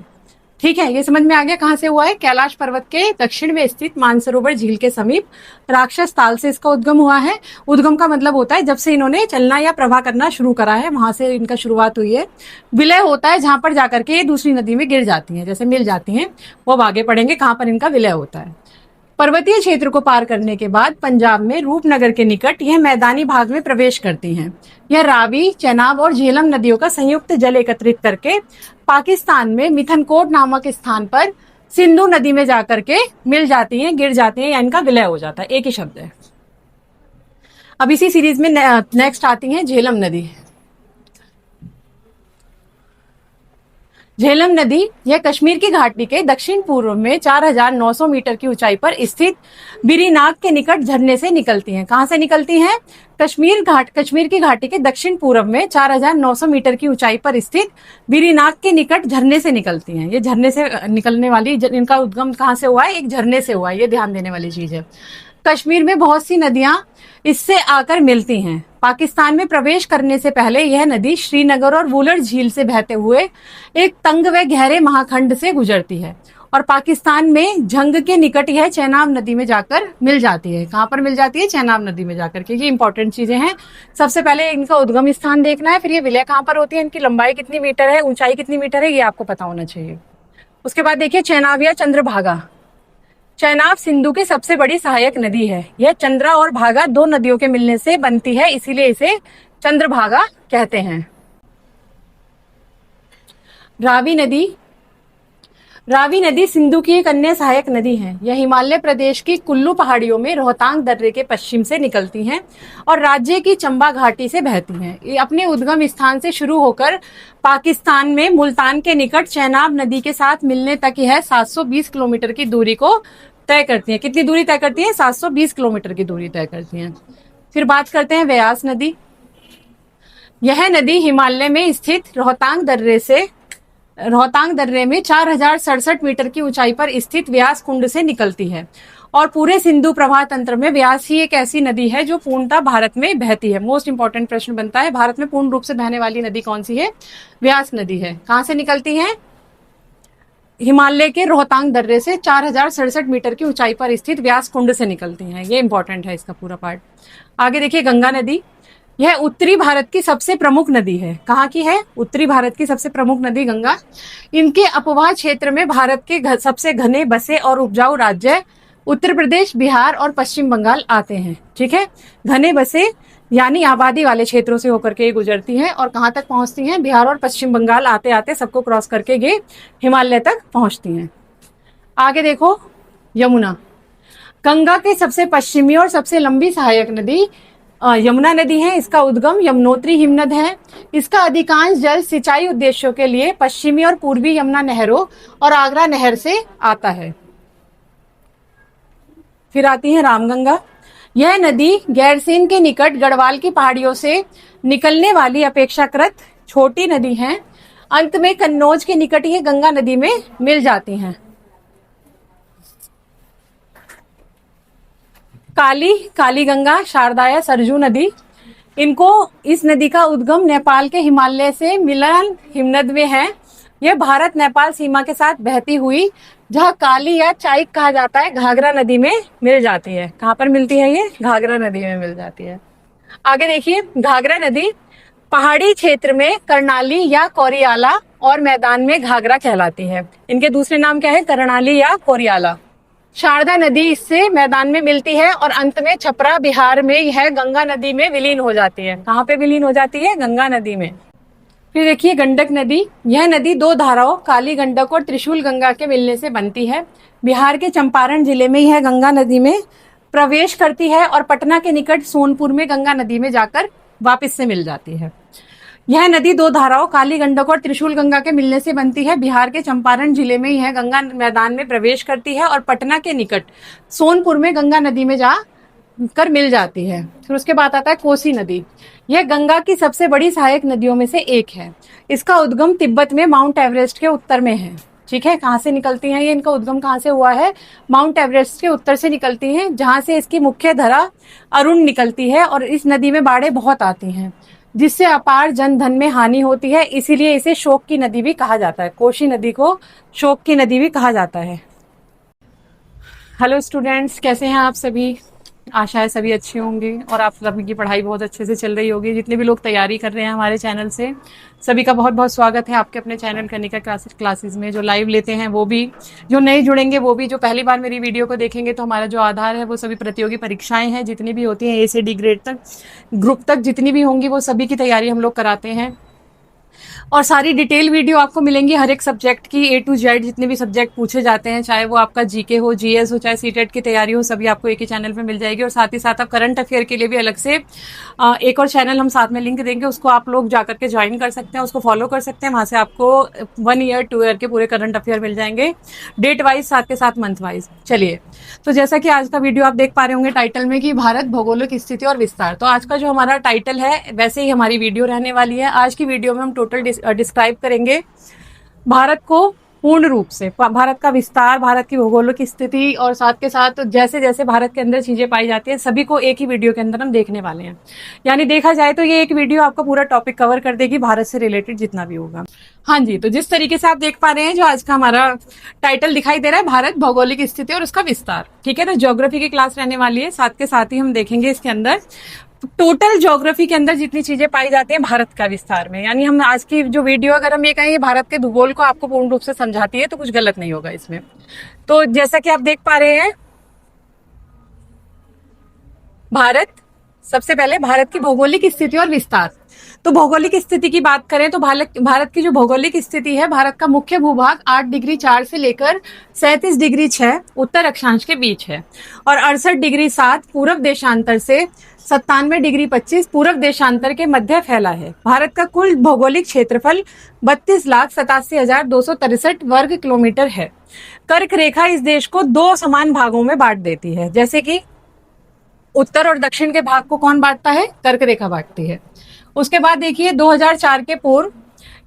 ठीक है, ये समझ में आ गया कहाँ से हुआ है। कैलाश पर्वत के दक्षिण में स्थित मानसरोवर झील के समीप राक्षस ताल से इसका उद्गम हुआ है। उद्गम का मतलब होता है जब से इन्होंने चलना या प्रवाह करना शुरू करा है, वहां से इनका शुरुआत हुई है। विलय होता है जहां पर जाकर के ये दूसरी नदी में गिर जाती हैं, जैसे मिल जाती हैं, वो अब आगे पढ़ेंगे कहां पर इनका विलय होता है। पर्वतीय क्षेत्र को पार करने के बाद पंजाब में रूपनगर के निकट यह मैदानी भाग में प्रवेश करती हैं। यह रावी, चेनाब और झेलम नदियों का संयुक्त जल एकत्रित करके पाकिस्तान में मिथनकोट नामक स्थान पर सिंधु नदी में जाकर के मिल जाती हैं, गिर जाती हैं, या इनका विलय हो जाता है। एक ही शब्द है। अब इसी सीरीज में नेक्स्ट आती है झेलम नदी। झेलम नदी यह कश्मीर की घाटी के दक्षिण पूर्व में 4900 मीटर की ऊंचाई पर स्थित बिरीनाग के निकट झरने से निकलती हैं। कहां से निकलती हैं? कश्मीर की घाटी के दक्षिण पूर्व में 4900 मीटर की ऊंचाई पर स्थित बिरीनाग के निकट झरने से निकलती हैं। ये झरने से निकलने वाली, इनका उद्गम कहां से हुआ है? एक झरने से हुआ है। ये ध्यान देने वाली चीज है। कश्मीर में बहुत सी नदियां इससे आकर मिलती हैं। पाकिस्तान में प्रवेश करने से पहले यह नदी श्रीनगर और वुलर झील से बहते हुए एक तंग व गहरे महाखंड से गुजरती है और पाकिस्तान में झंग के निकट यह चेनाब नदी में जाकर मिल जाती है। कहां पर मिल जाती है? चेनाब नदी में जाकर के। ये इंपॉर्टेंट चीजें हैं। सबसे पहले इनका उद्गम स्थान देखना है, फिर ये विलय कहां पर होती है, इनकी लंबाई कितनी मीटर है, ऊंचाई कितनी मीटर है, ये आपको पता होना चाहिए। उसके बाद देखिए चेनाब या चंद्रभागा। चेनाब सिंधु की सबसे बड़ी सहायक नदी है। यह चंद्रा और भागा दो नदियों के मिलने से बनती है, इसीलिए इसे चंद्रभागा कहते हैं। रावी नदी। रावी नदी सिंधु की एक अन्य सहायक नदी है। यह हिमालय प्रदेश की कुल्लू पहाड़ियों में रोहतांग दर्रे के पश्चिम से निकलती हैं और राज्य की चंबा घाटी से बहती हैं। ये अपने उद्गम स्थान से शुरू होकर पाकिस्तान में मुल्तान के निकट चेनाब नदी के साथ मिलने तक यह 720 किलोमीटर की दूरी को तय करती हैं। कितनी दूरी तय करती हैं? 720 किलोमीटर की दूरी तय करती हैं। फिर बात करते हैं व्यास नदी। यह नदी हिमालय में स्थित रोहतांग दर्रे में 4067 मीटर की ऊंचाई पर स्थित व्यास कुंड से निकलती है और पूरे सिंधु प्रवाह तंत्र में व्यास ही एक ऐसी नदी है जो पूर्णतः भारत में बहती है। मोस्ट इंपॉर्टेंट प्रश्न बनता है, भारत में पूर्ण रूप से बहने वाली नदी कौन सी है? व्यास नदी है। कहां से निकलती है? हिमालय के रोहतांग दर्रे से 4067 मीटर की ऊंचाई पर स्थित व्यास कुंड से निकलती हैं। ये इंपॉर्टेंट है इसका पूरा पार्ट। आगे देखिए गंगा नदी। यह उत्तरी भारत की सबसे प्रमुख नदी है। कहाँ की है? उत्तरी भारत की सबसे प्रमुख नदी गंगा। इनके अपवाह क्षेत्र में भारत के सबसे घने बसे और उपजाऊ राज्य उत्तर प्रदेश, बिहार और पश्चिम बंगाल आते हैं। ठीक है, घने बसे यानी आबादी वाले क्षेत्रों से होकर के गुजरती हैं और कहाँ तक पहुंचती हैं? बिहार और पश्चिम बंगाल आते आते सबको क्रॉस करके ये हिमालय तक पहुंचती हैं। आगे देखो यमुना। गंगा के सबसे पश्चिमी और सबसे लंबी सहायक नदी यमुना नदी है। इसका उद्गम यमुनोत्री हिमनद है। इसका अधिकांश जल सिंचाई उद्देश्यों के लिए पश्चिमी और पूर्वी यमुना नहरों और आगरा नहर से आता है। फिर आती है रामगंगा। यह नदी गैरसेन के निकट गढ़वाल की पहाड़ियों से निकलने वाली अपेक्षाकृत छोटी नदी है। अंत में कन्नौज के निकट यह गंगा नदी में मिल जाती हैं। काली गंगा, शारदाया, सरजू नदी। इस नदी का उद्गम नेपाल के हिमालय से मिलन हिमनद में है। यह भारत नेपाल सीमा के साथ बहती हुई, जहाँ काली या चाइक कहा जाता है, घाघरा नदी में मिल जाती है। कहाँ पर मिलती है ये? घाघरा नदी में मिल जाती है। आगे देखिए घाघरा नदी पहाड़ी क्षेत्र में कर्णाली या कोरियाला और मैदान में घाघरा कहलाती है। इनके दूसरे नाम क्या है? कर्णाली या कोरियाला। शारदा नदी इससे मैदान में मिलती है और अंत में छपरा, बिहार में यह गंगा नदी में विलीन हो जाती है। कहाँ पे विलीन हो जाती है? गंगा नदी में। फिर देखिए गंडक नदी। यह नदी दो धाराओं काली गंडक और त्रिशूल गंगा के मिलने से बनती है। बिहार के चंपारण जिले में यह गंगा नदी में प्रवेश करती है और पटना के निकट सोनपुर में गंगा नदी में जाकर वापस से मिल जाती है। यह नदी दो धाराओं काली गंडक और त्रिशूल गंगा के मिलने से बनती है। बिहार के चंपारण जिले में यह गंगा मैदान में प्रवेश करती है और पटना के निकट सोनपुर में गंगा नदी में जा कर मिल जाती है। फिर उसके बाद आता है कोसी नदी। यह गंगा की सबसे बड़ी सहायक नदियों में से एक है। इसका उद्गम तिब्बत में माउंट एवरेस्ट के उत्तर में है। ठीक है, कहाँ से निकलती हैं ये, इनका उद्गम कहाँ से हुआ है? माउंट एवरेस्ट के उत्तर से निकलती हैं, जहां से इसकी मुख्य धारा अरुण निकलती है और इस नदी में बाढ़ें बहुत आती हैं, जिससे अपार जन धन में हानि होती है। इसीलिए इसे शोक की नदी भी कहा जाता है। कोसी नदी को शोक की नदी भी कहा जाता है। हेलो स्टूडेंट्स, कैसे हैं आप सभी? आशा है सभी अच्छे होंगे और आप सभी की पढ़ाई बहुत अच्छे से चल रही होगी। जितने भी लोग तैयारी कर रहे हैं हमारे चैनल से, सभी का बहुत बहुत स्वागत है आपके अपने चैनल कनिका क्लासेस में। जो लाइव लेते हैं वो भी, जो नए जुड़ेंगे वो भी, जो पहली बार मेरी वीडियो को देखेंगे, तो हमारा जो आधार है वो सभी प्रतियोगी परीक्षाएं हैं, जितनी भी होती हैं A से D ग्रेड तक, ग्रुप तक जितनी भी होंगी, वो सभी की तैयारी हम लोग कराते हैं। और सारी डिटेल वीडियो आपको मिलेंगी हर एक सब्जेक्ट की, A to Z जितने भी सब्जेक्ट पूछे जाते हैं, चाहे वो आपका जीके हो, जीएस हो, चाहे सीटेट की तैयारी हो, सभी आपको एक ही चैनल पे मिल जाएगी। और साथ ही साथ आप करंट अफेयर के लिए भी अलग से एक और चैनल हम साथ में लिंक देंगे, उसको आप लोग जाकर के ज्वाइन कर सकते हैं, उसको फॉलो कर सकते हैं। वहां से आपको 1 ईयर 2 ईयर के पूरे करंट अफेयर मिल जाएंगे, डेट वाइज, साथ के साथ मंथ वाइज। चलिए, तो जैसा कि आज का वीडियो आप देख पा रहे होंगे टाइटल में कि भारत भौगोलिक स्थिति और विस्तार, तो आज का जो हमारा टाइटल है वैसे ही हमारी वीडियो रहने वाली है। आज की वीडियो में हम टोटल डिस्क्राइब करेंगे भारत को पूर्ण रूप से, भारत का विस्तार, भारत की भौगोलिक स्थिति, और साथ के साथ जैसे जैसे भारत के अंदर चीजें पाई जाती हैं सभी को एक ही वीडियो के अंदर हम देखने वाले हैं। यानी देखा जाए तो ये एक वीडियो आपका पूरा टॉपिक कवर कर देगी, भारत से रिलेटेड जितना भी होगा। हाँ जी, तो जिस तरीके से आप देख पा रहे हैं, जो आज का हमारा टाइटल दिखाई दे रहा है, भारत भौगोलिक स्थिति और उसका विस्तार। ठीक है, तो ज्योग्राफी की क्लास रहने वाली है, साथ के साथ ही हम देखेंगे इसके अंदर टोटल ज्योग्राफी के अंदर जितनी चीजें पाई जाती हैं भारत का विस्तार में। यानी हम आज की जो वीडियो, अगर हम ये कहें भारत के भूगोल को आपको पूर्ण रूप से समझाती है, तो कुछ गलत नहीं होगा इसमें। तो जैसा कि आप देख पा रहे हैं, भारत, सबसे पहले भारत की भौगोलिक स्थिति और विस्तार। तो भौगोलिक स्थिति की बात करें तो भारत की जो भौगोलिक स्थिति है, भारत का मुख्य भूभाग 8 डिग्री 4 से लेकर 37 डिग्री 6 उत्तर अक्षांश के बीच है, और 68 डिग्री 7 पूर्व देशांतर से 97 डिग्री 25 पूर्व देशांतर के मध्य फैला है। भारत का कुल भौगोलिक क्षेत्रफल 32,87,263 वर्ग किलोमीटर है। कर्क रेखा इस देश को 2 समान भागों में बांट देती है। जैसे कि उत्तर और दक्षिण के भाग को कौन बांटता है? कर्क रेखा बांटती है। उसके बाद देखिए, 2004 के पूर्व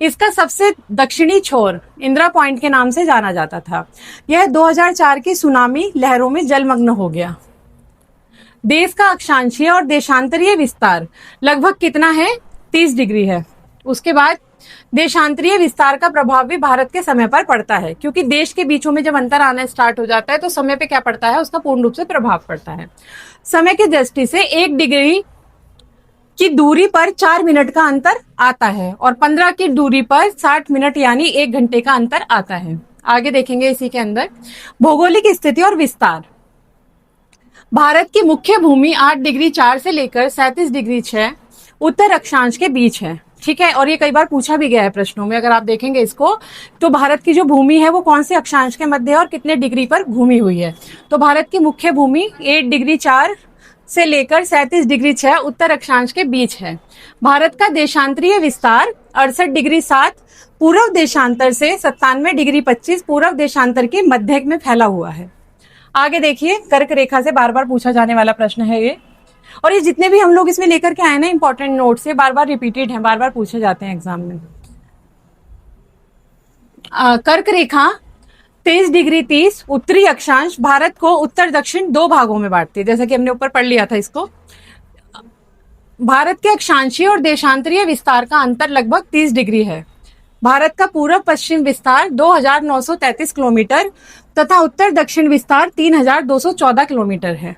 इसका सबसे दक्षिणी छोर इंदिरा पॉइंट के नाम से जाना जाता था। यह 2004 की सुनामी लहरों में जलमग्न हो गया। देश का अक्षांशीय और देशांतरीय विस्तार लगभग कितना है? 30 डिग्री है। उसके बाद देशांतरीय विस्तार का प्रभाव भी भारत के समय पर पड़ता है, क्योंकि देश के बीचों में जब अंतर आना स्टार्ट हो जाता है तो समय पे क्या पड़ता है? उसका पूर्ण रूप से प्रभाव पड़ता है। समय की दृष्टि से 1 डिग्री की दूरी पर 4 मिनट का अंतर आता है, और 15 की दूरी पर 60 मिनट यानी 1 घंटे का अंतर आता है। आगे देखेंगे इसी के अंदर भौगोलिक स्थिति और विस्तार। भारत की मुख्य भूमि 8 डिग्री 4 से लेकर 37 डिग्री 6 उत्तर अक्षांश के बीच है। ठीक है, और ये कई बार पूछा भी गया है प्रश्नों में, अगर आप देखेंगे इसको, तो भारत की जो भूमि है वो कौन से अक्षांश के मध्य है और कितने डिग्री पर घूमी हुई है। तो भारत की मुख्य भूमि 8 डिग्री 4 से लेकर 37 डिग्री 6 उत्तर अक्षांश के बीच है। भारत का देशांतरीय विस्तार 68 डिग्री 7 पूर्व देशांतर से 97 डिग्री 25 पूर्व देशांतर के मध्य में फैला हुआ है। आगे देखिए, कर्क रेखा से बार बार पूछा जाने वाला प्रश्न है ये, और ये जितने भी हम लोग इसमें लेकर के आए ना इंपॉर्टेंट नोट से, बार बार रिपीटेड है, बार बार पूछे जाते हैं एग्जाम में। कर्क रेखा 23 डिग्री 30 उत्तरी अक्षांश भारत को उत्तर दक्षिण 2 भागों में बांटती है, जैसा कि हमने ऊपर पढ़ लिया था इसको। भारत के अक्षांशीय और देशांतरीय विस्तार का अंतर लगभग 30 डिग्री है। भारत का पूर्व पश्चिम विस्तार 2,933 किलोमीटर तथा उत्तर दक्षिण विस्तार 3,214 किलोमीटर है।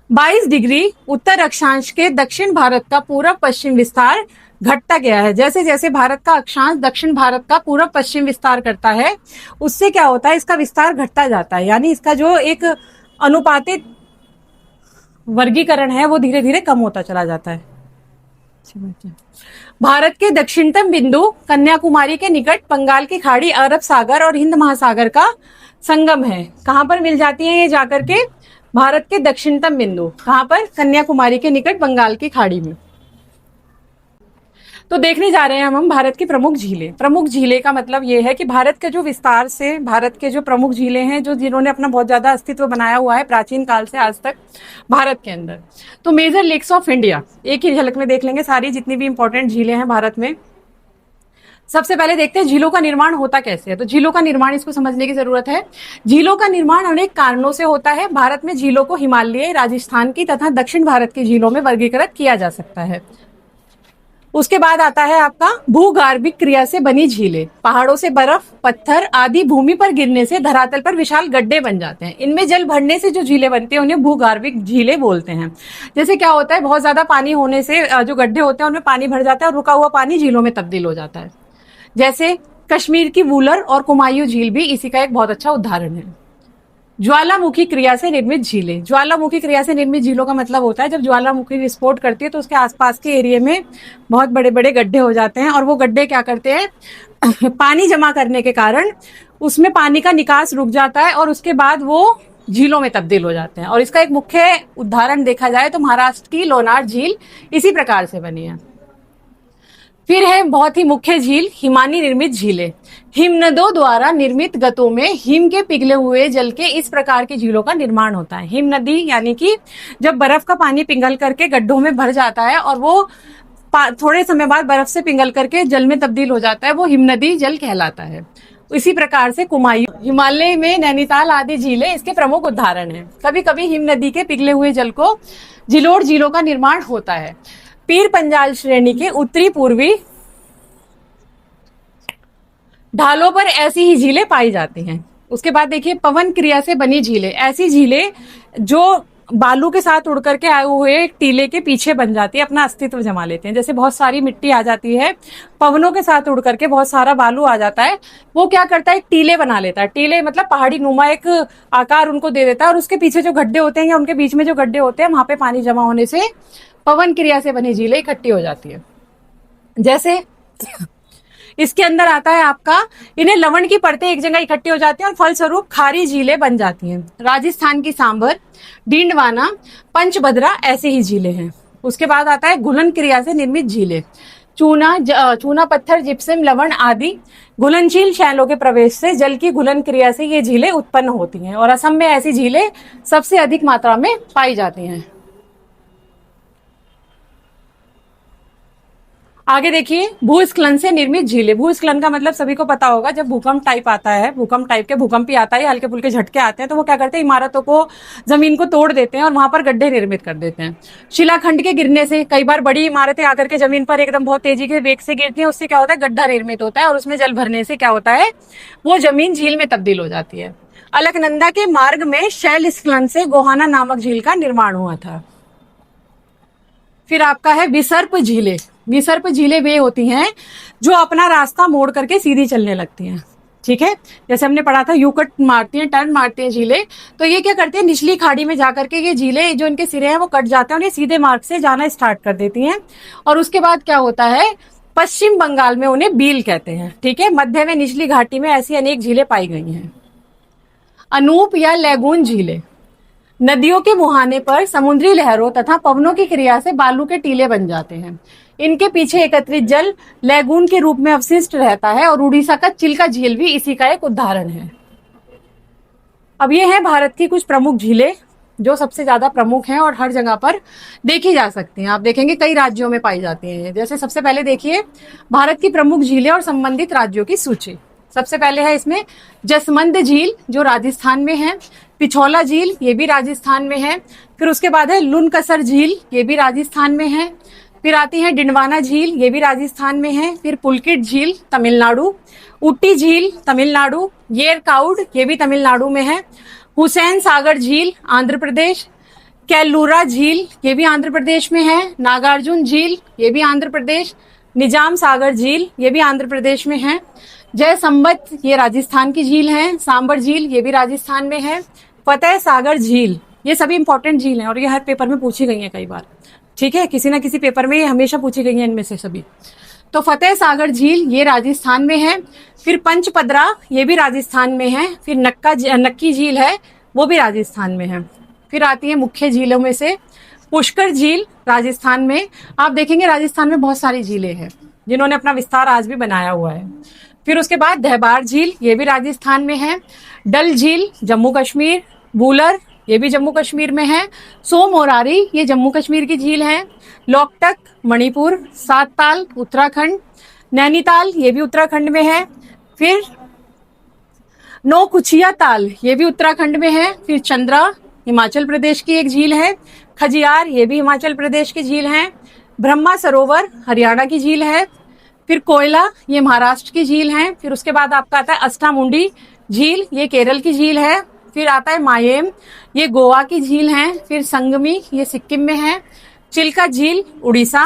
22 डिग्री उत्तर अक्षांश के दक्षिण भारत का पूर्व पश्चिम विस्तार घटता गया है। जैसे जैसे भारत का अक्षांश दक्षिण भारत का पूर्व पश्चिम विस्तार करता है, उससे क्या होता है? इसका विस्तार घटता जाता है, यानी इसका जो एक अनुपातिक वर्गीकरण है वो धीरे धीरे कम होता चला जाता है। भारत के दक्षिणतम बिंदु कन्याकुमारी के निकट बंगाल की खाड़ी, अरब सागर और हिंद महासागर का संगम है। कहां पर मिल जाती है ये जाकर के? भारत के दक्षिणतम बिंदु कहां पर? कन्याकुमारी के निकट बंगाल की खाड़ी में। तो देखने जा रहे हैं हम भारत की प्रमुख झीलें। प्रमुख झीलें का मतलब ये है कि भारत के जो विस्तार से भारत के जो प्रमुख झीलें हैं, जो जिन्होंने अपना बहुत ज्यादा अस्तित्व बनाया हुआ है प्राचीन काल से आज तक भारत के अंदर। तो मेजर लेक्स ऑफ इंडिया एक ही झलक में देख लेंगे सारी जितनी भी इंपॉर्टेंट झीलें हैं भारत में। सबसे पहले देखते हैं झीलों का निर्माण होता कैसे है। तो झीलों का निर्माण, इसको समझने की जरूरत है। झीलों का निर्माण अनेक कारणों से होता है। भारत में झीलों को हिमालय, राजस्थान की तथा दक्षिण भारत की झीलों में वर्गीकृत किया जा सकता है। उसके बाद आता है आपका भूगार्भिक क्रिया से बनी झीलें। पहाड़ों से बर्फ, पत्थर आदि भूमि पर गिरने से धरातल पर विशाल गड्ढे बन जाते हैं। इनमें जल भरने से जो झीलें बनती हैं उन्हें भूगार्भिक झीलें बोलते हैं। जैसे क्या होता है, बहुत ज्यादा पानी होने से जो गड्ढे होते हैं उनमें पानी भर जाता है और रुका हुआ पानी झीलों में तब्दील हो जाता है। जैसे कश्मीर की वूलर और कुमायूं झील भी इसी का एक बहुत अच्छा उदाहरण है। ज्वालामुखी क्रिया से निर्मित झीलें। ज्वालामुखी क्रिया से निर्मित झीलों का मतलब होता है जब ज्वालामुखी विस्फोट करती है तो उसके आसपास के एरिया में बहुत बड़े बड़े गड्ढे हो जाते हैं और वो गड्ढे क्या करते हैं पानी जमा करने के कारण उसमें पानी का निकास रुक जाता है और उसके बाद वो झीलों में तब्दील हो जाते हैं। और इसका एक मुख्य उदाहरण देखा जाए तो महाराष्ट्र की लोनार झील इसी प्रकार से बनी है। फिर है बहुत ही मुख्य झील हिमानी निर्मित झीलें। हिमनदों द्वारा निर्मित गतों में हिम के पिघले हुए जल के इस प्रकार की झीलों का निर्माण होता है। हिम नदी यानी कि जब बर्फ का पानी पिघल करके गड्ढों में भर जाता है और वो थोड़े समय बाद बर्फ से पिघल करके जल में तब्दील हो जाता है, वो हिम नदी जल कहलाता है। इसी प्रकार से कुमायूं, हिमालय में नैनीताल आदि झीलें इसके प्रमुख उदाहरण हैं। कभी कभी हिम नदी के पिघले हुए जल को जिलोड़ झीलों का निर्माण होता है। पीर पंजाल श्रेणी के उत्तरी पूर्वी ढालों पर ऐसी ही झीलें पाई जाती हैं। उसके बाद देखिए पवन क्रिया से बनी झीलें। ऐसी झीलें जो बालू के साथ उड़ करके आए हुए एक टीले के पीछे बन जाती है, अपना अस्तित्व जमा लेते हैं। जैसे बहुत सारी मिट्टी आ जाती है, पवनों के साथ उड़ करके बहुत सारा बालू आ जाता है, वो क्या करता है एक टीले बना लेता है। टीले मतलब पहाड़ी नुमा एक आकार उनको दे देता है और उसके पीछे जो गड्ढे होते हैं या उनके बीच में जो गड्ढे होते हैं वहां पे पानी जमा होने से पवन क्रिया से बनी झीलें इकट्ठी हो जाती है। जैसे इसके अंदर आता है आपका, इन्हें लवण की परतें एक जगह इकट्ठी हो जाती हैं और फलस्वरूप खारी झीलें बन जाती हैं। राजस्थान की सांबर, डींडवाना, पंचभद्रा ऐसी ही झीलें हैं। उसके बाद आता है घुलन क्रिया से निर्मित झीलें। चूना पत्थर, जिप्सम, लवण आदि घुलनशील शैलों के प्रवेश से जल की घुलन क्रिया से ये झीलें उत्पन्न होती हैं और असम में ऐसी झीलें सबसे अधिक मात्रा में पाई जाती हैं। आगे देखिए भूस्खलन से निर्मित झीलें। भूस्खलन का मतलब सभी को पता होगा, जब भूकंप टाइप आता है, भूकंप टाइप के भूकंप ही आता है, हल्के फुल्के झटके आते हैं तो वो क्या करते हैं इमारतों को, जमीन को तोड़ देते हैं और वहां पर गड्ढे निर्मित कर देते हैं। शिलाखंड के गिरने से कई बार बड़ी इमारतें आकर के जमीन पर एकदम बहुत तेजी के वेग से गिरती हैं, उससे क्या होता है गड्ढा निर्मित होता है और उसमें जल भरने से क्या होता है वो जमीन झील में तब्दील हो जाती है। अलकनंदा के मार्ग में शैल स्खलन से गोहाना नामक झील का निर्माण हुआ था। फिर आपका है विसर्प झीलें। विसर्प झीलें वे होती हैं जो अपना रास्ता मोड़ करके सीधी चलने लगती हैं। ठीक है, जैसे हमने पढ़ा था यू कट मारती हैं, टर्न मारती हैं झीलें। तो ये क्या करती है निचली खाड़ी में जाकर के ये झीलें जो इनके सिरे हैं वो कट जाते हैं और ये सीधे मार्ग से जाना स्टार्ट कर देती हैं। और उसके बाद क्या होता है पश्चिम बंगाल में उन्हें बील कहते हैं। ठीक है, मध्य में निचली घाटी में ऐसी अनेक झीलें पाई गई हैं। अनूप या लैगून झीलें। नदियों के मुहाने पर समुद्री लहरों तथा पवनों की क्रिया से बालू के टीले बन जाते हैं। इनके पीछे एकत्रित जल लैगून के रूप में अवशिष्ट रहता है और उड़ीसा का चिल्का झील भी इसी का एक उदाहरण है। अब ये है भारत की कुछ प्रमुख झीलें जो सबसे ज्यादा प्रमुख हैं और हर जगह पर देखी जा सकती हैं। आप देखेंगे कई राज्यों में पाई जाती हैं। जैसे सबसे पहले देखिए भारत की प्रमुख झीलें और संबंधित राज्यों की सूची। सबसे पहले है इसमें जसमंद झील जो राजस्थान में है, पिछौला झील ये भी राजस्थान में है। फिर उसके बाद है लुनकसर झील ये भी राजस्थान में है। फिर आती है डिंडवाना झील ये भी राजस्थान में है। फिर पुलकिट झील तमिलनाडु, उट्टी झील तमिलनाडु, येरकाउड ये भी तमिलनाडु में है। हुसैन सागर झील आंध्र प्रदेश, कैलूरा झील ये भी आंध्र प्रदेश में है। नागार्जुन झील ये भी आंध्र प्रदेश, निजाम सागर झील ये भी आंध्र प्रदेश में है। जय संबत ये राजस्थान की झील है। सांबर झील ये भी राजस्थान में है। फतेह सागर झील ये सभी इंपॉर्टेंट झील हैं और ये हर पेपर में पूछी गई हैं कई बार। ठीक है, किसी ना किसी पेपर में ये हमेशा पूछी गई हैं इनमें से सभी। तो फतेह सागर झील ये राजस्थान में है। फिर पंचपदरा ये भी राजस्थान में है। फिर नक्की झील है वो भी राजस्थान में है। फिर आती है मुख्य झीलों में से पुष्कर झील राजस्थान में। आप देखेंगे राजस्थान में बहुत सारी झीलें हैं। जिन्होंने अपना विस्तार आज भी बनाया हुआ है। फिर उसके बाद धहबार झील, ये भी राजस्थान में है। डल झील जम्मू कश्मीर। वूलर, ये भी जम्मू कश्मीर में है। सोमोरारी, ये जम्मू कश्मीर की झील है। लोकटक मणिपुर। सात ताल उत्तराखंड। नैनीताल, ये भी उत्तराखंड में है। फिर नौकुचिया ताल, ये भी उत्तराखंड में है। फिर चंद्रा, हिमाचल प्रदेश की एक झील है। खजियार, ये भी हिमाचल प्रदेश की झील है। ब्रह्मा सरोवर, हरियाणा की झील है। फिर कोयला, ये महाराष्ट्र की झील है। फिर उसके बाद आपका आता है अस्टामुंडी झील, ये केरल की झील है। फिर आता है मायेम, ये गोवा की झील है। फिर संगमी, ये सिक्किम में है। चिल्का झील उड़ीसा।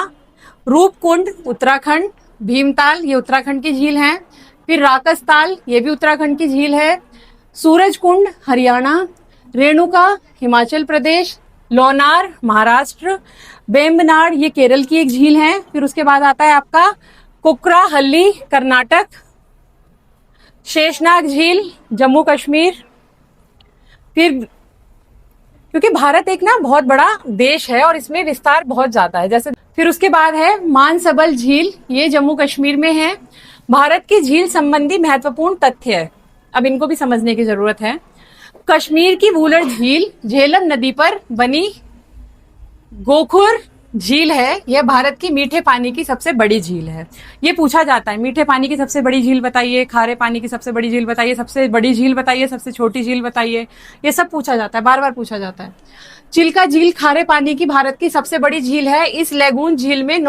रूपकुंड उत्तराखंड। भीमताल, ये उत्तराखंड की झील है। फिर राकसताल, ये भी उत्तराखंड की झील है। सूरजकुंड हरियाणा। रेणुका हिमाचल प्रदेश। लोनार महाराष्ट्र। बेम्बनाड, ये केरल की एक झील है। फिर उसके बाद आता है आपका कुकराहल्ली कर्नाटक। शेषनाग झील जम्मू कश्मीर। फिर क्योंकि भारत एक ना बहुत बड़ा देश है और इसमें विस्तार बहुत ज्यादा है, जैसे फिर उसके बाद है मानसबल झील, ये जम्मू कश्मीर में है। भारत की झील संबंधी महत्वपूर्ण तथ्य है, अब इनको भी समझने की जरूरत है। कश्मीर की वूलर झील झेलम नदी पर बनी गोखुर झील है, यह भारत की मीठे पानी की सबसे बड़ी झील है। ये पूछा जाता है, मीठे पानी की सबसे बड़ी झील बताइए, खारे पानी की सबसे बड़ी झील बताइए, सबसे बड़ी झील बताइए, सबसे छोटी झील बताइए, ये सब पूछा जाता है, बार बार पूछा जाता है। चिल्का झील खारे पानी की भारत की सबसे बड़ी झील है। इस लैगून झील में